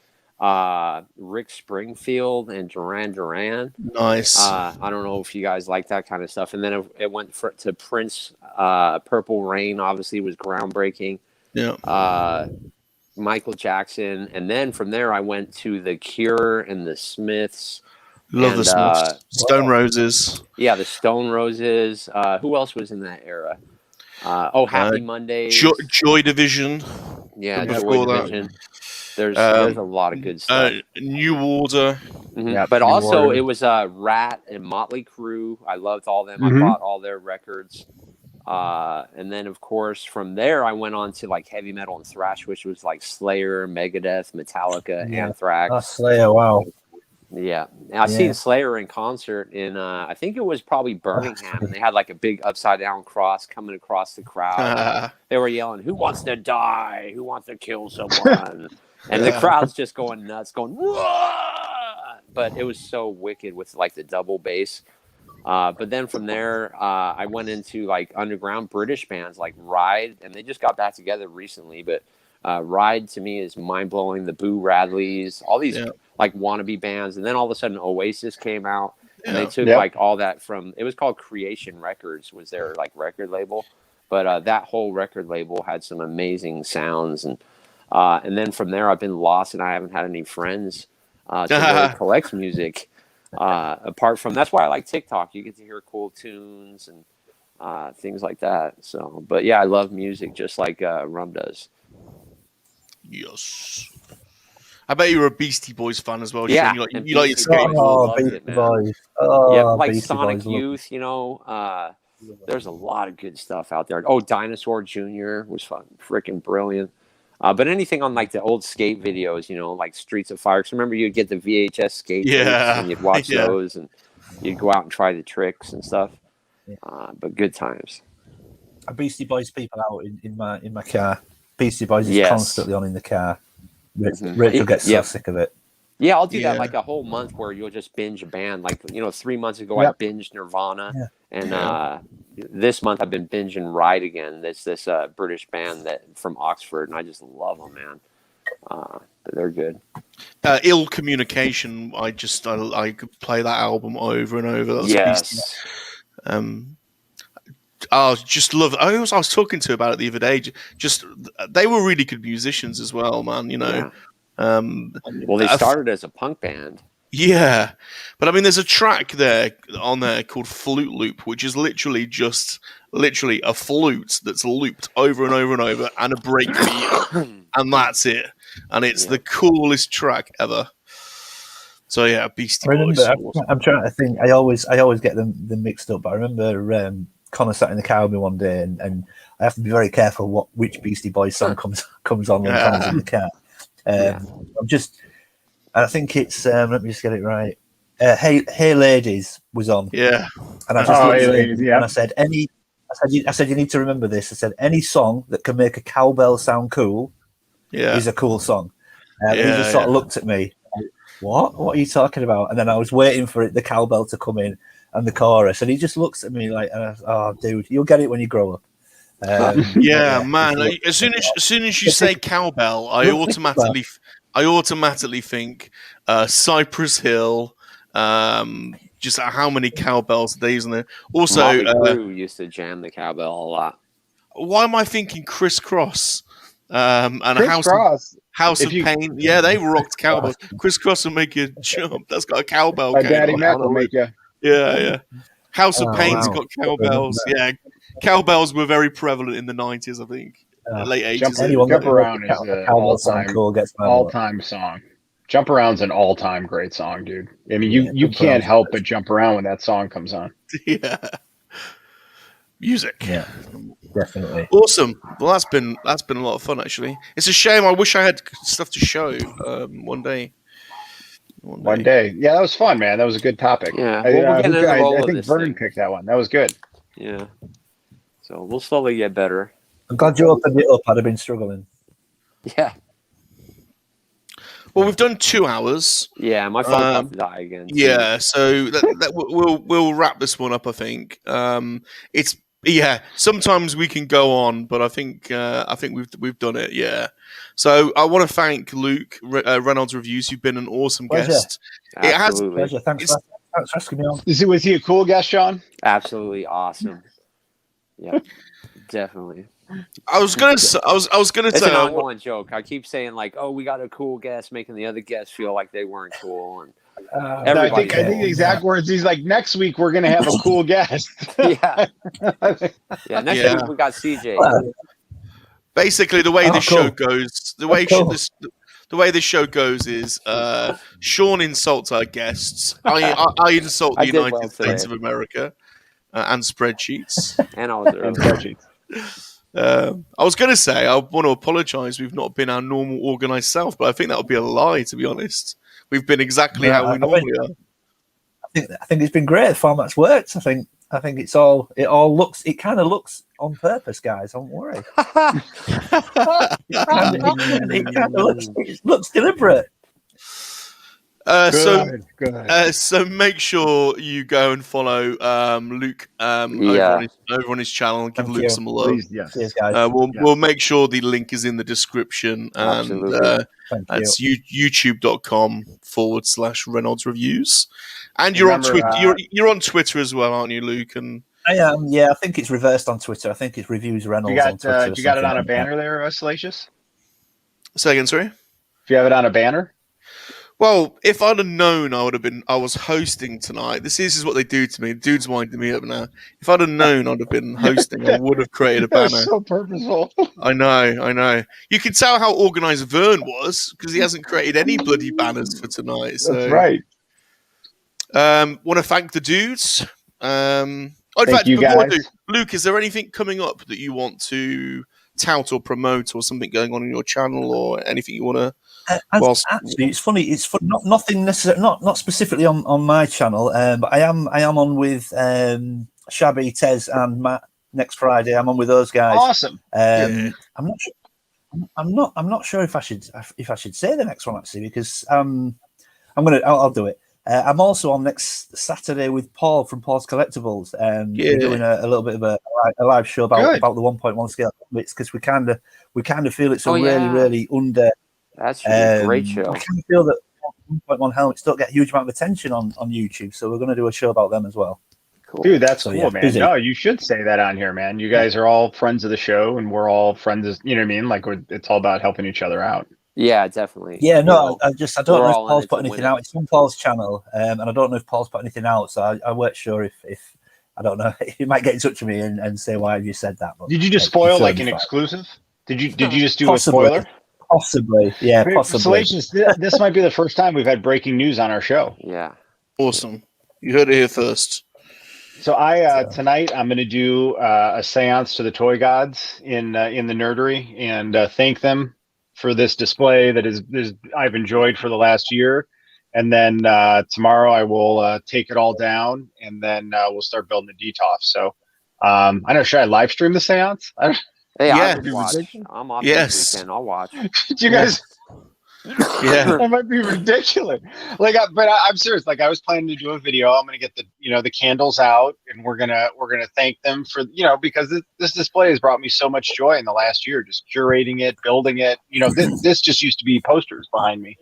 Rick Springfield and Duran Duran. Nice. I don't know if you guys like that kind of stuff. And then it went to Prince. Purple Rain obviously was groundbreaking. Yeah. Michael Jackson, and then from there I went to The Cure and the Smiths. Love the Smiths. Stone Roses. Yeah, the Stone Roses. Who else was in that era? Happy Mondays. Joy Division. Yeah, Joy Division. There's a lot of good stuff. New Order. Mm-hmm. Yeah, but also it was Rat and Motley Crue. I loved all them. I bought all their records. And then, of course, from there, I went on to like heavy metal and thrash, which was like Slayer, Megadeth, Metallica, Anthrax. Oh, Slayer, wow. Yeah. I've seen Slayer in concert in, I think it was probably Birmingham, and they had like a big upside down cross coming across the crowd. They were yelling, "Who wants to die? Who wants to kill someone?" And the crowd's just going nuts, going, "Whoa!" But it was so wicked with like the double bass. But then from there, I went into like underground British bands like Ride, and they just got back together recently. But Ride to me is mind blowing. The Boo Radleys, all these like wannabe bands, and then all of a sudden Oasis came out, and they took like all that from. It was called Creation Records, was their like record label, but that whole record label had some amazing sounds, and then from there I've been lost, and I haven't had any friends to really collect music. Apart from that's why I like TikTok. You get to hear cool tunes and things like that. So, but yeah, I love music just like Rum does. Yes. I bet you're a Beastie Boys fan as well. Yeah, Shane. You like your skating. Oh, Beastie Boys. Oh, yeah, like Beastie Sonic Boys, Youth. You know, there's a lot of good stuff out there. Oh, Dinosaur Jr. was freaking brilliant. But anything on like the old skate videos, you know, like Streets of Fire. Because remember, you'd get the VHS skate tapes and you'd watch those, and you'd go out and try the tricks and stuff. But good times. A Beastie Boys people out in my car. Beastie Boys is constantly on in the car. Rachel gets so sick of it. Yeah, I'll do that Yeah. like a whole month where you'll just binge a band. Like 3 months ago, Yep. I binged Nirvana, Yeah. and this month I've been binging Ride Again. This British band from Oxford, and I just love them, man. They're good. Ill Communication. I could play that album over and over. That's Yes. I just love. I was talking to about it the other day. Just they were really good musicians as well, man. Yeah. Um, Well, they started as a punk band. Yeah, but I mean, there's a track on there called Flute Loop, which is literally a flute that's looped over and over and over, and a breakbeat, and that's it. And it's the coolest track ever. So yeah, Beastie Boys. I'm trying to think. I always get them mixed up. But I remember Connor sat in the car with me one day, and I have to be very careful which Beastie Boys song comes on when Connor's in the car. I think it's let me just get it right. Hey Ladies was on. Yeah. And I just and I said you need to remember this. I said any song that can make a cowbell sound cool is a cool song. And he just sort of looked at me. What are you talking about? And then I was waiting for the cowbell to come in and the chorus, and he just looks at me like, "Oh, dude, you'll get it when you grow up." Man. As soon as you say cowbell, I automatically think Cypress Hill. Just how many cowbells are these in there? Also, Crew used to jam the cowbell a lot. Why am I thinking Criss Cross? And House of Pain. Yeah, they rocked cowbell. Criss Cross will make you jump. That's got a cowbell. Daddy Mac will make you. Yeah. House of Pain's got cowbells. Yeah, cowbells were very prevalent in the 90s, I think. Late 80s. Jump Around is an all-time song. Jump Around's an all-time great song, dude. I mean, you can't help but jump around when that song comes on. Yeah. Music. Yeah, definitely. Awesome. Well, that's been a lot of fun, actually. It's a shame. I wish I had stuff to show one day. One day. Yeah, that was fun, man. That was a good topic. Yeah. I think Vern picked that one. That was good. Yeah. So we'll slowly get better. I'm glad you opened it up. I'd have been struggling. Yeah. Well, we've done 2 hours. Yeah, my phone's about to die again. Yeah, so we'll wrap this one up. I think sometimes we can go on, but I think we've done it. Yeah. So I want to thank Luke Reynolds Reviews. You've been an awesome guest. Absolutely. Pleasure. Thanks for asking me on. Was he a cool guest, Sean? Absolutely awesome. Yeah, definitely. I was gonna say. It's an ongoing joke. I keep saying like, "Oh, we got a cool guest," making the other guests feel like they weren't cool, and I think the exact words. He's like, "Next week we're gonna have a cool guest." Yeah. Next week we got CJ. Basically, the way this show goes, the way this show goes is Sean insults our guests. I insult the United States of America and spreadsheets. And I was spreadsheets. I was going to say I want to apologise. We've not been our normal organised self, but I think that would be a lie. To be honest, we've been exactly how we normally are. I think it's been great. The format's worked. I think it kind of looks on purpose, guys. Don't worry. It looks deliberate. So make sure you go and follow Luke over on his channel and give Luke some love. Please, yes. Cheers, guys. We'll make sure the link is in the description, and that's youtube.com/Reynolds Reviews. And you're on Twitter. You're on Twitter as well, aren't you, Luke? And I am. Yeah, I think it's reversed on Twitter. I think it's Reviews Reynolds on Twitter. You got it on a banner there, Salacious? Say again, sorry. If you have it on a banner. Well, if I'd have known I was hosting tonight, this is what they do to me. The dude's winding me up now. If I'd have known I'd have been hosting, I would have created a banner. That's so purposeful. I know. You can tell how organised Vern was because he hasn't created any bloody banners for tonight. So. That's right. Want to thank the dudes. Luke, is there anything coming up that you want to tout or promote, or something going on in your channel, or anything you want to? Actually, it's funny. It's nothing necessarily, not specifically on my channel, but I am on with Shabby, Tez, and Matt next Friday. I'm on with those guys. Awesome. I'm not sure if I should say the next one actually, because I'll do it. I'm also on next Saturday with Paul from Paul's Collectibles, and we're doing a little bit of a live show about the 1.1 scale because we kind of feel it's a really under. That's a great show. We kind of feel that 1.1 helmets don't get a huge amount of attention on YouTube, so we're going to do a show about them as well. Cool. Dude, that's cool, man. Busy. No, you should say that on here, man. You guys are all friends of the show, and we're all friends. You know what I mean? Like it's all about helping each other out. Yeah, definitely. Yeah, no, I don't know if Paul's put anything out. It's on Paul's channel, and I don't know if Paul's put anything out, so I weren't sure if I don't know. He might get in touch with me and say, why have you said that? But, did you just spoil like an exclusive? Did you just do a spoiler? Possibly, yeah, possibly. Salacious, this might be the first time we've had breaking news on our show. Yeah. Awesome. You heard it here first. So tonight I'm going to do a seance to the toy gods in the nerdery and thank them for this display that is I've enjoyed for the last year. And then tomorrow I will take it all down, and then we'll start building the DTOF. So I don't know, should I live stream the seance? Hey, I would watch. I'm off this weekend. I'll watch. You guys, that might be ridiculous. But I'm serious. Like, I was planning to do a video. I'm gonna get the candles out, and we're gonna thank them for because this display has brought me so much joy in the last year. Just curating it, building it. This just used to be posters behind me.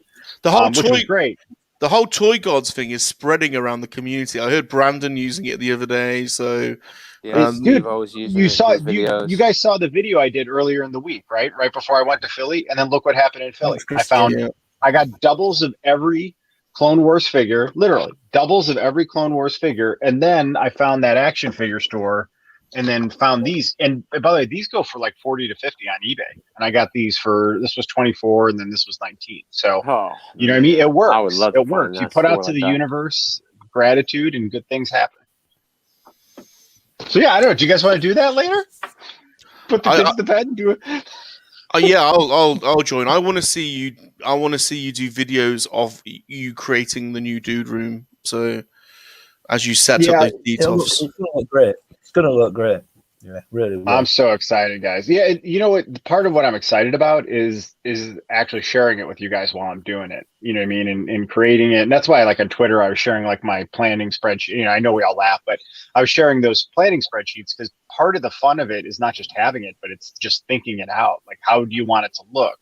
The whole which was great. The whole Toy Gods thing is spreading around the community. I heard Brandon using it the other day. So, dude, you guys saw the video I did earlier in the week, right? Right before I went to Philly, and then look what happened in Philly. I got doubles of every Clone Wars figure, literally doubles of every Clone Wars figure, and then I found that action figure store, and then found these. And by the way, these go for like 40 to 50 on eBay, and I got these this was 24, and then this was 19. So you know what I mean? It works. I would love it works. You put out to the universe gratitude, and good things happen. So yeah, I don't know. Do you guys want to do that later? Put the kids to bed and do it. Yeah, I'll join. I want to see you. I want to see you do videos of you creating the new Dude Room. So as you set up those DTOFs, it's gonna look great. It's gonna look great. Yeah, really. I'm so excited, guys. Yeah, you know what? Part of what I'm excited about is actually sharing it with you guys while I'm doing it. You know what I mean? And creating it. And that's why, like on Twitter, I was sharing like my planning spreadsheet. I know we all laugh, but I was sharing those planning spreadsheets because part of the fun of it is not just having it, but it's just thinking it out. Like, how do you want it to look?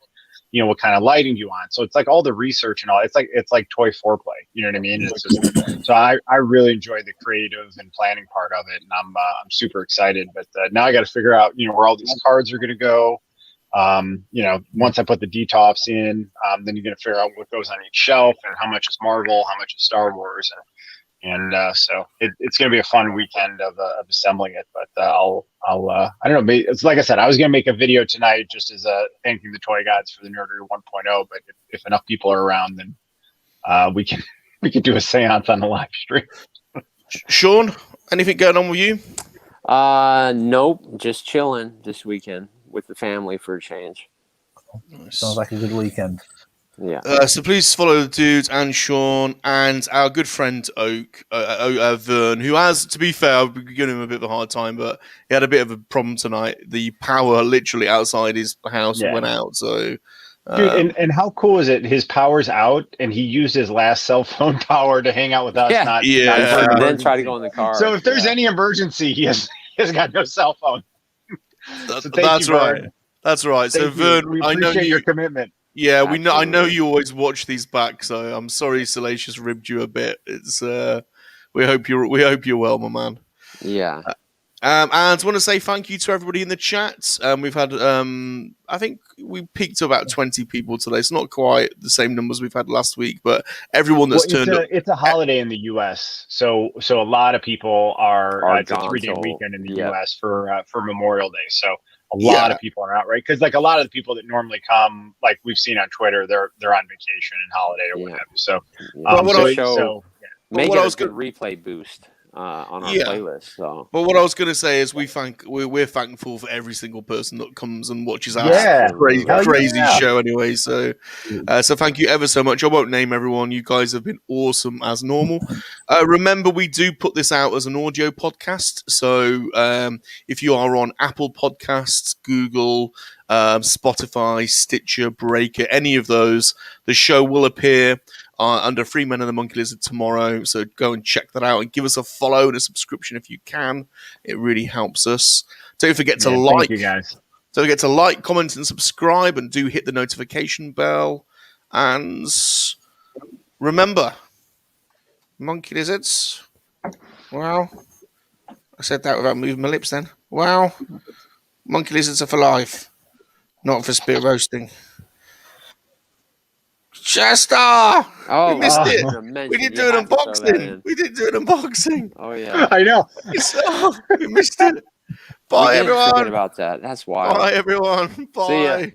What kind of lighting do you want? So it's like all the research and all. It's like toy foreplay. You know what I mean? It's just, so I really enjoy the creative and planning part of it, and I'm super excited. But now I got to figure out where all these cards are going to go. Once I put the DTOFs in, then you're going to figure out what goes on each shelf and how much is Marvel, how much is Star Wars, and so it's going to be a fun weekend of assembling it. But I don't know. It's like I said, I was going to make a video tonight just as thanking the toy gods for the Nerdery 1.0. But if enough people are around, then we can do a seance on the live stream. Sean, anything going on with you? Nope. Just chilling this weekend with the family for a change. Nice. Sounds like a good weekend. Yeah. So please follow the dudes and Sean and our good friend Vern, who has, to be fair, I've been giving him a bit of a hard time, but he had a bit of a problem tonight. The power literally outside his house went out. So, dude, and how cool is it? His power's out, and he used his last cell phone power to hang out with us. Then try to go in the car. So if there's any emergency, he has got no cell phone. That's right. That's right. So Vern, we appreciate your commitment. Yeah, I know you always watch these back, so I'm sorry Salacious ribbed you a bit. It's we hope you're well, my man. Yeah. And I want to say thank you to everybody in the chat. We've had I think we peaked to about 20 people today. It's not quite the same numbers we've had last week, but everyone that's turned up. It's a holiday in the US. So a lot of people are it's a 3-day weekend in the US for Memorial Day. So a lot of people are out, right? Because like a lot of the people that normally come, like we've seen on Twitter, they're on vacation and holiday or whatever. So, make it a good replay boost on our playlist. So, but what I was going to say is we're thankful for every single person that comes and watches our crazy show anyway. So, so thank you ever so much. I won't name everyone. You guys have been awesome as normal. Remember, we do put this out as an audio podcast. So if you are on Apple Podcasts, Google, Spotify, Stitcher, Breaker, any of those, the show will appear under Free Men and the Monkey Lizard tomorrow. So go and check that out and give us a follow and a subscription if you can. It really helps us. Don't forget to like. Thank you, guys. Don't forget to like, comment, and subscribe, and do hit the notification bell. And remember, monkey lizards. Wow. I said that without moving my lips then. Wow. Monkey lizards are for life, not for spit roasting. Chester! Oh, we missed it. We didn't do an unboxing. Oh yeah. I know. We missed it. Bye, everyone. Forget about that. That's wild. Bye, everyone. Bye. See ya.